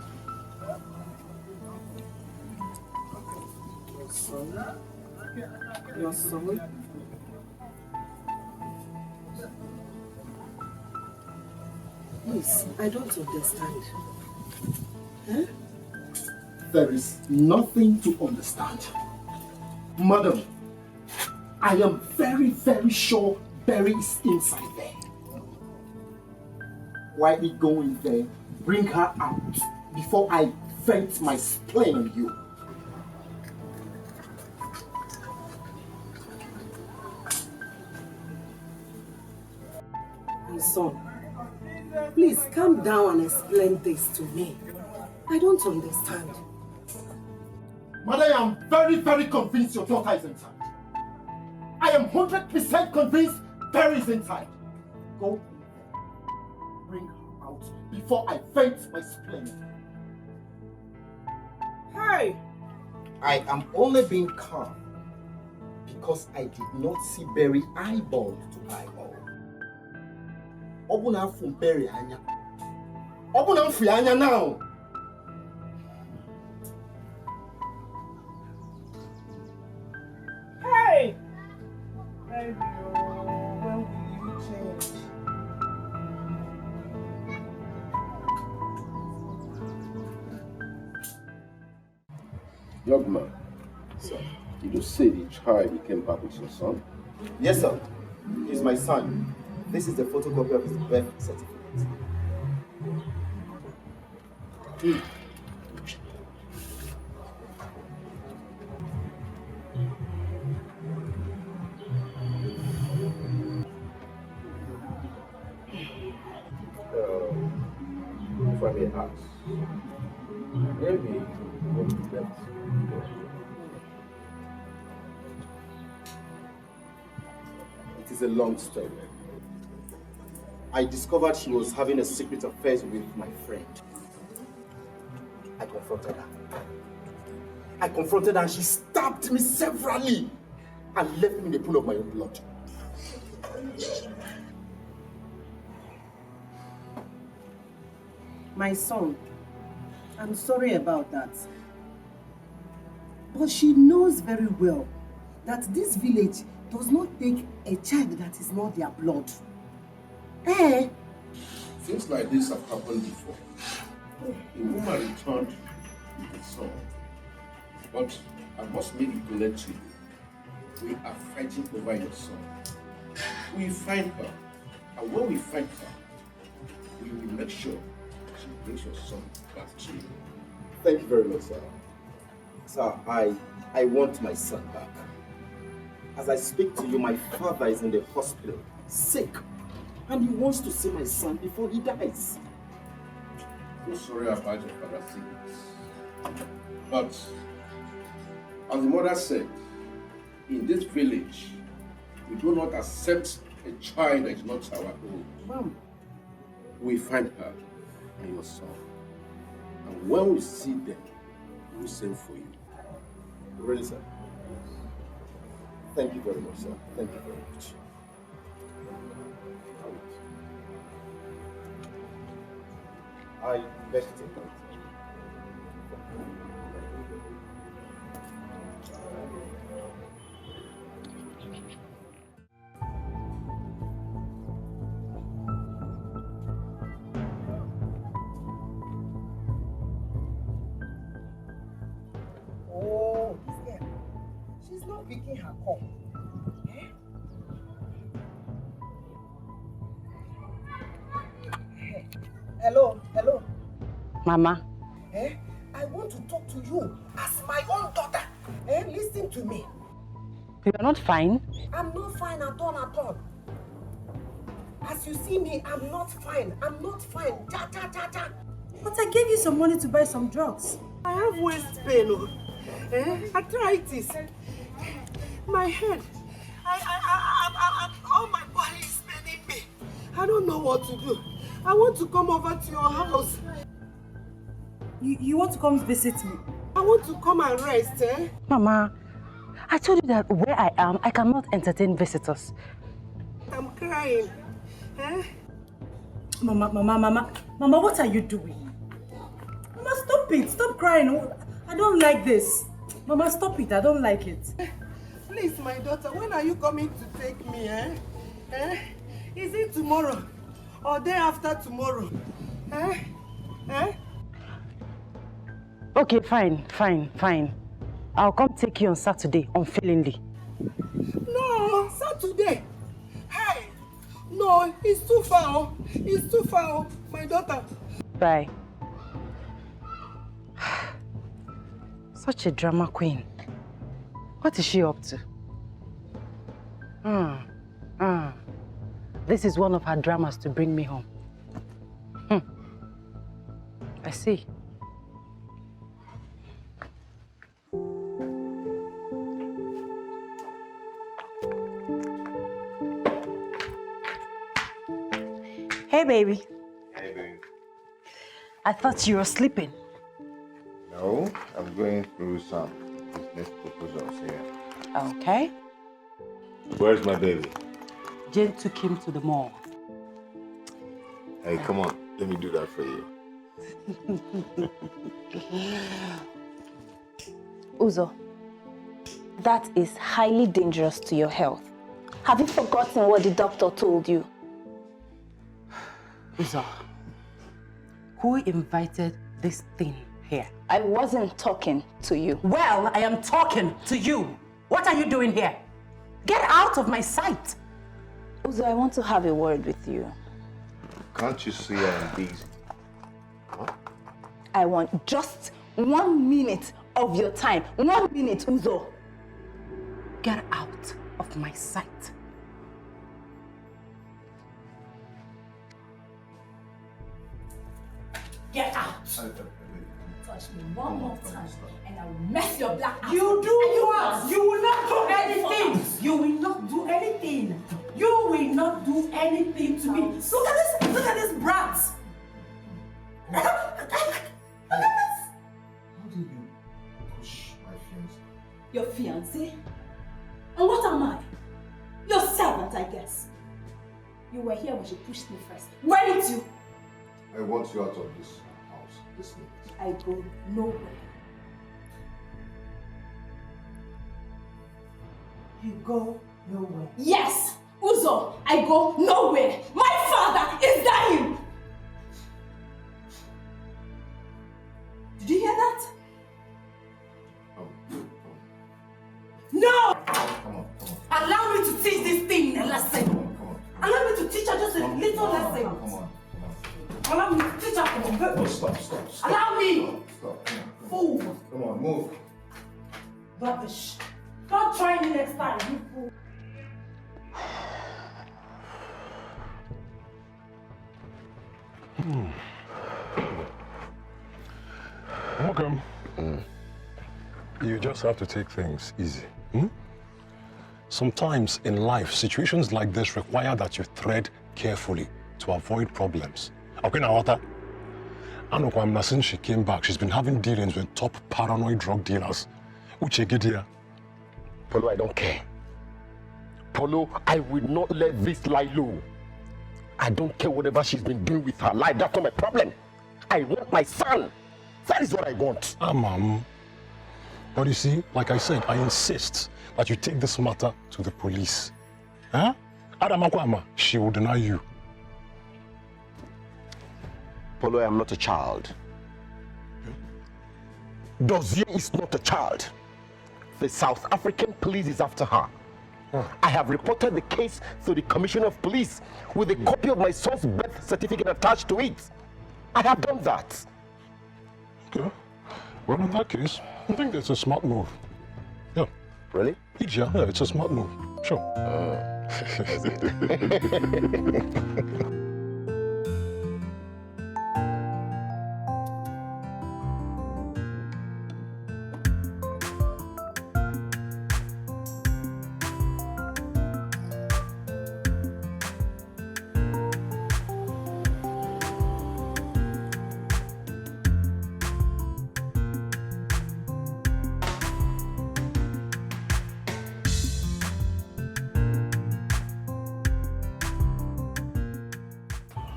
Son?
Your son? Please, I don't understand. Huh?
There is nothing to understand. Madam, I am very, very sure Berry is inside there. Why we go in there, bring her out before I vent my spleen on you?
My son, please calm down and explain this to me. I don't understand.
Mother, I am very, very convinced your daughter is inside. I am 100% convinced Berry is inside. Go in there. Bring her out before I vent my spleen.
Hey!
I am only being calm because I did not see Berry eyeball to eyeball. Obuna from Berry anya. Obuna from anya now.
Hey! Baby, when will you change?
Young man, sir, did you say the child came back with your son?
Yes, sir. He's my son. This is the photocopy of his birth certificate.
If I may ask, maybe what you left?
It is a long story. I discovered she was having a secret affair with my friend. I confronted her. And she stabbed me severally and left me in the pool of my own blood.
My son, I'm sorry about that. But she knows very well that this village does not take a child that is not their blood. Eh?
Things like this have happened before. A woman returned with a son. But I must make it clear to you, we are fighting over your son. We find her, and when we find her, we will make sure she brings your son back to you.
Thank you very much, sir. Sir, I want my son back. As I speak to you, my father is in the hospital, sick, and he wants to see my son before he dies.
I'm sorry about your father's sickness. But, as the mother said, in this village, we do not accept a child that is not our own.
Mom.
We find her and your son. And when we see them, we will send for you.
Really, sir? Thank you very much, sir. Thank you very much. I beg to take it.
Oh, this girl. She's not picking her call. Eh? Hello.
Mama.
Eh? I want to talk to you as my own daughter. Eh? Listen to me.
You are not fine?
I'm not fine at all. As you see me, I'm not fine. Ja.
But I gave you some money to buy some drugs.
I have waist pain. Oh. Arthritis. My head. All my body is paining me. I don't know what to do. I want to come over to your house.
You want to come visit me?
I want to come and rest, eh?
Mama, I told you that where I am, I cannot entertain visitors.
I'm crying. Eh?
Mama, what are you doing? Mama, stop it. Stop crying. I don't like this. Mama, stop it. I don't like it. Please, my daughter, when are you coming to take me, eh? Is it tomorrow or day after tomorrow?
Okay, fine. I'll come take you on Saturday, unfailingly.
No, Saturday. Hey, no, it's too far. It's too far, my daughter.
Bye. Such a drama queen. What is she up to? This is one of her dramas to bring me home. I see.
Hey, baby.
Hey, baby.
I thought you were sleeping.
No, I'm going through some business proposals here.
Okay.
Where's my baby?
Jane took him to the mall.
Hey, come on. Let me do that for you.
Uzo, that is highly dangerous to your health. Have you forgotten what the doctor told you?
Uzo, who invited this thing here?
I wasn't talking to you.
Well, I am talking to you. What are you doing here? Get out of my sight.
Uzo, I want to have a word with you.
Can't you see I'm busy? Huh?
I want just 1 minute of your time. 1 minute, Uzo.
Get out of my sight.
Get out. Touch me one more time and I will mess your black ass.
You will not do anything. You will not do anything. You will not do anything to me. Look at this brat.
How do you push my fiancé?
Your fiancé? And what am I? Your servant, I guess. You were here when she pushed me first. Where did you?
I want you out of this house this minute.
I go nowhere.
You go nowhere.
Yes, Uzo, I go nowhere. My father is dying. Did you hear that? No!
Come on.
Allow me to teach this thing a lesson. Allow me to teach her just a little lesson.
Come on.
Allow me to teach her.
No, stop.
Allow me.
Stop.
Fool.
Come on, move.
Rubbish. Don't try me next time, you fool.
Welcome. You just have to take things easy. Sometimes in life, situations like this require that you tread carefully to avoid problems. Okay, now, Wata. Anokwamna, since she came back, she's been having dealings with top paranoid drug dealers. Uchegidia.
Polo, I don't care. Polo, I will not let this lie low. I don't care whatever she's been doing with her life. That's not my problem. I want my son. That is what I want.
Mom. But you see, like I said, I insist that you take this matter to the police. Huh? Adamakwama, she will deny you.
Polo, I am not a child. Dozier is not a child. The South African police is after her. I have reported the case to the Commissioner of Police with a copy of my son's birth certificate attached to it. I have done that.
Okay. Well, in that case, I think that's a smart move. Yeah.
Really?
Yeah, it's a smart move. Sure.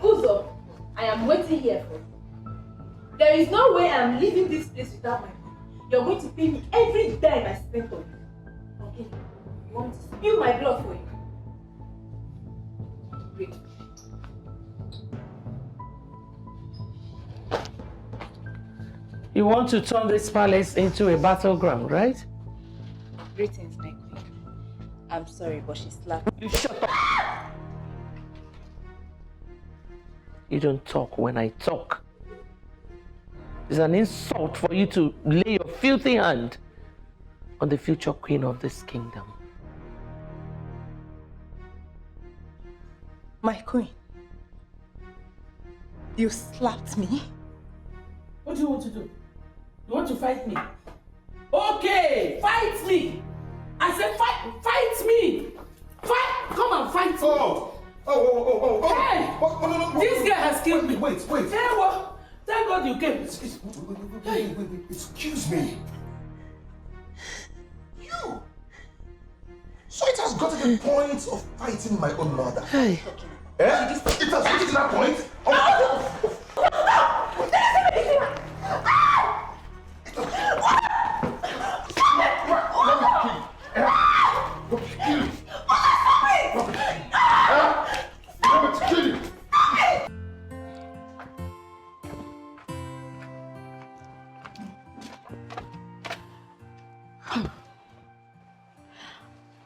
Uzo, I am waiting here for you. There is no way I am leaving this place without my money. You're going to pay me every dime I spent on you. Okay? You want to spill my blood for you? Wait.
You want to turn this palace into a battleground, right?
Greetings, my queen. I'm sorry, but she slapped me.
You shut up! You don't talk when I talk. It's an insult for you to lay your filthy hand on the future queen of this kingdom.
My queen, you slapped me?
What do you want to do? You want to fight me? Okay, fight me! I said fight me! Fight! Come and fight me!
Oh!
Hey!
No.
This guy has killed me!
Wait.
Hey, what? Thank God you came.
Wait. Excuse me. You! So it has gotten to the point of fighting my own mother.
Hey.
Eh? It has gotten to that point?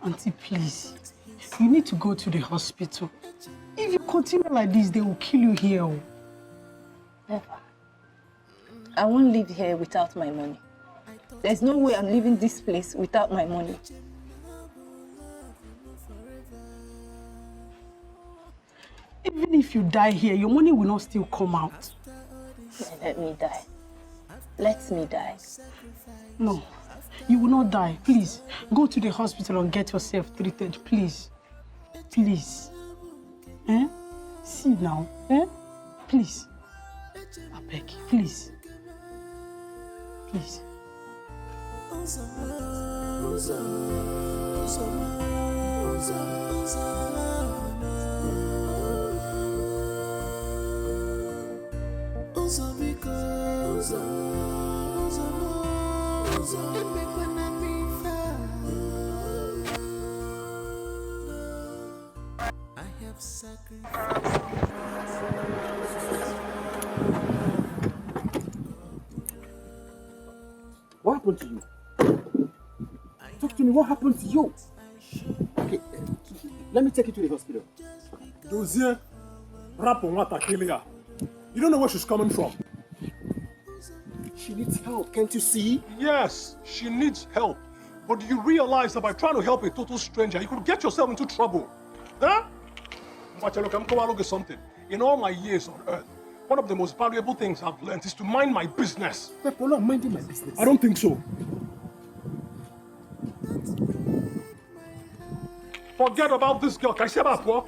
Auntie, please. You need to go to the hospital. If you continue like this, they will kill you here.
Never. I won't live here without my money. There's no way I'm leaving this place without my money.
Even if you die here, your money will not still come out.
Let me die. Let me die.
No, you will not die. Please, go to the hospital and get yourself treated, please. Please. Eh? See now, eh? Please. I beg you, please. Please.
I have sacrificed.
What happened to you? Talk to me, what happened to you? Okay, let me take you to the hospital.
Dozie, rap on what Akilia. You don't know where she's coming from.
She needs help, can't you see?
Yes, she needs help. But do you realize that by trying to help a total stranger, you could get yourself into trouble? Huh? Look, I'm going to look at something. In all my years on earth, one of the most valuable things I've learned is to mind my business.
Pepolo, I'm minding my business.
I don't think so. Forget about this girl. Can I say about what?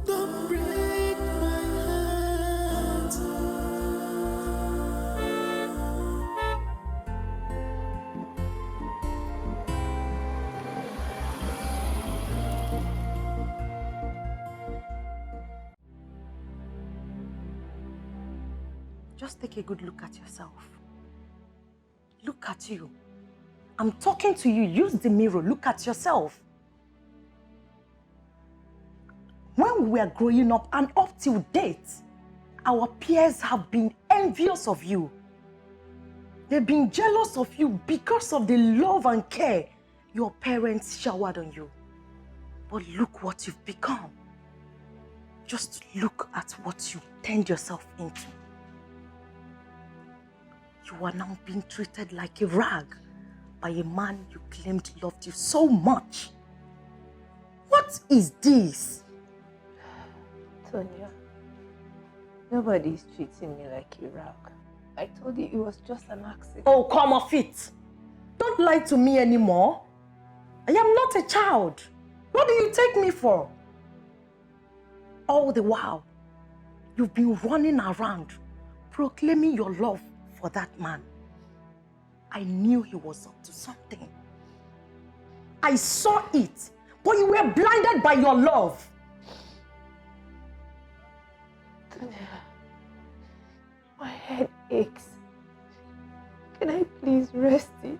Don't break my heart.
Just take a good look at yourself. Look at you. I'm talking to you. Use the mirror. Look at yourself. When we were growing up and up till date, our peers have been envious of you. They've been jealous of you because of the love and care your parents showered on you. But look what you've become. Just look at what you turned yourself into. You are now being treated like a rag by a man you claimed loved you so much. What is this?
Tonya, nobody is treating me like a rag. I told you it was just an accident.
Oh, come off it. Don't lie to me anymore. I am not a child. What do you take me for? All the while, you've been running around, proclaiming your love for that man. I knew he was up to something. I saw it, but you were blinded by your love.
My head aches. Can I please rest it?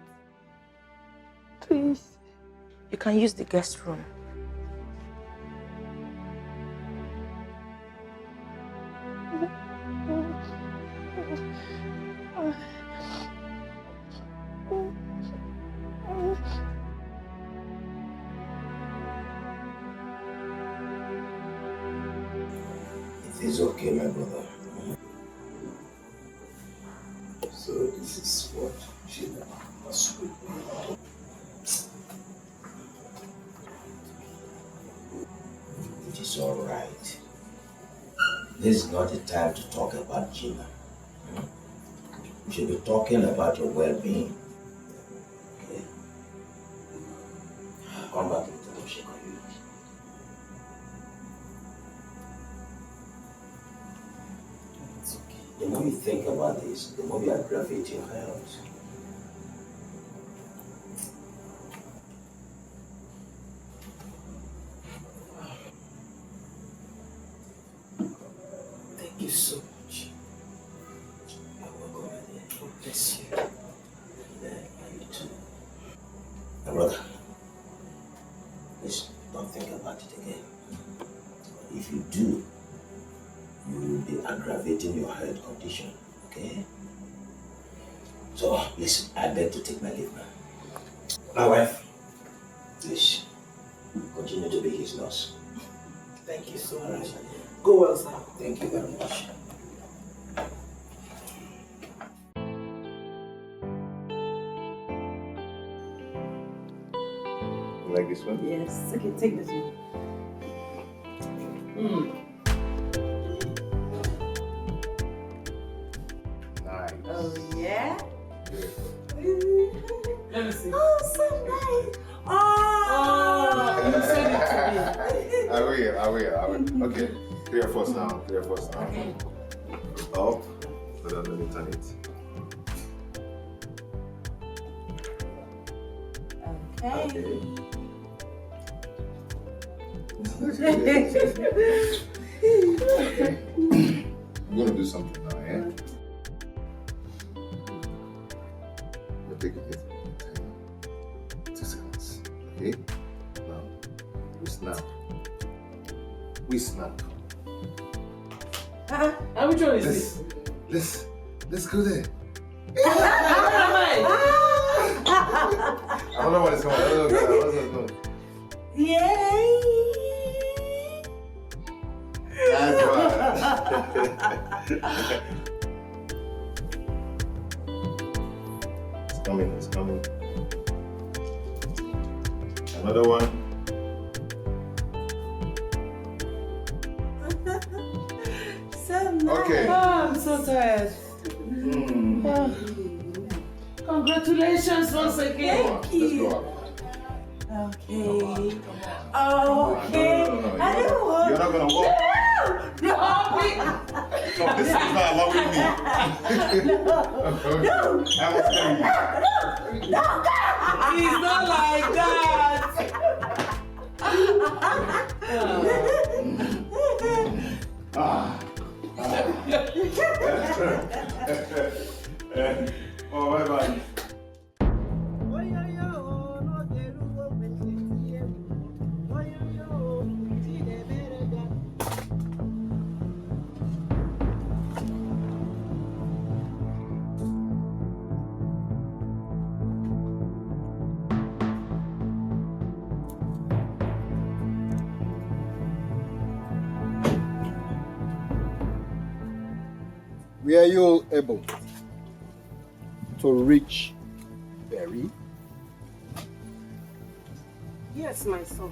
Please.
You can use the guest room.
It is okay, my brother. So this is what she must be. It is all right. This is not the time to talk about Gina. We should be talking about your well-being. Okay? Come back into the shake on you. It's okay. The more you think about this, the more you aggravate your health. Thank you so much. You're welcome, my dear. God bless you. And you too. My brother, please don't think about it again. If you do, you will be aggravating your health condition, okay? So, listen, I beg to take my leave now. My wife, please, continue to be his nurse.
Thank you so much. Go well, sir.
Thank you very much.
You like this one?
Yes. Okay, take this one.
Nice.
Oh, yeah? Let me see.
Oh, so nice.
Oh, you said it to me.
I will. Okay, clear first now.
Okay.
Up. So then let me turn it.
Okay.
I'm gonna do something now, yeah? We'll take it 2 seconds. Okay? Now, we snap.
Which one is
Let's go there.
it?
I don't know what it's called. I don't know.
Yay!
That's It's coming. Another one.
So nice.
Okay.
Oh, I'm so tired. Congratulations once again.
Thank you. Let's go out.
Okay. Okay.
No.
I don't want.
You're not gonna walk.
No,
So this is not allowing me.
No.
I was telling you.
No. It's not like that.
Oh, bye-bye.
Were you able to reach Berry?
Yes, my son.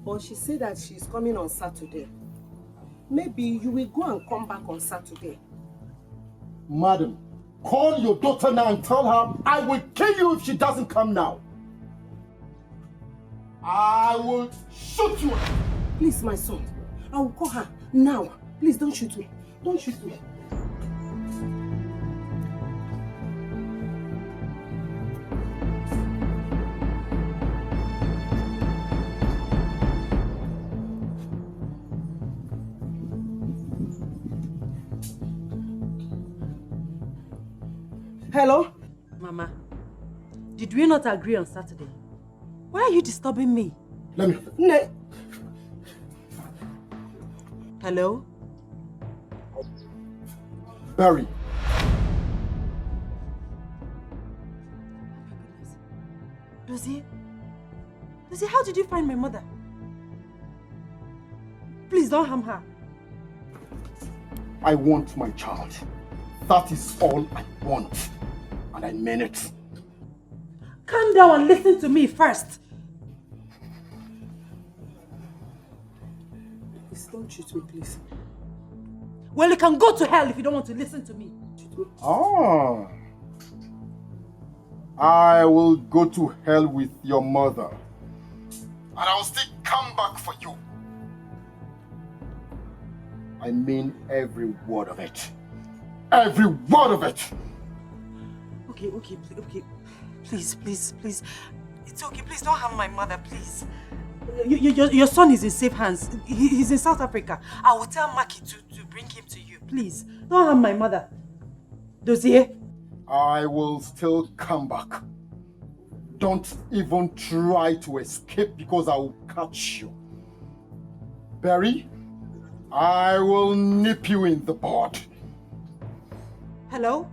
But she said that she's coming on Saturday. Maybe you will go and come back on Saturday.
Madam, call your daughter now and tell her I will kill you if she doesn't come now. I will shoot you.
Please, my son. I will call her now. Please don't shoot me. Don't shoot me. Hello?
Mama, did we not agree on Saturday? Why are you disturbing me?
Let me...
Hello?
Barry.
Dozie, how did you find my mother? Please don't harm her.
I want my child. That is all I want. And I mean it.
Calm down and listen to me first.
Please don't shoot me, please.
Well, you can go to hell if you don't want to listen to me.
Ah. I will go to hell with your mother. And I'll still come back for you. I mean every word of it. Every word of it.
Okay. Please. It's okay. Please don't harm my mother, please. Your son is in safe hands. He's in South Africa. I will tell Maki to bring him to you. Please, don't harm my mother. Dozie?
I will still come back. Don't even try to escape because I will catch you. Barry, I will nip you in the bud.
Hello?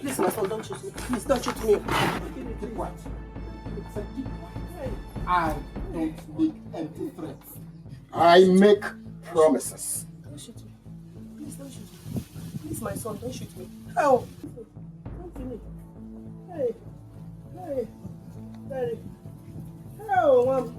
Please, my son, don't shoot me. Please, don't shoot me.
Keep quiet. I don't make empty threats. I make promises.
Don't shoot me. Please, don't shoot me. Please, my son, don't shoot me. Oh! Don't kill me. Hey! Daddy. Oh, Mom.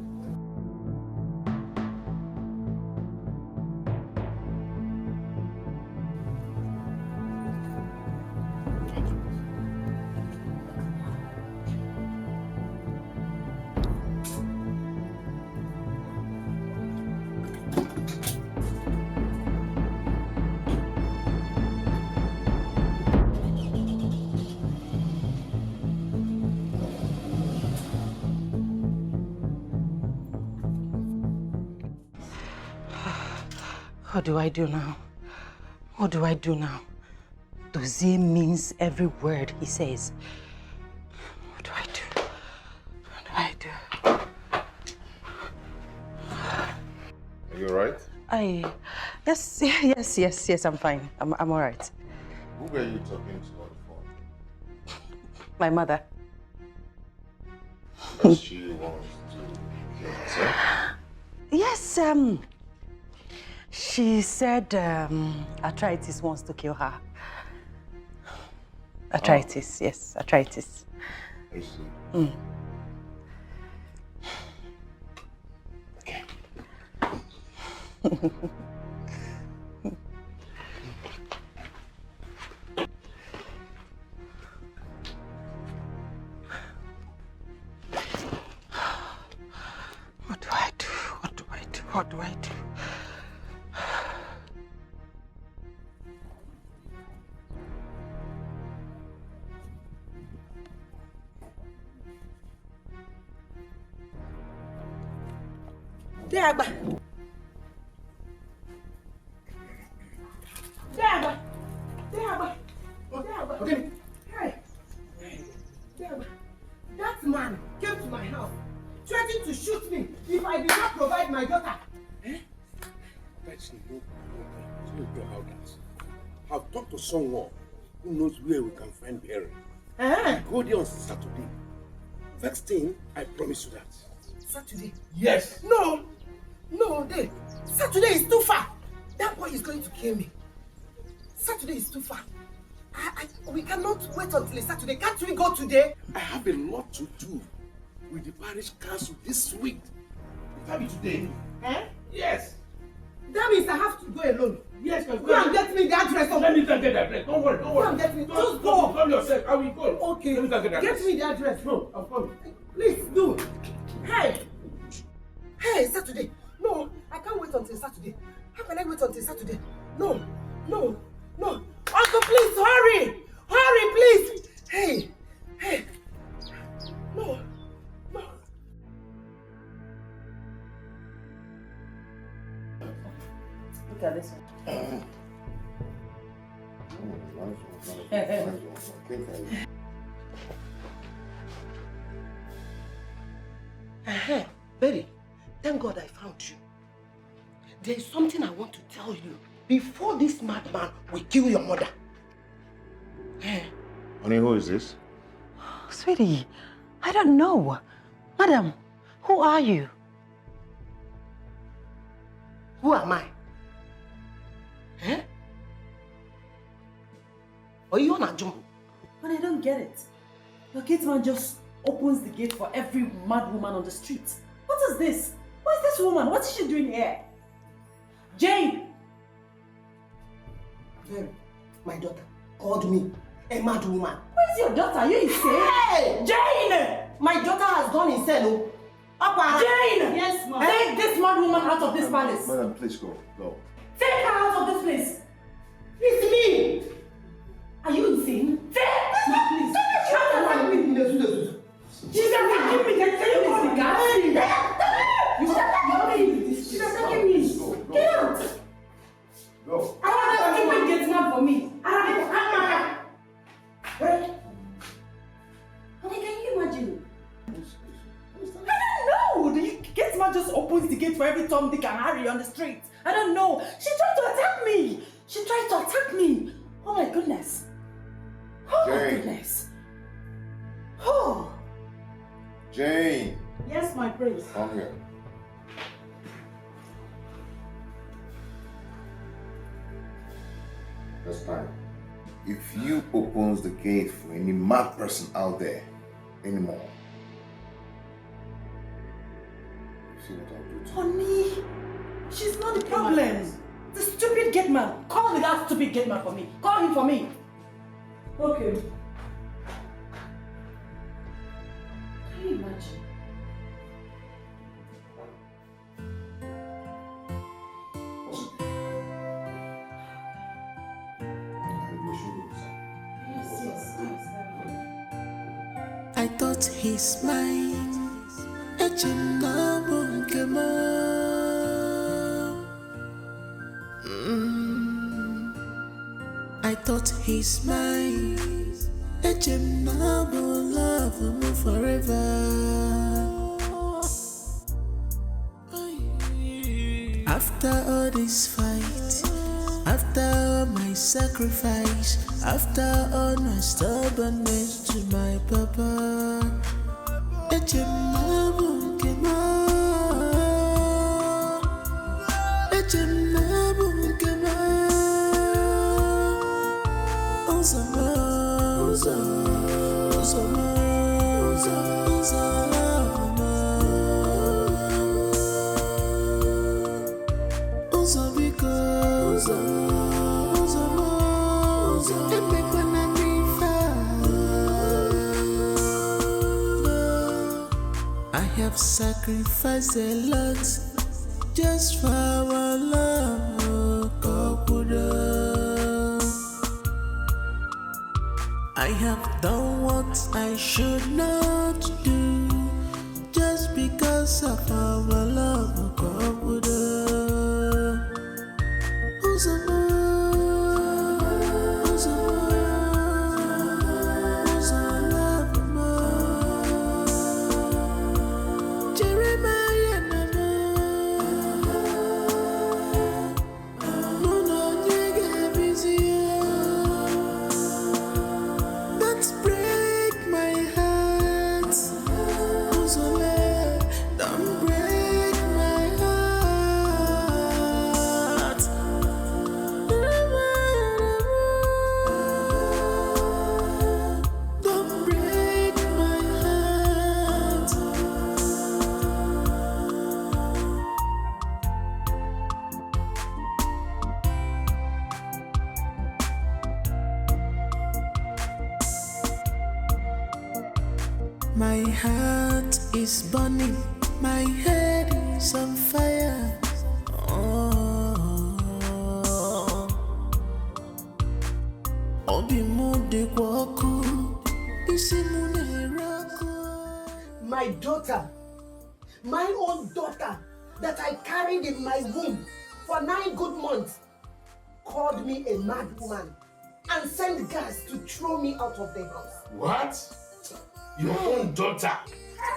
What do I do now? What do I do now? Dozie means every word he says. What do I do? What do I do?
Are you alright?
Yes, I'm fine. I'm all right.
Who were you talking to on the phone?
My mother.
Does she want to kill herself?
Yes, she said arthritis wants to kill her. Arthritis, yes, arthritis.
I see.
Okay. What do I do? What do I do?
Deagba.
Okay.
Hey. Deagba. That man came to my house, threatening to shoot me if I did not provide my daughter.
That's no about that. I've talked to someone who knows where we can find Barry. Go there on Saturday. First thing, I promise you that.
Saturday?
Yes.
No, Saturday is too far. That boy is going to kill me. Saturday is too far. We cannot wait until Saturday. Can't we go today?
I have a lot to do with the parish council this week. It can be today. Yes.
That means I have to go alone.
Yes,
go and get me the address.
Let me get the address. Don't worry.
Go and get me. Just go.
Come yourself. I will go.
Okay.
Let me get the address.
Get me the address.
No, I'm coming.
Please do. Hey, Saturday. No, I can't wait until Saturday. How can I wait until Saturday? No. Uncle, please hurry, please. Hey. No.
Look at this one.
Baby, thank God I found you. There is something I want to tell you before this madman will kill your mother.
Honey, who is this?
Sweetie, I don't know. Madam, who are you?
Who am I? Are you on a jump?
But I don't get it. Your gate man just opens the gate for every mad woman on the street. What is this? Who is this woman? What is she doing here? Jane!
Very, my daughter called me a mad woman.
Where's your daughter? Are you insane?
Hey! Jane! My daughter has gone insane.
Jane! Yes, ma'am. Take this mad woman out of this palace.
Madam, please go. Go.
Take her out of this place. It's me. Are you insane? Take her, please. She's attacking me. Can you call the guy? You're attacking me. She's attacking me. Get out.
Go.
I want that stupid gate man for me. Honey, can you imagine? I don't know. The gate man just opens the gate for every Tom, Dick, and Harry on the street. I don't know. She tried to attack me. She tried to attack me. Oh my goodness. Oh my goodness. Oh.
Jane.
Yes, my prince.
Come here. This time, if you opens the gate for any mad person out there anymore, you see what I'll do to you.
Honey, she's not the problem. The stupid gate man. Call that stupid gate man for me. Call him for me. Okay. Can you imagine?
I thought he's mine. I thought he's mine. Love him forever. After all this fight, after all my sacrifice, after all my stubbornness to my papa, I have sacrificed a lot just for our love, I have done what I should not do just because of our love, My heart is burning, my head is on fire.
My daughter, my own daughter that I carried in my womb, for 9 good months, called me a mad woman and sent guys to throw me out of the house.
What? Your own daughter?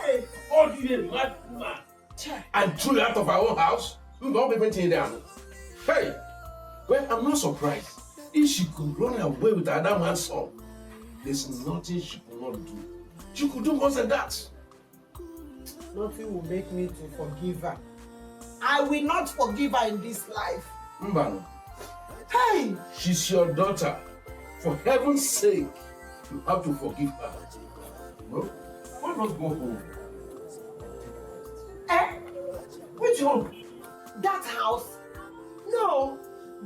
Hey! Called you a mad woman and threw you out of our own house? You don't even think that. Hey! Well, I'm not surprised. If she could run away with another man's son, there's nothing she could not do. She could do more than that.
Nothing will make me to forgive her. I will not forgive her in this life.
Mbano,
Hey!
she's your daughter. For heaven's sake, you have to forgive her. No? Why not go home?
Which home? That house? No.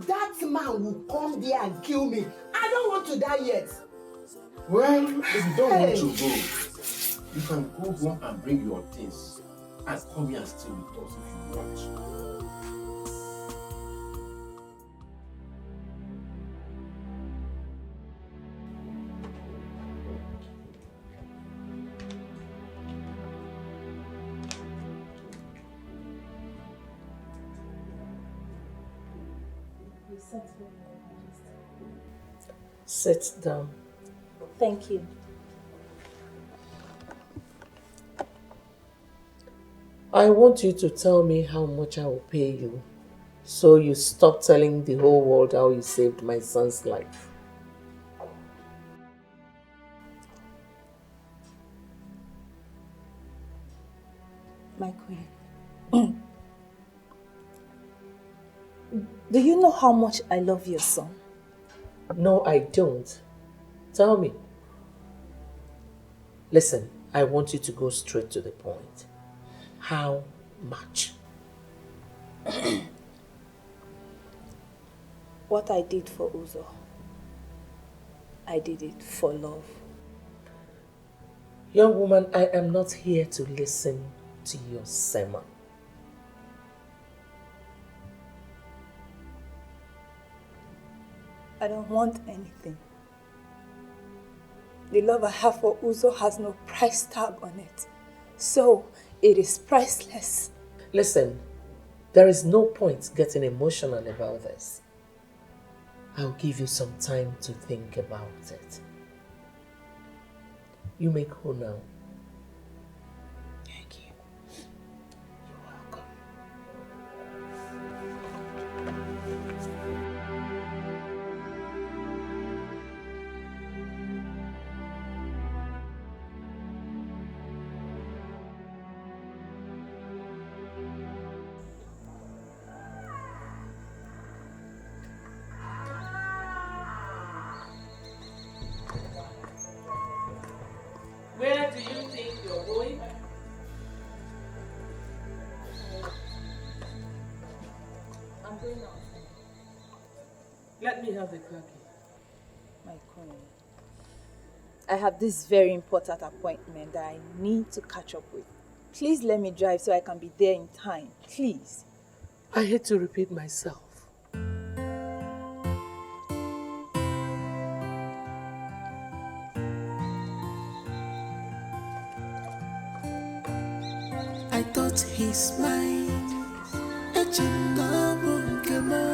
That man will come there and kill me. I don't want to die yet.
Well, if you don't want to go, you can go home and bring your things and come here and stay with us if you want.
Sit down.
Thank you.
I want you to tell me how much I will pay you, so you stop telling the whole world how you saved my son's life.
My queen. Do you know how much I love your son?
No, I don't. Tell me. Listen, I want you to go straight to the point. How much?
What I did for Uzo, I did it for love.
Young woman, I am not here to listen to your sermon.
I don't want anything. The love I have for Uzo has no price tag on it. So, it is priceless.
Listen, there is no point getting emotional about this. I'll give you some time to think about it. You may go now.
Thank you.
You're welcome. Where do you think you're going?
I'm going out.
Let me have the car key.
My queen. I have this very important appointment that I need to catch up with. Please let me drive so I can be there in time. Please.
I hate to repeat myself.
I thought he's mine. Echinga kema.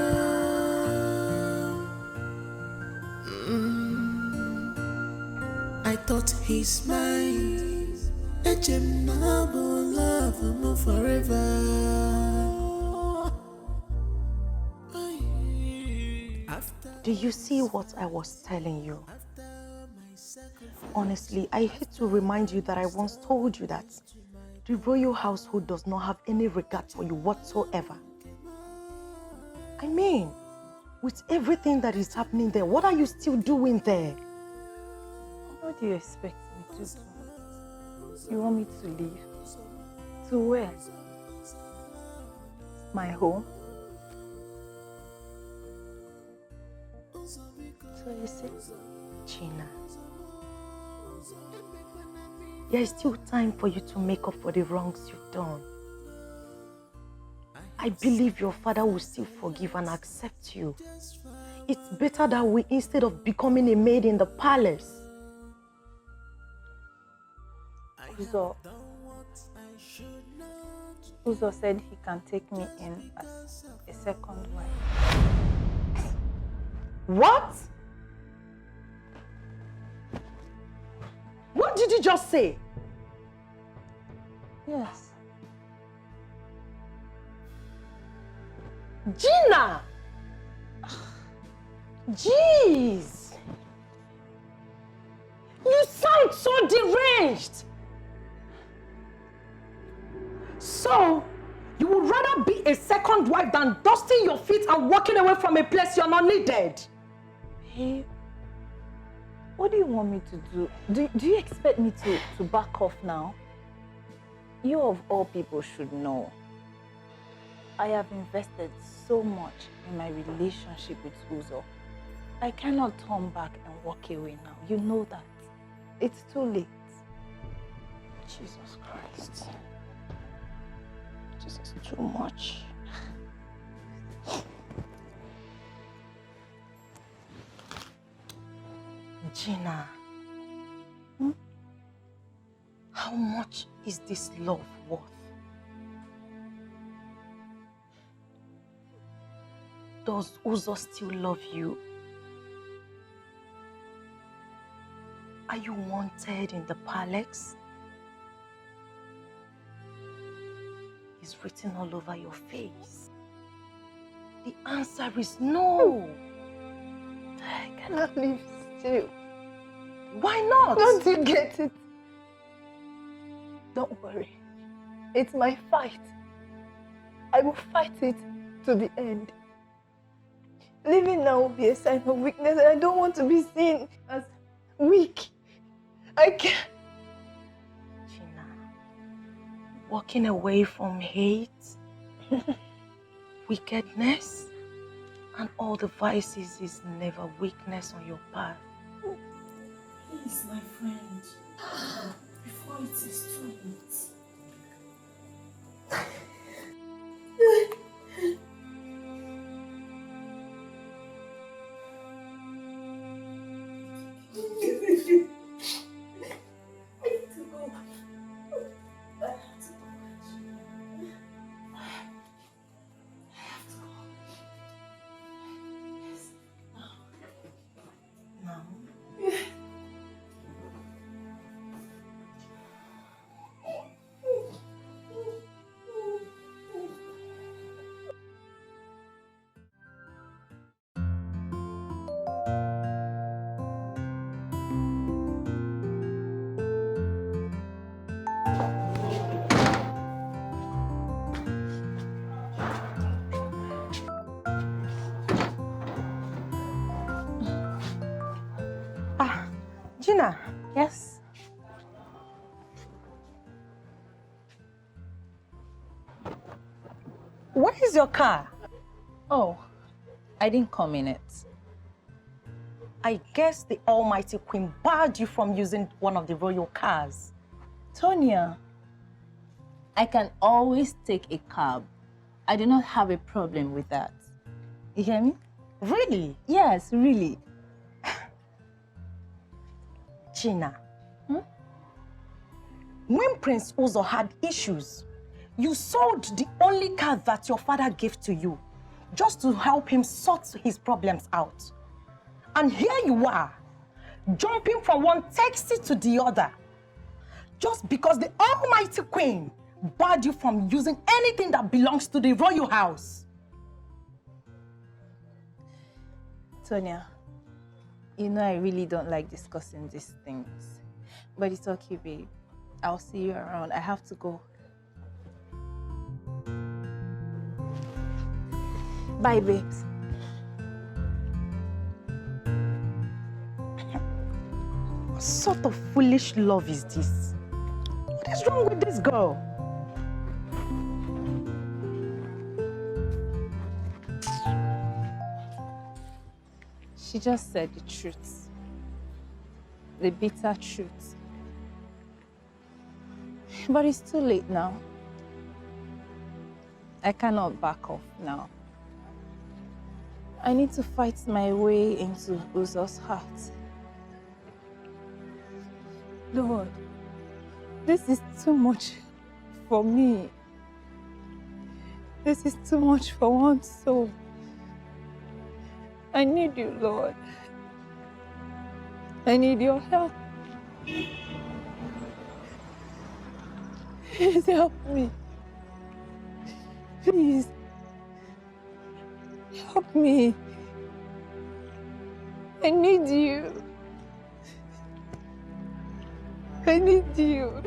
I thought he's mine. Echinga love him forever.
Do you see what I was telling you? Honestly, I hate to remind you that I once told you that the royal household does not have any regard for you whatsoever. I mean, with everything that is happening there, what are you still doing there?
What do you expect me to do? You want me to leave? To where? My home? So you say?
Gina, there is still time for you to make up for the wrongs you've done. I believe your father will still forgive and accept you. It's better that way instead of becoming a maid in the palace.
Uzo,
Uzo said he can take me in as a second wife.
What? What did you just say?
Yes.
Gina! Jeez! You sound so deranged! So, you would rather be a second wife than dusting your feet and walking away from a place you're not needed?
Hey, what do you want me to do? Do you expect me to back off now? You of all people should know. I have invested so much in my relationship with Uzo. I cannot turn back and walk away now. You know that. It's too late.
Jesus Christ. This is too much. Gina, how much is this love worth? Does Uzo still love you? Are you wanted in the palace? It's written all over your face. The answer is no.
I cannot live still.
Why not?
Don't you get it? Don't worry. It's my fight. I will fight it to the end. Living now will be a sign of weakness, and I don't want to be seen as weak. I can't.
Gina, walking away from hate, wickedness, and all the vices is never weakness on your path.
Please, my friend, before it is too late.
Gina.
Yes?
Where is your car?
Oh, I didn't come in it.
I guess the Almighty Queen barred you from using one of the royal cars.
Tonya, I can always take a cab. I do not have a problem with that. You hear me?
Really?
Yes, really.
Gina, when Prince Uzo had issues, you sold the only car that your father gave to you just to help him sort his problems out. And here you are, jumping from one taxi to the other, just because the Almighty Queen barred you from using anything that belongs to the royal house.
Tonya, you know I really don't like discussing these things. But it's okay, babe. I'll see you around. I have to go. Bye, babes.
What sort of foolish love is this? What is wrong with this girl?
She just said the truth. The bitter truth. But it's too late now. I cannot back off now. I need to fight my way into Uzo's heart. Lord, this is too much for me.
This is too much for one soul. I need you, Lord. I need your help. Please help me. Please. Help me. I need you. I need you.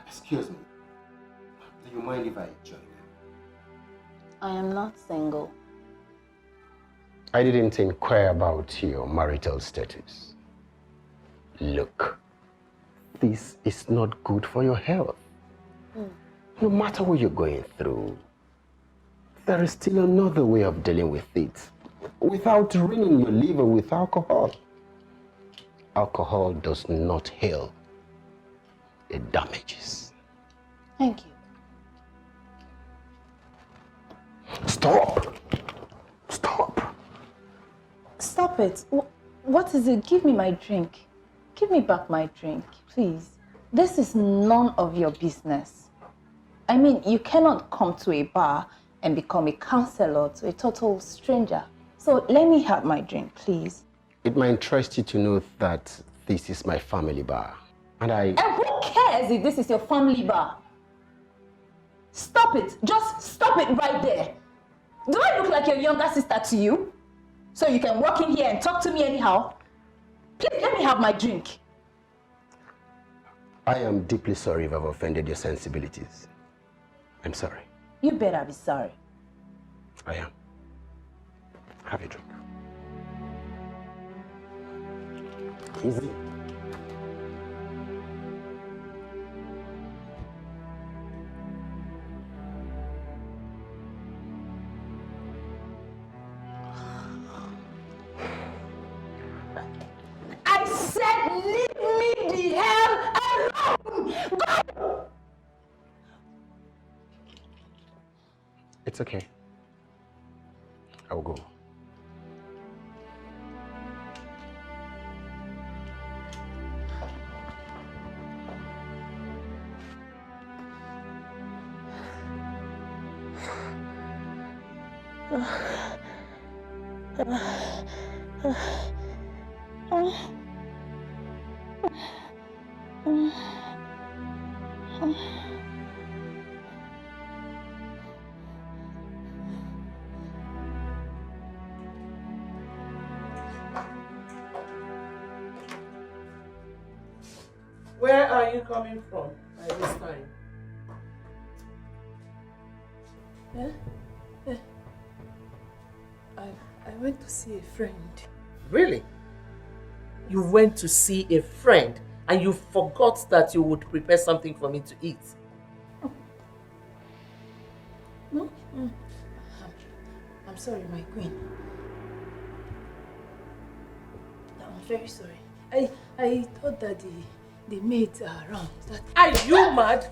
Excuse me. Do you mind if I join you?
I am not single.
I didn't inquire about your marital status. Look, this is not good for your health. No matter what you're going through, there is still another way of dealing with it without ruining your liver with alcohol. Alcohol does not heal, it damages.
Thank you.
Stop!
Stop it. What is it? Give me my drink. Give me back my drink, please. This is none of your business. I mean, you cannot come to a bar and become a counselor to a total stranger. So let me have my drink, please.
It might interest you to know that this is my family bar. And
who cares if this is your family bar? Stop it. Just stop it right there. Do I look like your younger sister to you? So you can walk in here and talk to me anyhow? Please let me have my drink.
I am deeply sorry if I've offended your sensibilities. I'm sorry.
You better be sorry.
I am. Have a drink. Easy.
I said leave me the hell alone! Go!
It's okay. I'll go.
Where are you coming from by this time?
I went to see a friend.
Really? You went to see a friend and you forgot that you would prepare something for me to eat.
No? I'm sorry, my queen. I'm very sorry. I thought that the maids are around.
Are you mad?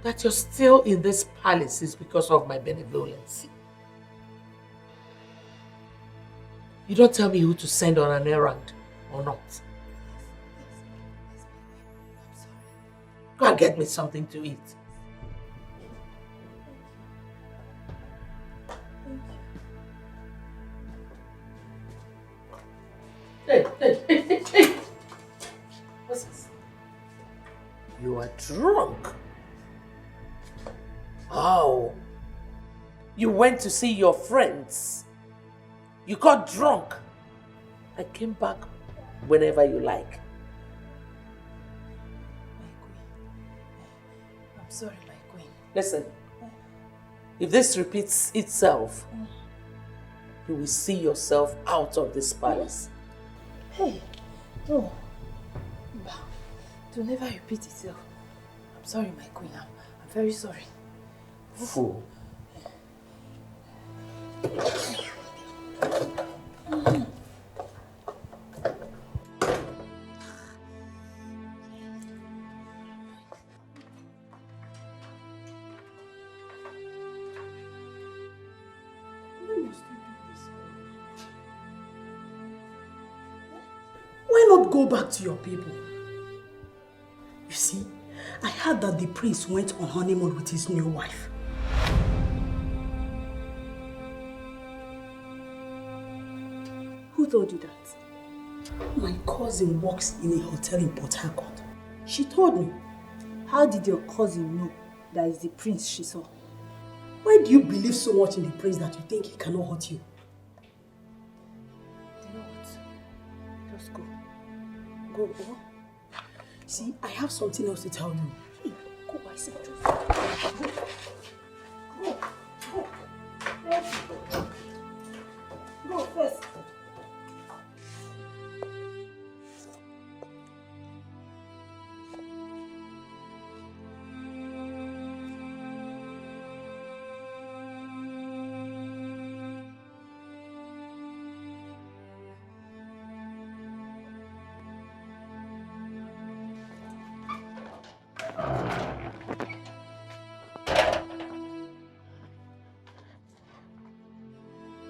That you're still in this palace is because of my benevolence. You don't tell me who to send on an errand or not.
I'm sorry.
Go and get me something to eat. Hey. What's this? You are drunk. Oh. You went to see your friends. You got drunk. I came back whenever you like.
sorry, my queen.
Listen, if this repeats itself, you will see yourself out of this palace.
Hey, no. To never repeat itself. I'm sorry, my queen. I'm very sorry.
Fool.
Why not go back to your people? You see, I heard that the prince went on honeymoon with his new wife.
Who told you that?
My cousin works in a hotel in Port Harcourt.
She told me. How did your cousin know that is the prince she saw?
Why do you believe so much in the prince that you think he cannot hurt you?
You know what? Just go. Go.
See, I have something else to tell you.
Go, I said just go. Go first.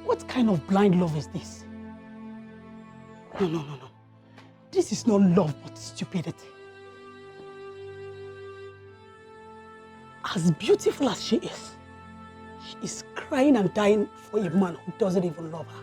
What kind of blind love is this? No. This is not love, but stupidity. As beautiful as she is crying and dying for a man who doesn't even love her.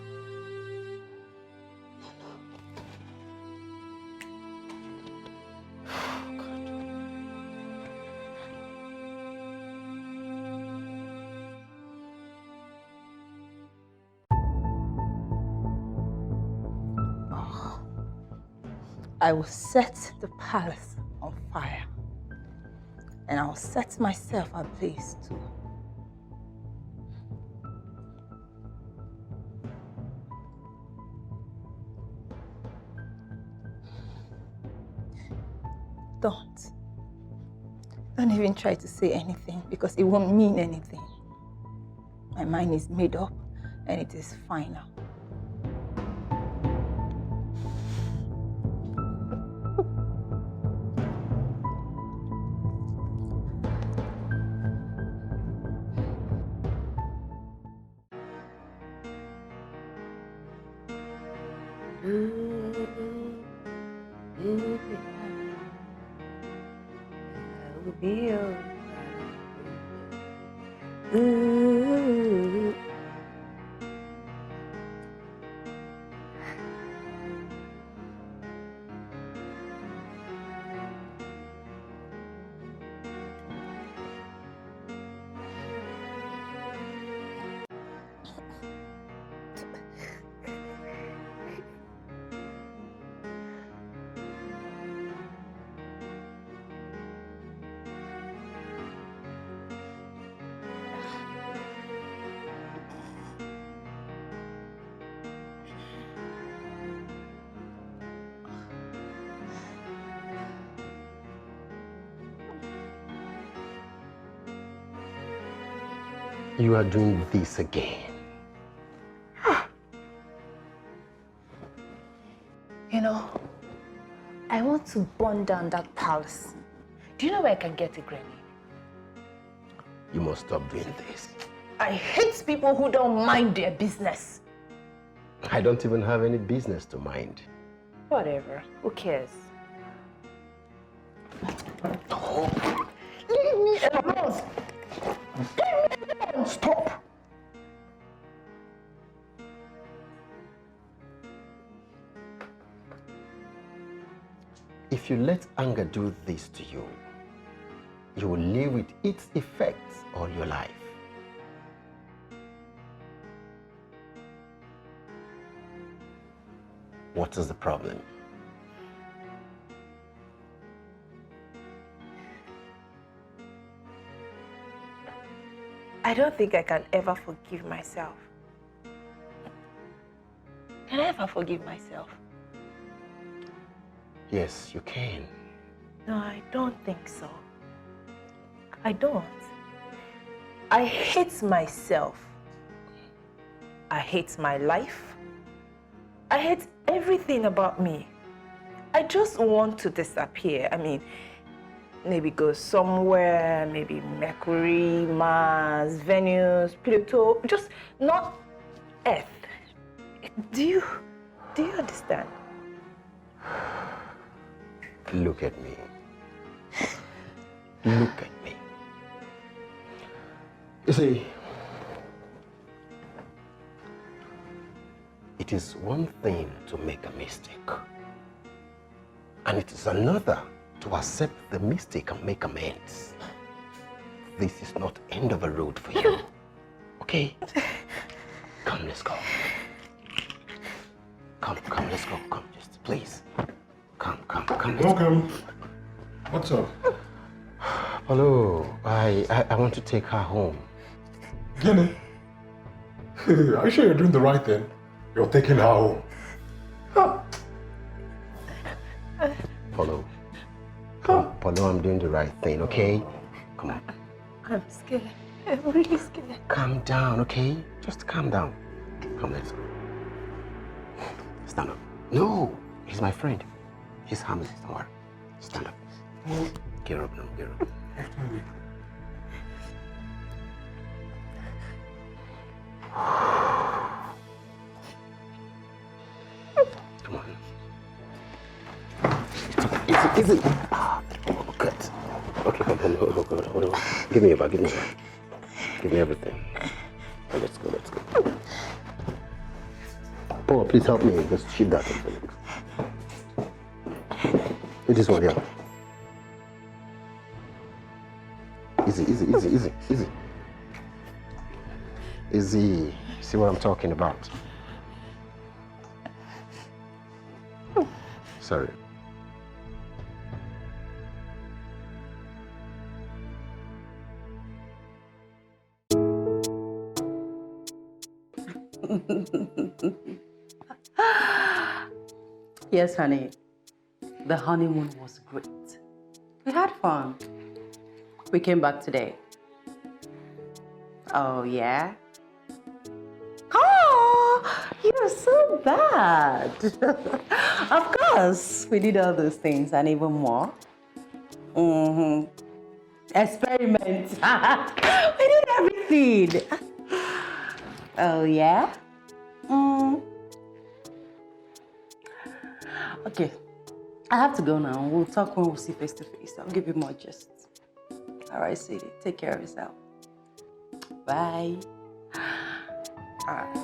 I will set the palace on fire. And I will set myself ablaze too. Don't even try to say anything because it won't mean anything. My mind is made up and it is final.
You are doing this again.
You know, I want to burn down that palace. Do you know where I can get a grenade?
You must stop doing this.
I hate people who don't mind their business.
I don't even have any business to mind.
Whatever, who cares? Leave me alone! Leave me alone!
Stop! If you let anger do this to you, you will live with its effects all your life. What is the problem?
I don't think I can ever forgive myself. Can I ever forgive myself?
Yes, you can.
No, I don't think so. I don't. I hate myself. I hate my life. I hate everything about me. I just want to disappear. I mean, maybe go somewhere, maybe Mercury, Mars, Venus, Pluto, just not Earth. Do you understand?
Look at me. Look at me. You see, it is one thing to make a mistake, and it is another to accept the mistake and make amends. This is not end of a road for you. Okay? Come, let's go. Come, let's go. Come, just please. Come, let's
Welcome.
go.
What's up?
Hello. I want to take her home.
Jenny? Are you sure you're doing the right thing? You're taking her home.
Follow. Come, Polo, I'm doing the right thing, okay? Come on.
I'm scared. I'm really scared.
Calm down, okay? Just calm down. Come, let's go. Stand up. No, he's my friend. He's harmless, don't worry. Stand up. Get up now, get up. Come on. Easy. Oh, good. Okay, hold on. Give me your bag, Give me everything. Oh, let's go. Paul, please help me. Just shift that. It is one, yeah. Easy. See what I'm talking about? Sorry.
Yes, honey. The honeymoon was great. We had fun. We came back today. Oh, yeah? Oh, you're so bad. Of course, we did all those things and even more. Experiments. We did everything. Oh, yeah? Okay, I have to go now. We'll talk when we see face to face. I'll give you more gist. All right, sweetie. Take care of yourself. Bye. All right.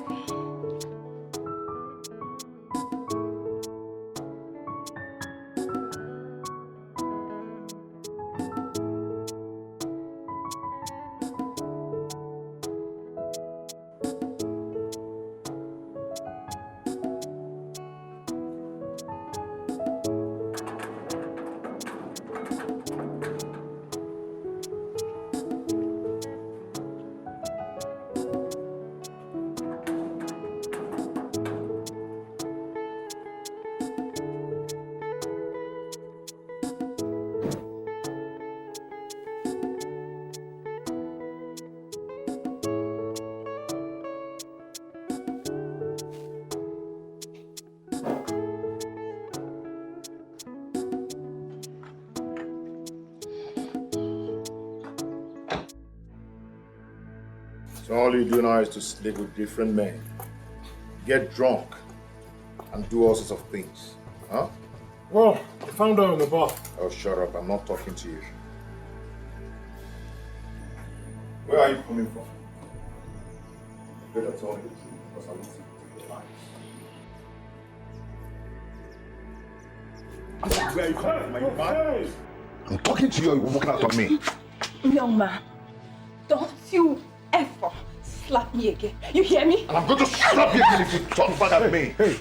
So all you do now is to sleep with different men, get drunk, and do all sorts of things, huh?
Well, I found her in the bar.
Oh, shut up. I'm not talking to you. Where are you coming from? You better tell me the truth, because I want to take your life. Where are you coming from? Are you mad? I'm talking to you, you're walking out on me.
Young man, don't you ever slap me again. You hear me?
And I'm going to slap you again if you talk back at me.
Hey.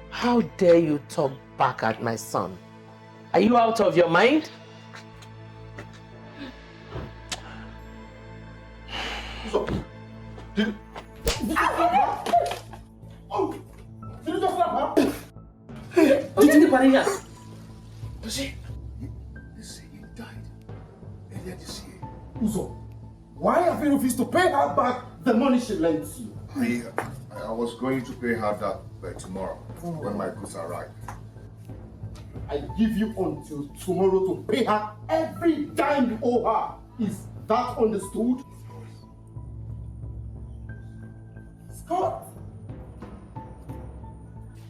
How dare you talk back at my son? Are you out of your mind?
Did you slap her? Oh, did you just slap her?
Did you marry her?
You see, he died earlier this year. Uzo, why have you refused to pay her back the money she lent you?
I was going to pay her that by tomorrow when my goods arrive.
I give you until tomorrow to pay her every dime you owe her. Is that understood? Scott!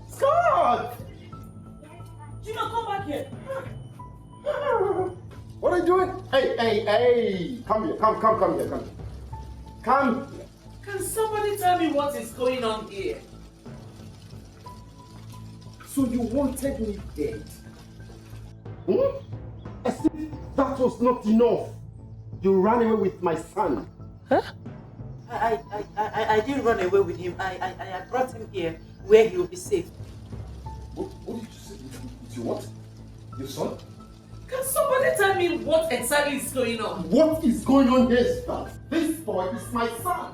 Scott!
Gino, come back here.
What are you doing? Hey! Come here, come here. Come here.
Can somebody tell me what is going on here?
So you wanted me dead? As if that was not enough. You ran away with my son.
Huh? I didn't run away with him. I brought him here where he will be safe.
What did you say? You what? Your son?
Can somebody tell me what exactly is going on?
What is going on here is that this boy is my son.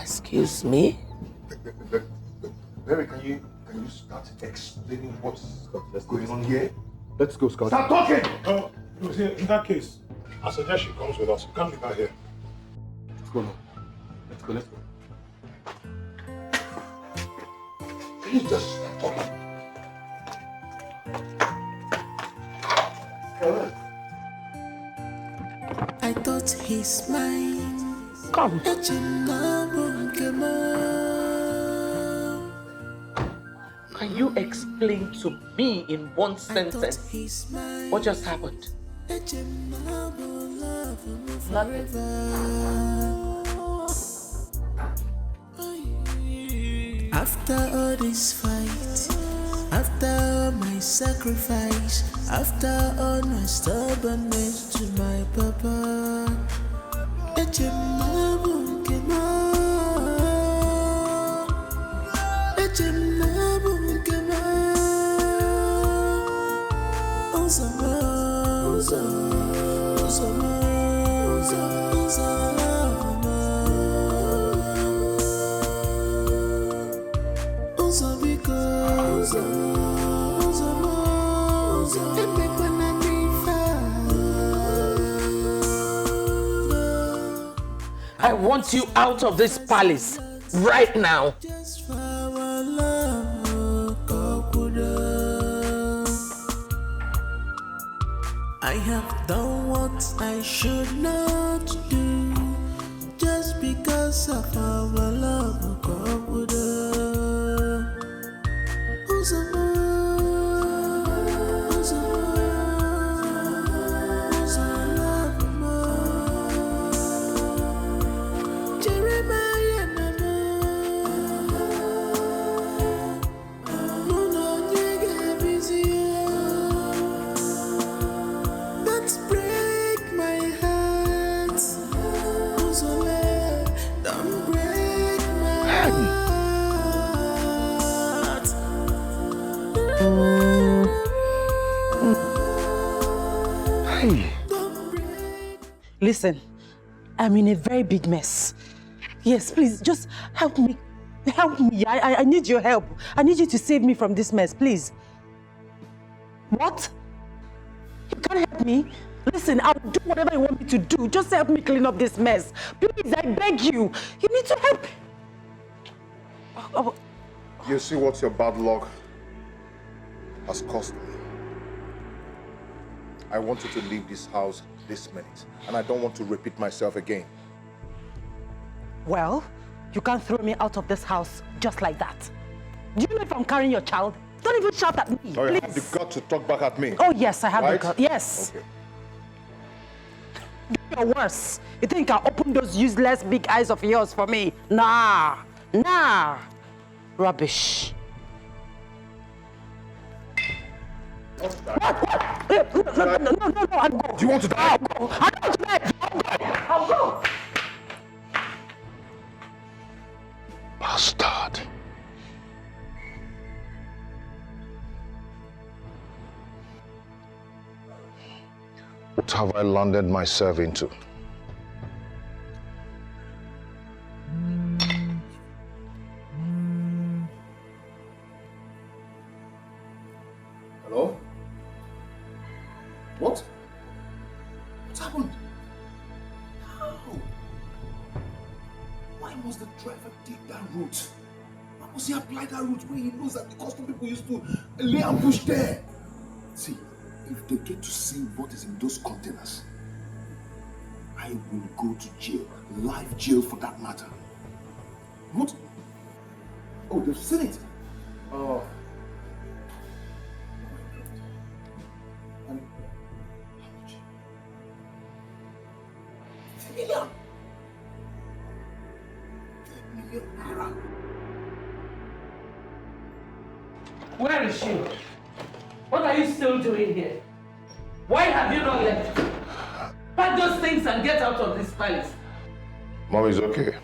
Excuse me?
Mary, can you start explaining what's going on here?
Let's go, Scott.
Start talking!
In that case, I suggest she comes with us. You can't leave her here.
Let's go now. Let's go.
Can you just start talking?
I thought he's mine.
Come. Can you explain to me in one sentence what just happened? Nothing.
After all this fight, after all my sacrifice, after all my stubbornness to my papa,
I want you out of this palace right now.
I have done what I should not do just because of our love.
Listen, I'm in a very big mess. Yes, please, just help me. Help me. I need your help. I need you to save me from this mess, please. What? You can't help me? Listen, I'll do whatever you want me to do. Just help me clean up this mess. Please, I beg you. You need to help.
You see what your bad luck has cost me. I want you to leave this house this minute, and I don't want to repeat myself again.
Well, you can't throw me out of this house just like that. Do you know if I'm carrying your child? Don't even shout at me,
Oh, you
please.
have the gut to talk back at me.
Oh, yes, I have
right?
the gut. Yes.
Okay.
You're worse. You think I'll open those useless big eyes of yours for me? Nah. Rubbish. What? No, I'll go.
Do you want to die?
I'll go to bed. I'll go.
Bastard. What have I landed myself into?
What? What happened? How? Why must the driver take that route? Why must he apply that route when he knows that the custom people used to lay ambush there? See, if they get to see what is in those containers, I will go to jail. Live jail for that matter. What? Oh, they've seen it. Oh. And how much? 3 million. 3 million naira.
Where is she? What are you still doing here? Why have you not left? Pack those things and get out of this palace.
Mom is okay.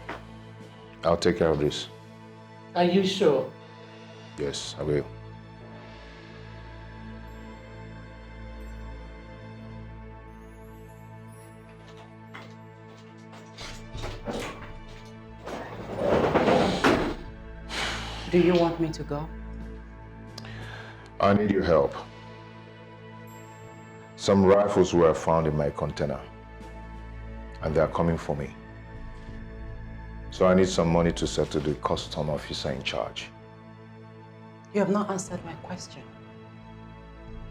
I'll take care of this.
Are you sure?
Yes, I will.
Do you want me to go?
I need your help. Some rifles were found in my container, and they are coming for me. So I need some money to settle the custom officer in charge.
You have not answered my question.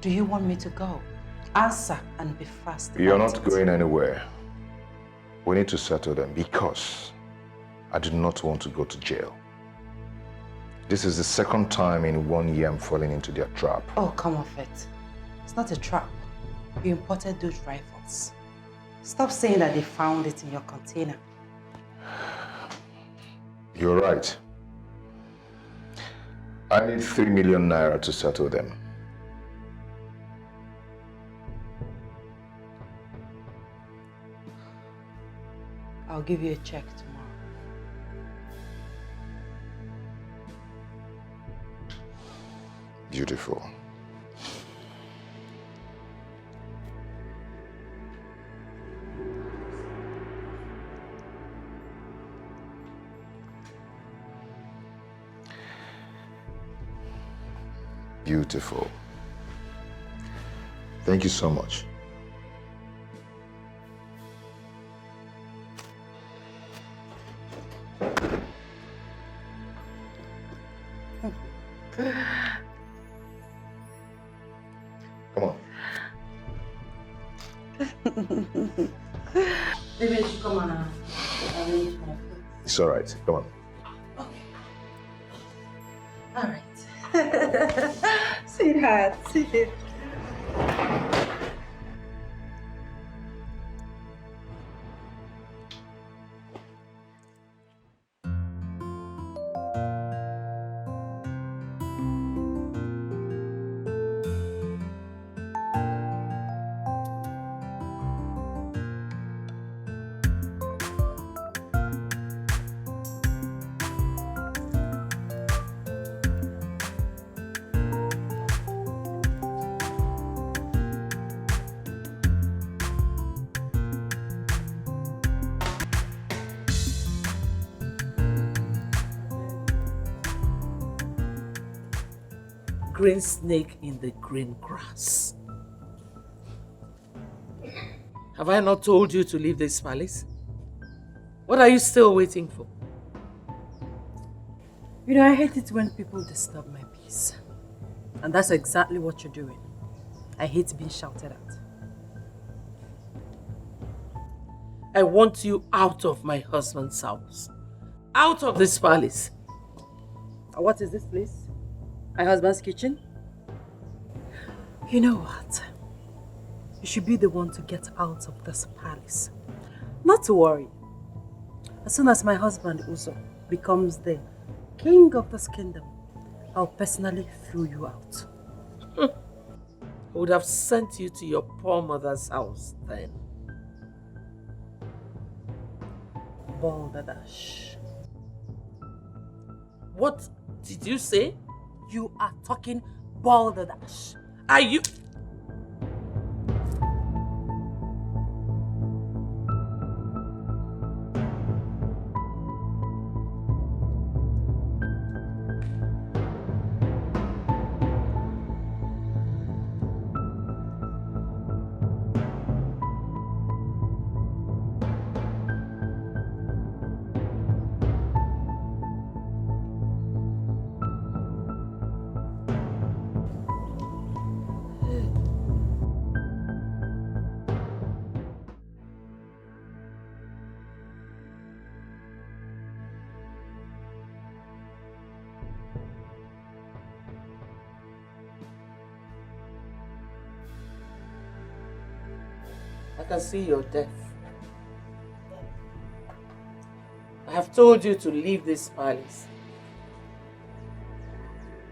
Do you want me to go? Answer and be fast.
You're not going anywhere. We need to settle them because I do not want to go to jail. This is the second time in 1 year I'm falling into their trap.
Oh, come off it. It's not a trap. You imported those rifles. Stop saying that they found it in your container.
You're right. I need 3 million naira to settle them.
I'll give you a check tomorrow.
Beautiful. Beautiful. Thank you so much. Come on.
Maybe I should come and arrange my food.
It's all right. Come on.
All right. Sweetheart, sit here.
Green snake in the green grass. Have I not told you to leave this palace? What are you still waiting for?
You know, I hate it when people disturb my peace. And that's exactly what you're doing. I hate being shouted at.
I want you out of my husband's house. Out of this palace.
What is this place? My husband's kitchen? You know what? You should be the one to get out of this palace. Not to worry. As soon as my husband Uzo becomes the king of this kingdom, I'll personally throw you out.
I would have sent you to your poor mother's house then.
Balderdash.
What did you say?
You are talking balderdash.
Are you... I can see you're deaf. I have told you to leave this palace.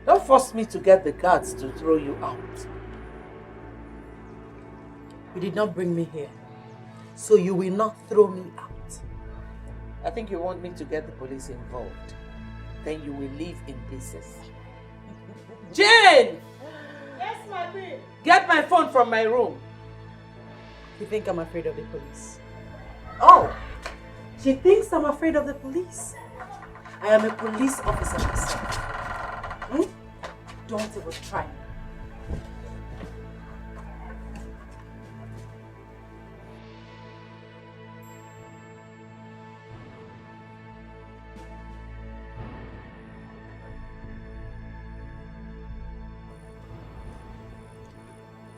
Don't force me to get the guards to throw you out.
You did not bring me here, so you will not throw me out.
I think you want me to get the police involved. Then you will leave in pieces. Jane!
Yes, my babe.
Get my phone from my room.
You think I'm afraid of the police? Oh, she thinks I'm afraid of the police. I am a police officer myself. Don't even try me.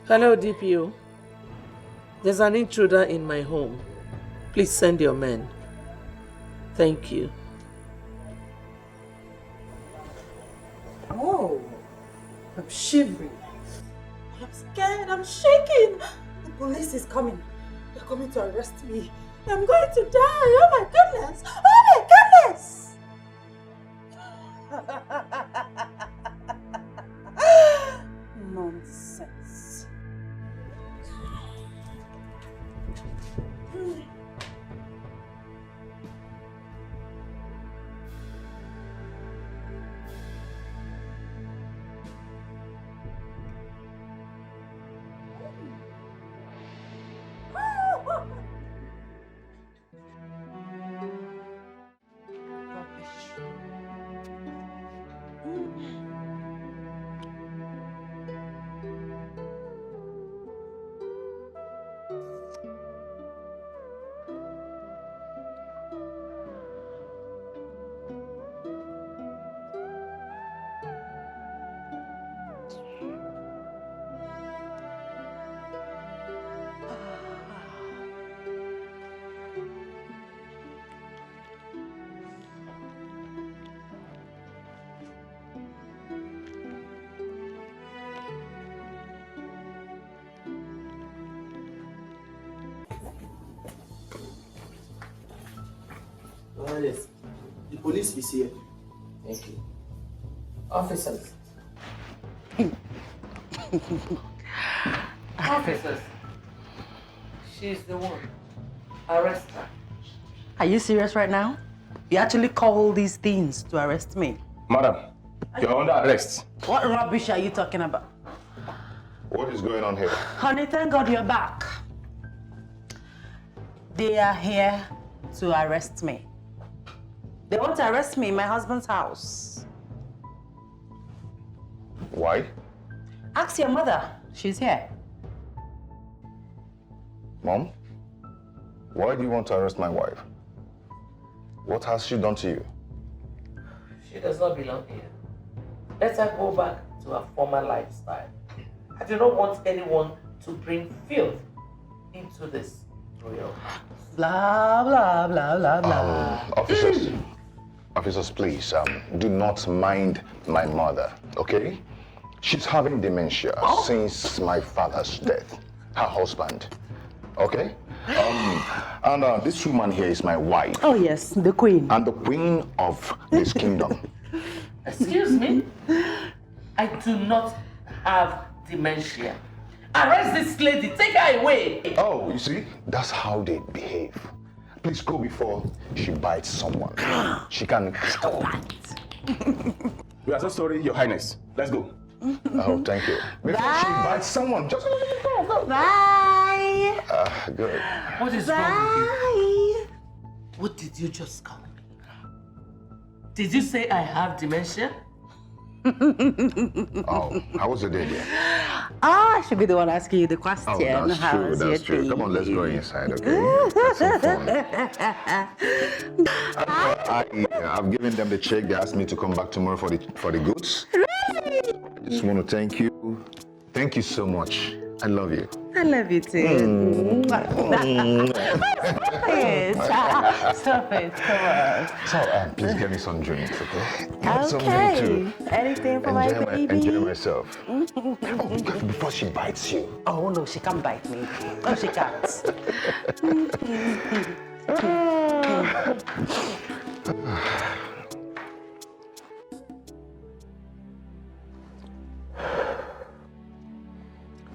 Hello, DPO. There's an intruder in my home. Please send your men. Thank you.
Oh, I'm shivering. I'm scared. I'm shaking. The police is coming. They're coming to arrest me. I'm going to die. Oh my goodness. Oh my goodness. Nonsense.
Yes.
The police is here.
Thank you. Officers. Officers. She's the one. Arrest her.
Are you serious right now? You actually call these things to arrest me?
Madam, you're under arrest.
What rubbish are you talking about?
What is going on here?
Honey, thank God you're back. They are here to arrest me. They want to arrest me in my husband's house.
Why?
Ask your mother. She's here.
Mom, why do you want to arrest my wife? What has she done to you?
She does not belong here. Let her go back to her former lifestyle. I do not want anyone to bring filth into this royal house.
Blah, blah, blah, blah, blah.
Officers, please, do not mind my mother, okay? She's having dementia since my father's death, her husband, okay? And this woman here is my wife.
Oh yes, the queen.
And the queen of this kingdom.
Excuse me? I do not have dementia. Arrest this lady, take her away.
Oh, you see, that's how they behave. Please go before she bites someone. She can...
We are so sorry, Your Highness. Let's go.
Oh, thank you. Before she bites someone, just go.
Bye.
Good.
What is wrong with you? What did you just call me? Did you say I have dementia?
Oh, how was the day there?
I should be the one asking you the question.
Oh, that's true, that's true. Come on, let's go inside, okay? Have some fun. I've given them the check. They asked me to come back tomorrow for the goods. I just want to thank you. Thank you so much. I love you.
I love you too. Stop it. Come on.
So, please get me some drinks, okay? Get some
Okay.
drink too.
Anything for my baby.
Enjoy myself. Before she bites you.
Oh no, she can't bite me. No, she can't.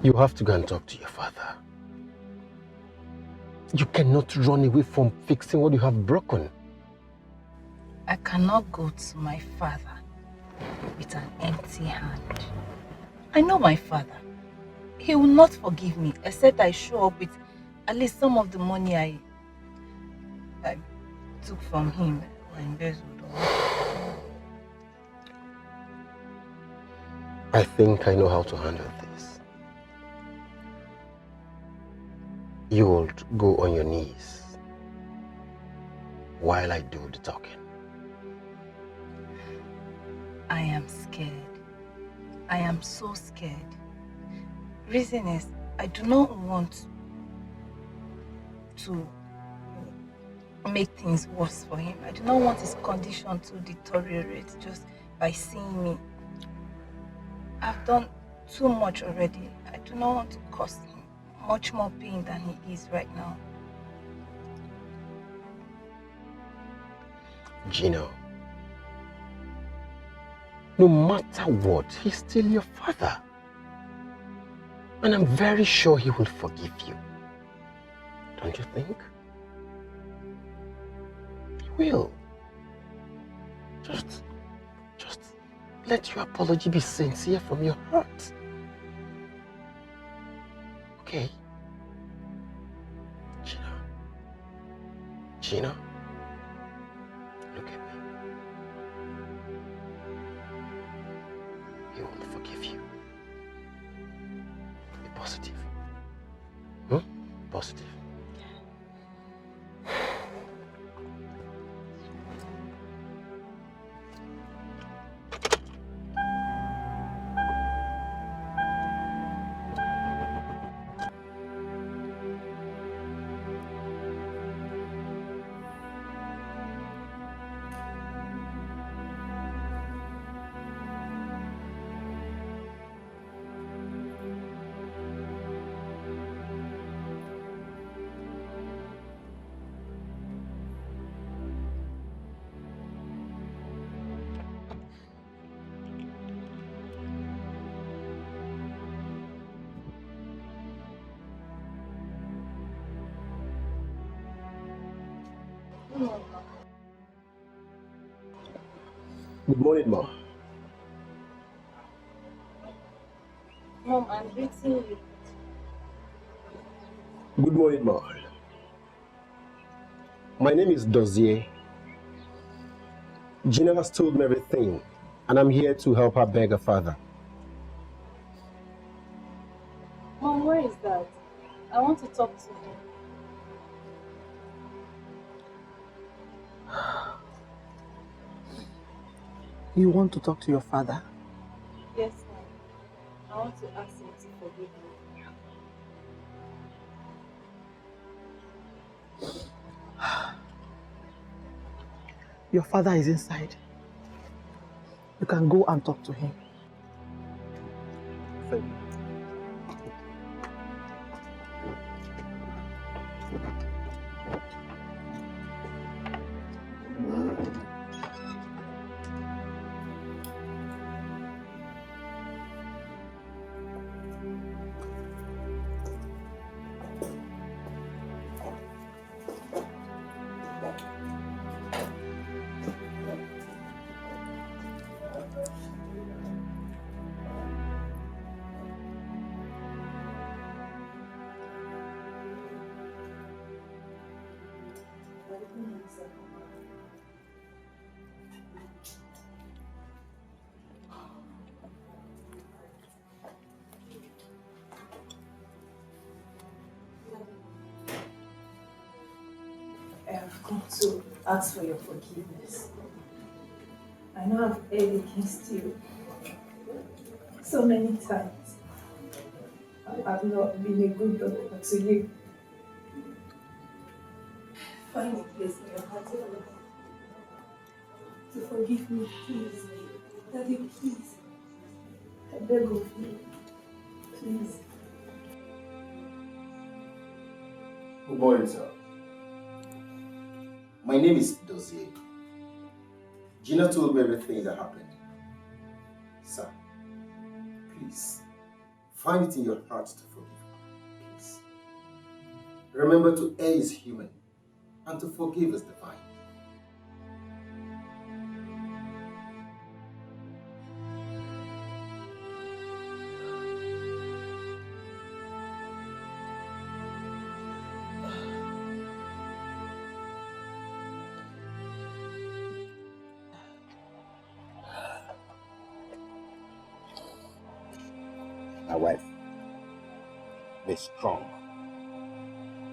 You have to go and talk to your father. You cannot run away from fixing what you have broken.
I cannot go to my father with an empty hand. I know my father. He will not forgive me except I show up with at least some of the money I took from him or embezzled.
I think I know how to handle this. You will go on your knees while I do the talking.
I am scared. I am so scared. Reason is, I do not want to make things worse for him. I do not want his condition to deteriorate just by seeing me. I've done too much already. I do not want to cause him much more pain than he is right now.
Gino, no matter what, he's still your father. And I'm very sure he will forgive you. Don't you think? He will. Just let your apology be sincere from your heart. Okay? Gino, look at me. He will forgive you. Be positive. Positive. Good morning, Mom.
Mom, I'm greeting you.
Good morning, Mom. My name is Dozier. Gina has told me everything, and I'm here to help her beg her father.
Mom, where is Dad? I want to talk to him.
You want to talk to your father?
Yes, Mom. I want to ask him to forgive me.
Your father is inside. You can go and talk to him.
Thank you.
I have come to ask for your forgiveness. I know I've erred against you so many times. I've not been a good daughter to you. Find a place in your heart to forgive me, please. Daddy, please. I beg of you. Please.
Good morning, sir. My name is Dozier. Gina told me everything that happened. Sir, please, find it in your heart to forgive her. Please. Remember to err is human, and to forgive is divine.
My wife, be strong.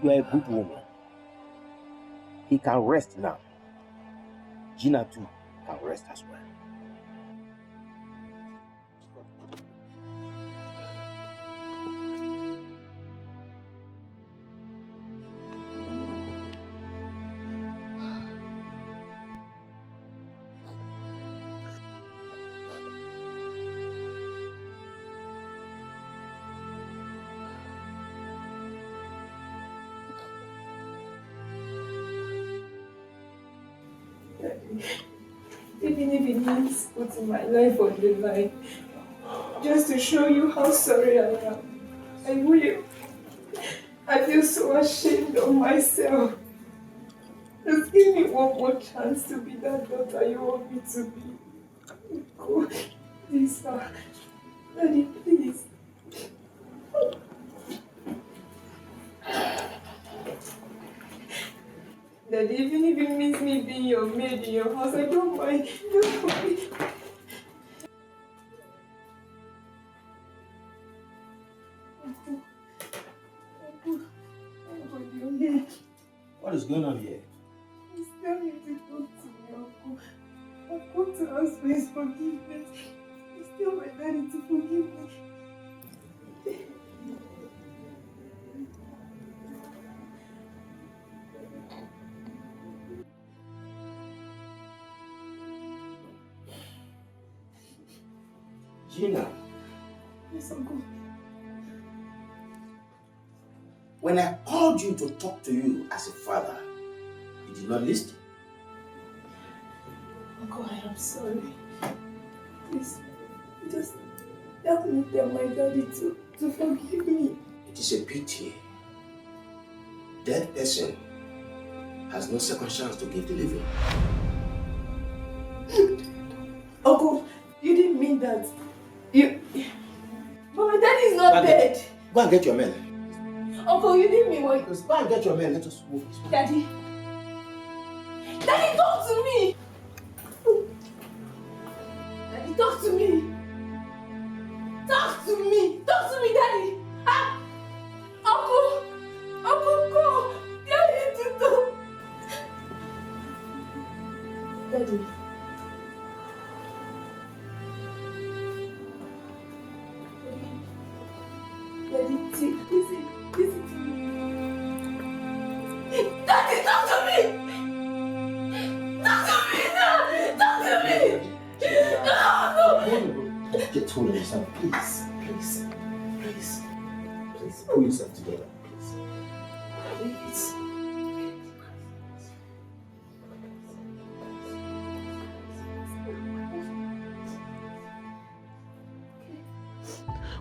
You are a good woman. He can rest now. Gina too can rest as well.
Even if it means putting my life on the line, just to show you how sorry I am, I will. I feel so ashamed of myself. Just give me one more chance to be that daughter you want me to be. Go, please, sir. Daddy, please. Daddy, even if it means me being your maid in your house, I don't mind. Don't worry.
What is going on here?
Please tell me to talk to me, Uncle. I've come to ask for his forgiveness. Please tell my daddy to forgive me.
Gina,
Yes, Uncle.
when I called you to talk to you as a father, you did not listen.
Uncle, I am sorry. Please, just help me tell my daddy to forgive me.
It is a pity. Dead person has no second chance to give the living.
Uncle, you didn't mean that. But my daddy is not dead.
Go and get your men.
Uncle, you didn't mean what.
Go and get your men. Let us move this.
Daddy. Daddy, talk to me. Daddy, talk to me. Talk to me. Talk to me, Daddy. Ah. Uncle, go. Daddy, to talk. Daddy. Daddy, listen to me. Daddy, talk to me! Talk to me now! Talk to me! No!
Get hold of yourself, please. Please, pull yourself together, please.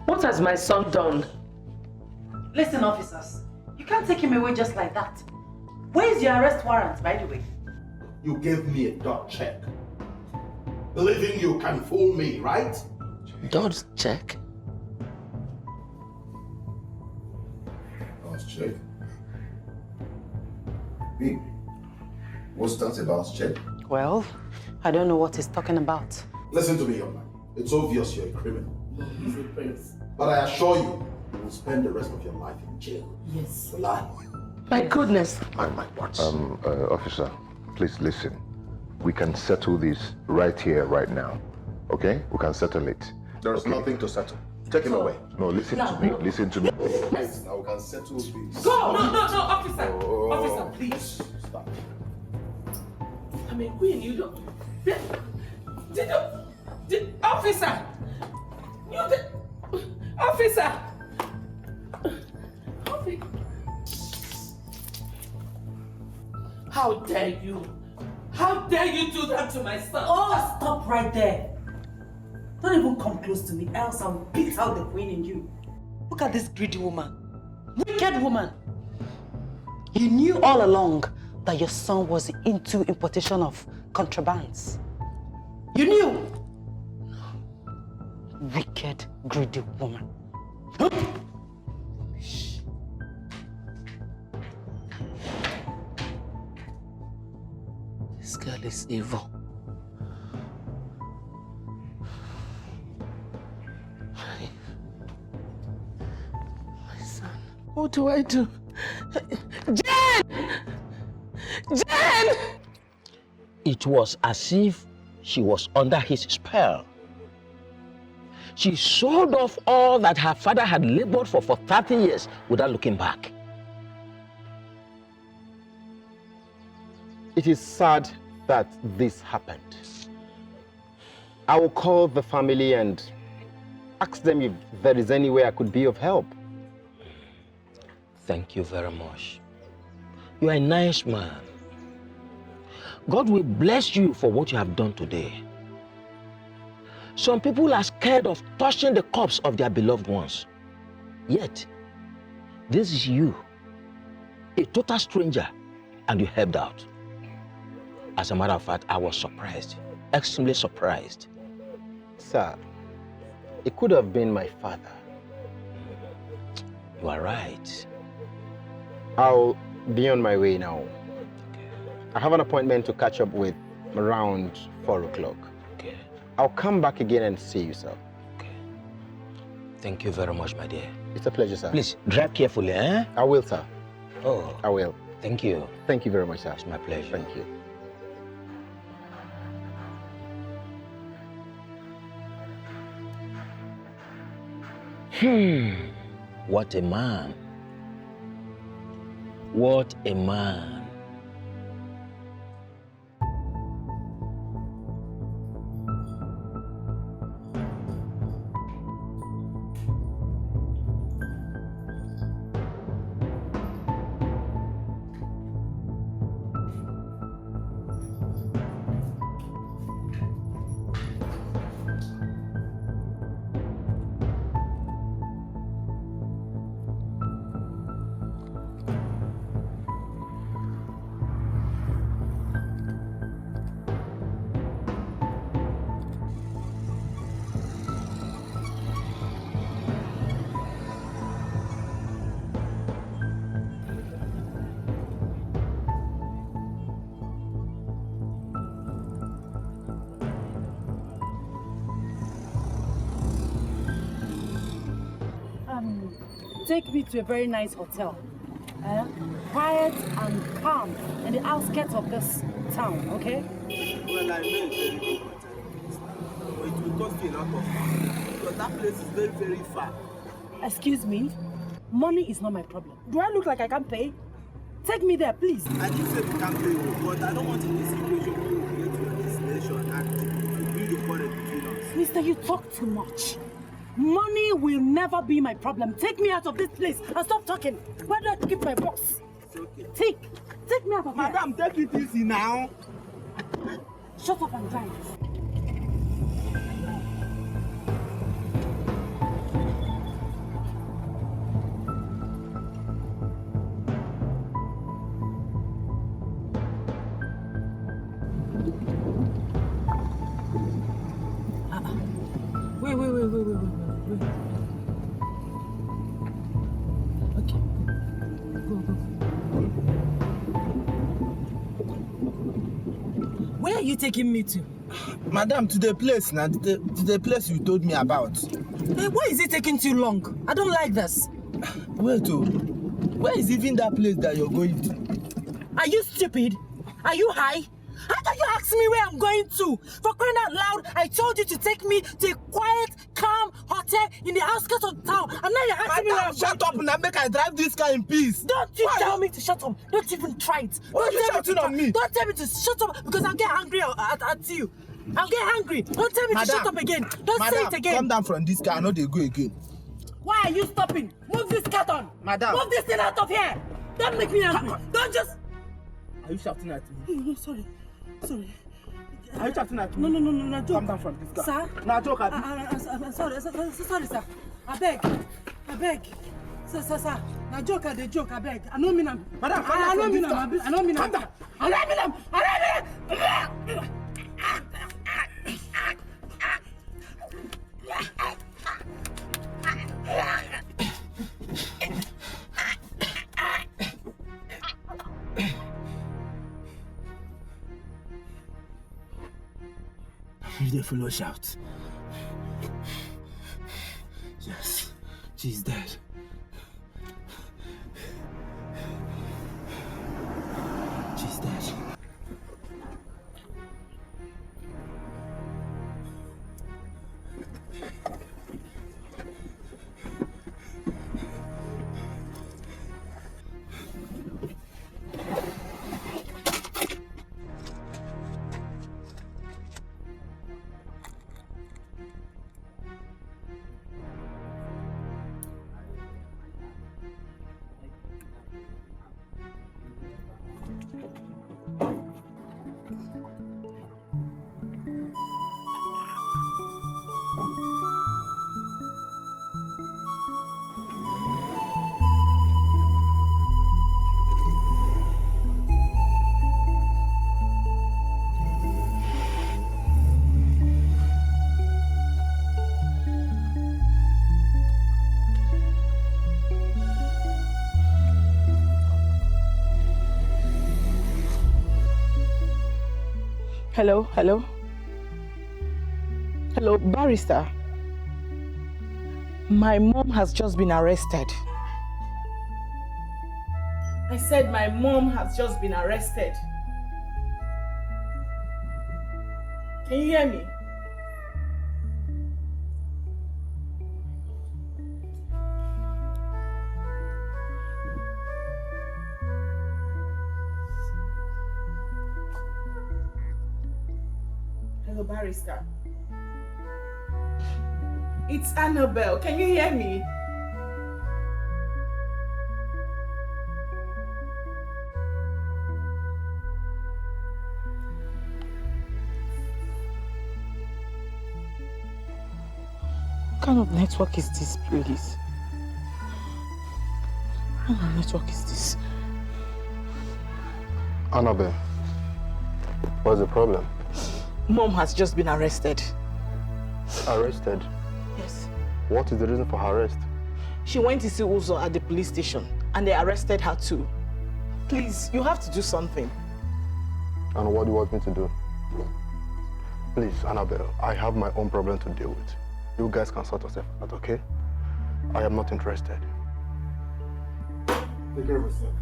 What has my son done?
Listen, officers, you can't take him away just like that. Where is your arrest warrant, by the way?
You gave me a dog check. Believing you can fool me, right?
Dodge check?
Dodge check? Babe, what's that about check?
Well, I don't know what he's talking about.
Listen to me, young man. It's obvious you're a criminal.
No, he's a prince.
But I assure you, you will spend the rest of your life in jail.
Yes.
For lying.
My goodness.
Mind my words.
Officer, please listen. We can settle this right here, right now. Okay? We can settle it.
There's nothing to settle.
Take him away. No, listen to me. Listen to me.
Yes, now we can settle this.
Go! No, officer!
Oh.
Officer, please.
Stop.
I mean, Queen, you don't... Officer! Officer! How dare you? How dare you do that to my son?
Oh, stop right there. Don't even come close to me, else I'll beat out the queen in you. Look at this greedy woman. Wicked woman. You knew all along that your son was into importation of contrabands. You knew. Wicked, greedy woman.
This girl is evil. My son. What do I do? Jen! Jen!
It was as if she was under his spell. She sold off all that her father had labored for 30 years without looking back.
It is sad that this happened. I will call the family and ask them if there is any way I could be of help.
Thank you very much. You are a nice man. God will bless you for what you have done today. Some people are scared of touching the corpse of their beloved ones. Yet, this is you, a total stranger, and you helped out. As a matter of fact, I was surprised, extremely surprised.
Sir, it could have been my father.
You are right.
I'll be on my way now. I have an appointment to catch up with around 4 o'clock.
Okay.
I'll come back again and see you, sir.
Okay. Thank you very much, my dear.
It's a pleasure, sir.
Please, drive carefully, eh?
I will, sir.
Oh.
I will.
Thank you.
Thank you very much, sir.
It's my pleasure.
Thank you.
What a man. What a man.
Take me to a very nice hotel. Quiet and calm in the outskirts of this town, okay?
Well, I know it's very good hotel, but it will cost you a lot of money because that place is very, very far.
Excuse me? Money is not my problem. Do I look like I can't pay? Take me there, please.
I didn't say we can't pay you, but I don't want in this situation to get to a destination and to build a quarrel between us.
Mister, you talk too much. Money will never be my problem. Take me out of this place and stop talking. Where do I keep my box?
It's okay.
Take me out of here.
Madam, take it easy now.
Shut up and drive. Wait. Okay. Go. Where are you taking me to?
Madam, to the place now, to the place you told me about.
Hey, why is it taking too long? I don't like this.
Wait, where is even that place that you're going to?
Are you stupid? Are you high? How can you ask me where I'm going to? For crying out loud, I told you to take me to a quiet, calm hotel.
out here in the outskirts of town, and now you're asking me where I'm
shut up and make I drive this car in peace.
Don't you tell me to shut up. Don't even try it.
Why are you shouting on me?
Don't tell me to shut up because I'll get angry at you. I'll get angry. Don't tell me to shut up again. Don't say it again.
Come down from this car. I know they go again.
Why are you stopping? Move this carton.
Madam.
Move this thing out of here. Don't make me angry. Don't just...
Are you shouting at me?
No, sorry.
Are you shouting at me?
No, joke.
Come down from this car.
Sir?
Now joke at me.
I'm sorry, sir. I beg. Sir. Now joke at the joke, I beg. I don't mean I'm...
Madam,
I don't mean I'm...
Calm down.
If the fellow shouts, yes, she's dead. She's dead.
Hello, barrister. My mom has just been arrested. I said my mom has just been arrested. Can you hear me? Hello, barrister. It's Annabelle. Can you hear me? What kind of network is this, please? What kind of network is this?
Annabelle, what's the problem?
Mom has just been arrested.
Arrested?
Yes.
What is the reason for her arrest?
She went to see Uzo at the police station and they arrested her too. Please, you have to do something.
And what do you want me to do? Please, Annabelle, I have my own problem to deal with. You guys can sort yourself out, okay? I am not interested.
Take care of yourself.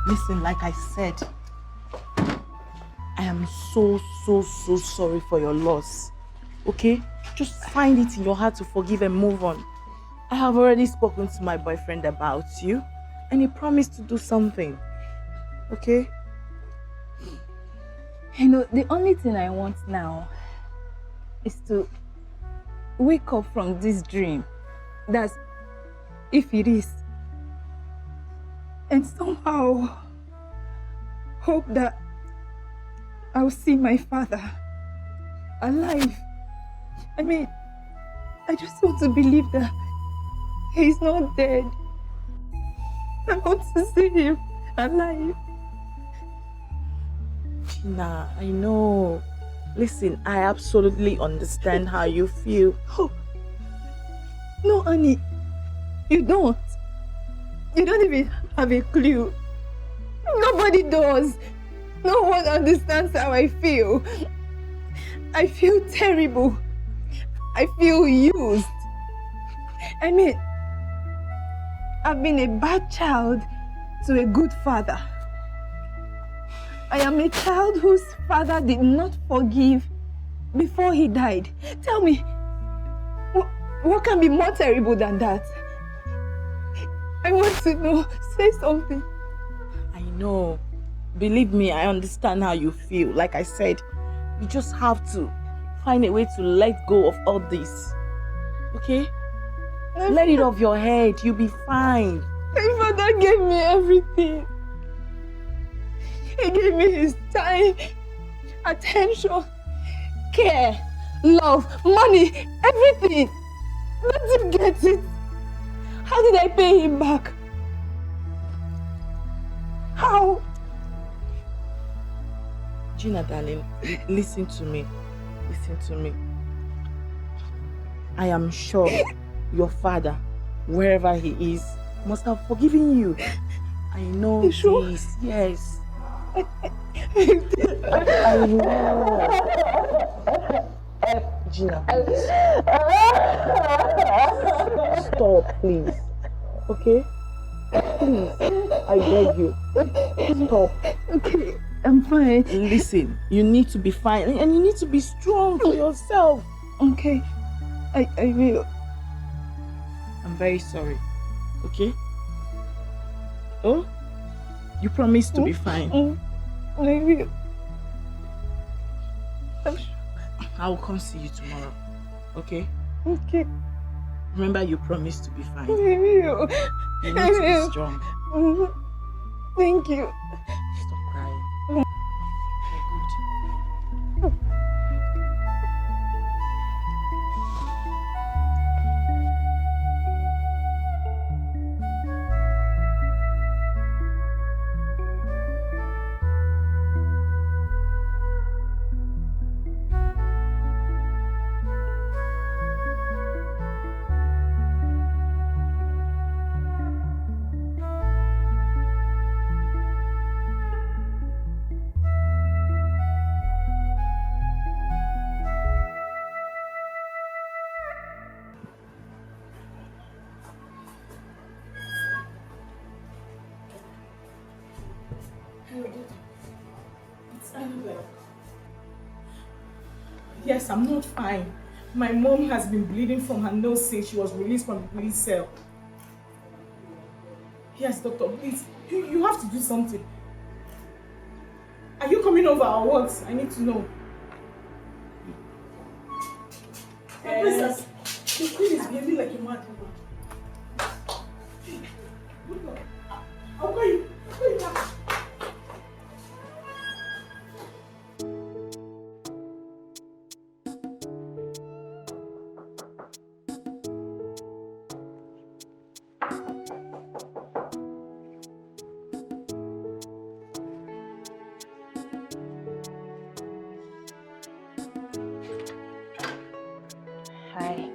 Listen, like I said, I am so sorry for your loss. Okay? Just find it in your heart to forgive and move on. I have already spoken to my boyfriend about you and he promised to do something. Okay?
You know, the only thing I want now is to wake up from this dream. That's if it is. And somehow hope that I'll see my father alive. I mean, I just want to believe that he's not dead. I want to see him alive.
Gina, I know.
Listen, I absolutely understand how you feel.
Oh. No, Annie. You don't. You don't even have a clue. Nobody does. No one understands how I feel. I feel terrible. I feel used. I mean, I've been a bad child to a good father. I am a child whose father did not forgive before he died. Tell me, what can be more terrible than that? I want to know. Say something.
I know. Believe me, I understand how you feel. Like I said, you just have to find a way to let go of all this. Okay? Let it off your head. You'll be fine.
My father gave me everything. He gave me his time, attention, care, love, money, everything. Let him get it. How did I pay him back? How?
Gina, darling, listen to me. Listen to me. I am sure your father, wherever he is, must have forgiven you. I know this. Sure? Yes. I know. Gina, please. Stop, please. Okay? Please. I beg you. Stop.
Okay, I'm fine.
Listen, you need to be fine and you need to be strong for yourself.
Okay. I will.
I'm very sorry. Okay? Oh? You promise to be fine.
I will.
I will come see you tomorrow. Okay?
Okay.
Remember, you promised to be fine.
I will.
You need to be strong.
Thank you.
Stop crying.
Yes, I'm not fine. My mom has been bleeding from her nose since she was released from the police cell. Yes, doctor, please. You have to do something. Are you coming over or what? I need to know. Princess, the queen is behaving like a mad woman. I'll call you. I'll call you back.
Hi.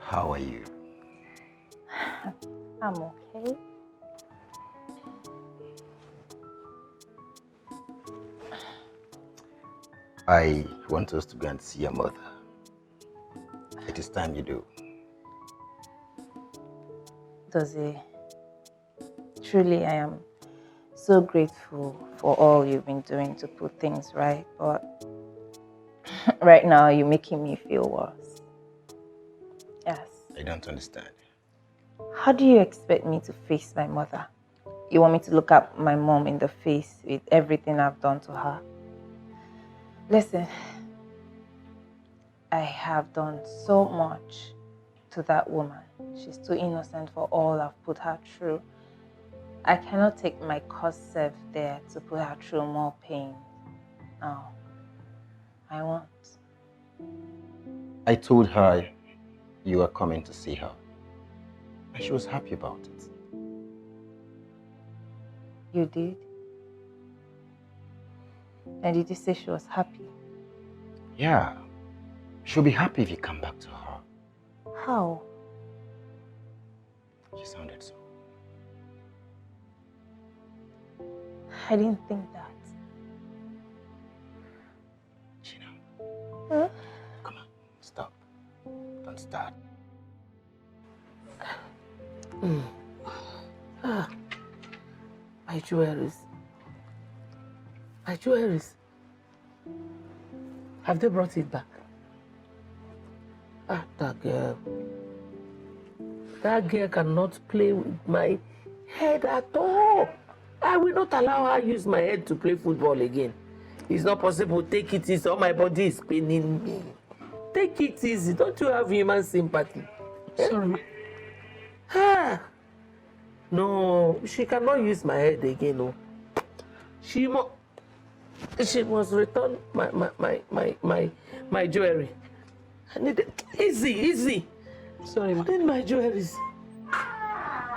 How are you?
I'm okay.
I want us to go and see your mother. It is time you do.
Dozie, truly I am so grateful for all you've been doing to put things right, but right now you're making me feel worse. Yes.
I don't understand.
How do you expect me to face my mother? You want me to look at my mom in the face with everything I've done to her? Listen, I have done so much to that woman. She's too innocent for all I've put her through. I cannot take my cause self there to put her through more pain. No, I won't.
I told her you were coming to see her. And she was happy about it.
You did? And did you say she was happy?
Yeah. She'll be happy if you come back to her.
How?
She sounded so.
I didn't think that. Huh?
Come on, stop. Don't start.
My jewelries. My jewelries. Have they brought it back? That girl. That girl cannot play with my head at all. I will not allow her use my head to play football again. It's not possible. Take it easy. All my body is paining me. Take it easy. Don't you have human sympathy?
Sorry.
Ah. No, she cannot use my head again. No. She must return my jewelry. I need it. Easy.
Sorry, ma.
I need my jewelries.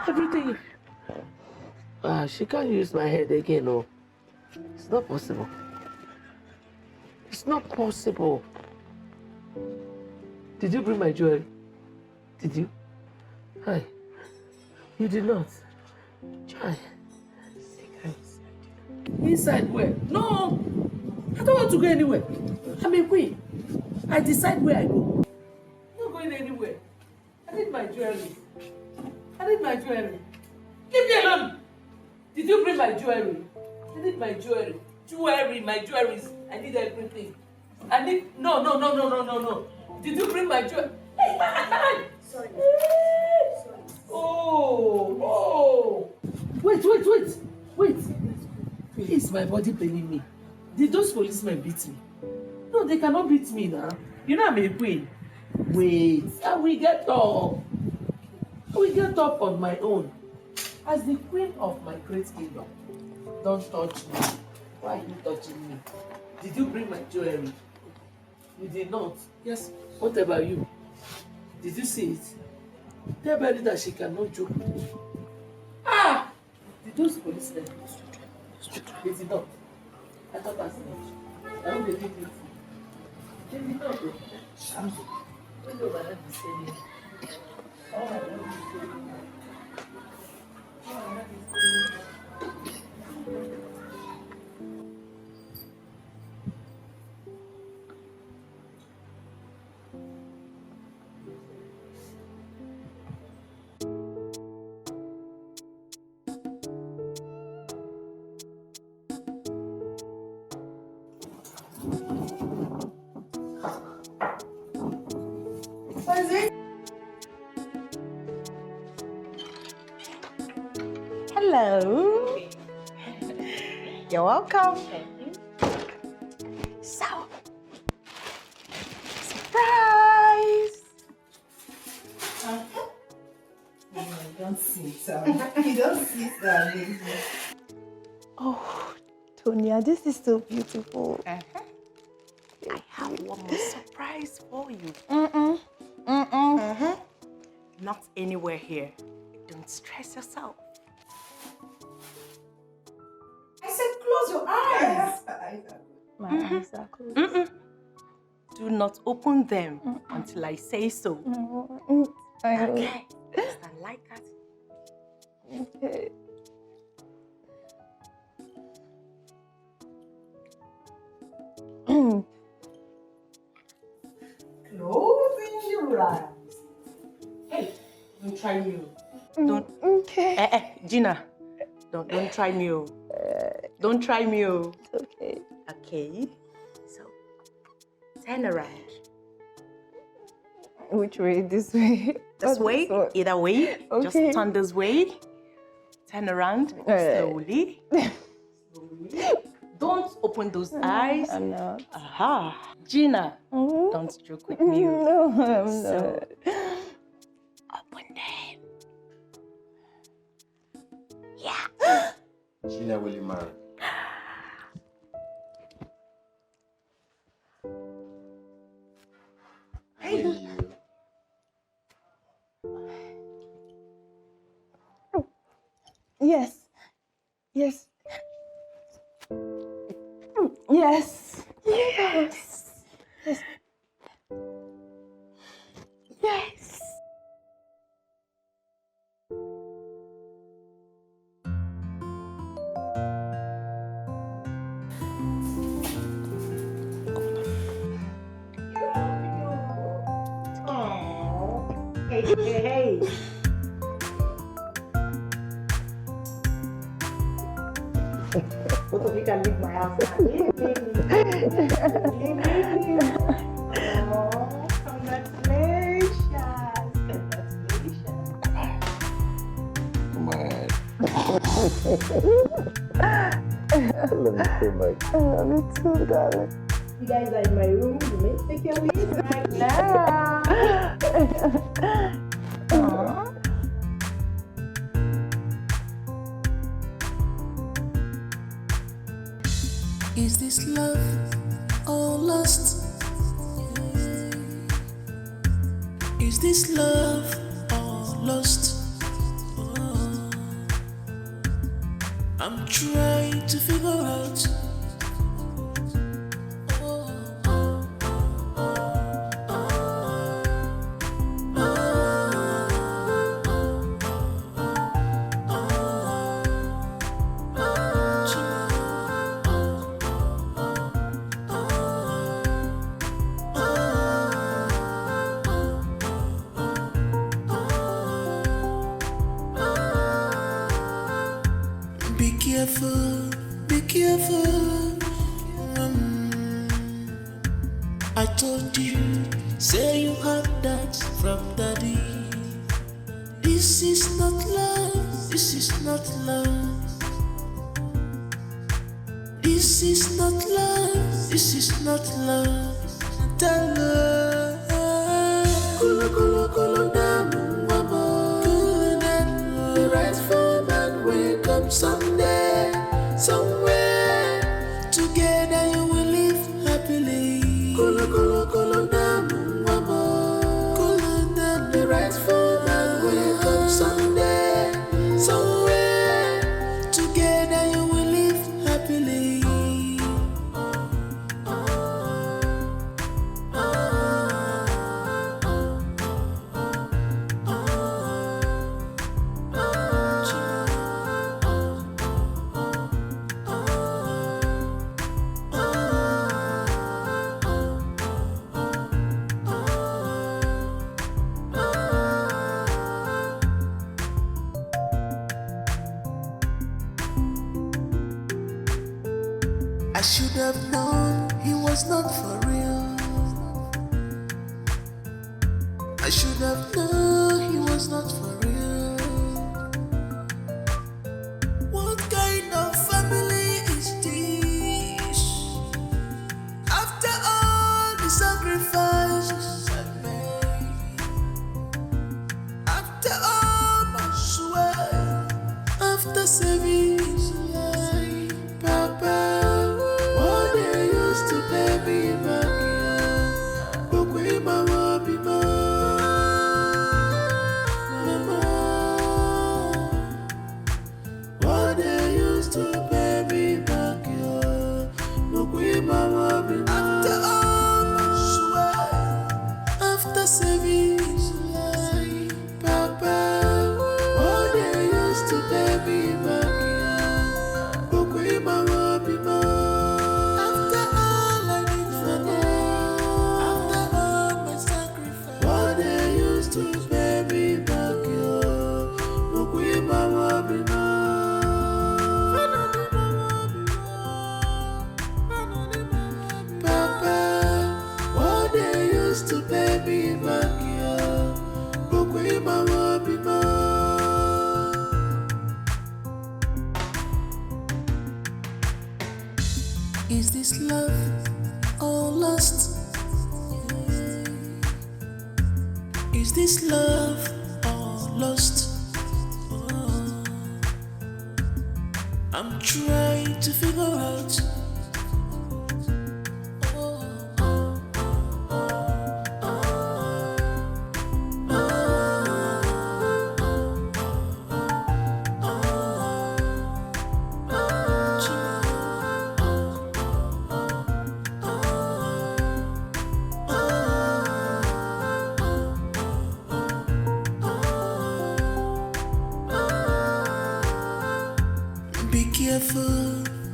Everything. She can't use my head again. No. It's not possible. It's not possible. Did you bring my jewelry? Did you? Hi. You did not. Try. Inside where? No! I don't want to go anywhere. I'm a queen. I decide where I go. I'm not going anywhere. I need my jewelry. Leave me alone! Did you bring my jewelry? I need my jewelry. My jewelries. I need everything. No. Did you bring my jewelry? Hey, man! Sorry. Oh! Wait. Is my body paining me? Did those policemen beat me? No, they cannot beat me now. You know I'm a queen. Wait, I will get up. On my own. As the queen of my great kingdom. Don't touch me. Why are you touching me? Did you bring my jewelry? You did not. Yes. What about you? Did you see it? Tell Betty that she cannot joke with me. Did those policemen? They did not. I thought as much. I don't believe it. They did not. I'm going over there to say me. All I want to say.
Hello. You're welcome. So, surprise!
Don't sit down. You don't sit down, baby.
Oh, Tonya, this is so beautiful. I have one more surprise for you. Not anywhere here. Don't stress yourself. I said close your eyes.
My eyes are closed.
Do not open them until I say so. Okay. Stand like that.
Okay.
Closing your eyes. Hey, don't try me. Don't.
Okay.
Gina, don't try me. Don't try me.
Okay.
Okay. So, turn around.
Which way? This way?
This way? Either way.
Okay.
Just turn this way. Turn around slowly. Don't open those eyes.
I'm not.
Aha. Gina, don't joke with me.
No, I'm not.
open them. Yeah.
Gina, will you marry? Will you?
Yes. Yes. Yes. Yes. Yes. Yes.
Hey, hey, hey. Both of you can leave my house now. Leave me. Oh, congratulations. Congratulations.
Come on. Let me feel like.
Me too, darling.
You guys are in my room. You may take your leave right now.
Is this love or lust? Is this love or lust? Oh, I'm trying to figure out. Be careful, be careful. I told you, say you had that from daddy. This is not love, this is not love. This is not love, this is not love. Tell her, kulu kulu kulu damu wabo. Kulu damu, right for man, wake up someday, somewhere. Together you will live happily. Kulu kulu kulu damu wabo. Kulu damu, right for man, wake up someday, somewhere. Together you will live happily. I should have known he was not for real. I should have known he was not for real. What kind of family is this? After all the sacrifices I made, after all my sweat, after saving his life, Papa, what they used to pay me back here, but we mama be mama, what they used to pay me back here, but we mama be after all my sweat, after saving his life, Papa, what they used to pay me back here, but we mama be after all I did for them, after all my sacrifice, what they used to pay me back here, but we mama be Papa, what they used to pay me back here, but we mama be Is this love or lust? Is this love or lost. I'm trying to figure out.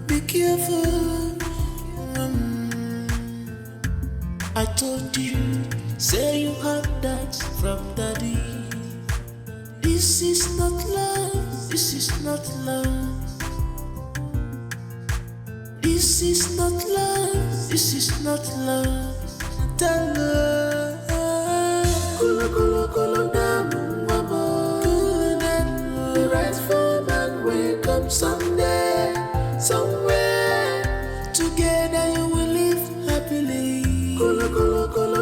Be careful. I told you, say you heard that from daddy. This is not love, this is not love. This is not love, this is not love. Tell her, kolo kolo kolo damu mama. Cool and the right form and wake up someday, somewhere. Together you will live happily. Kolo kolo kolo.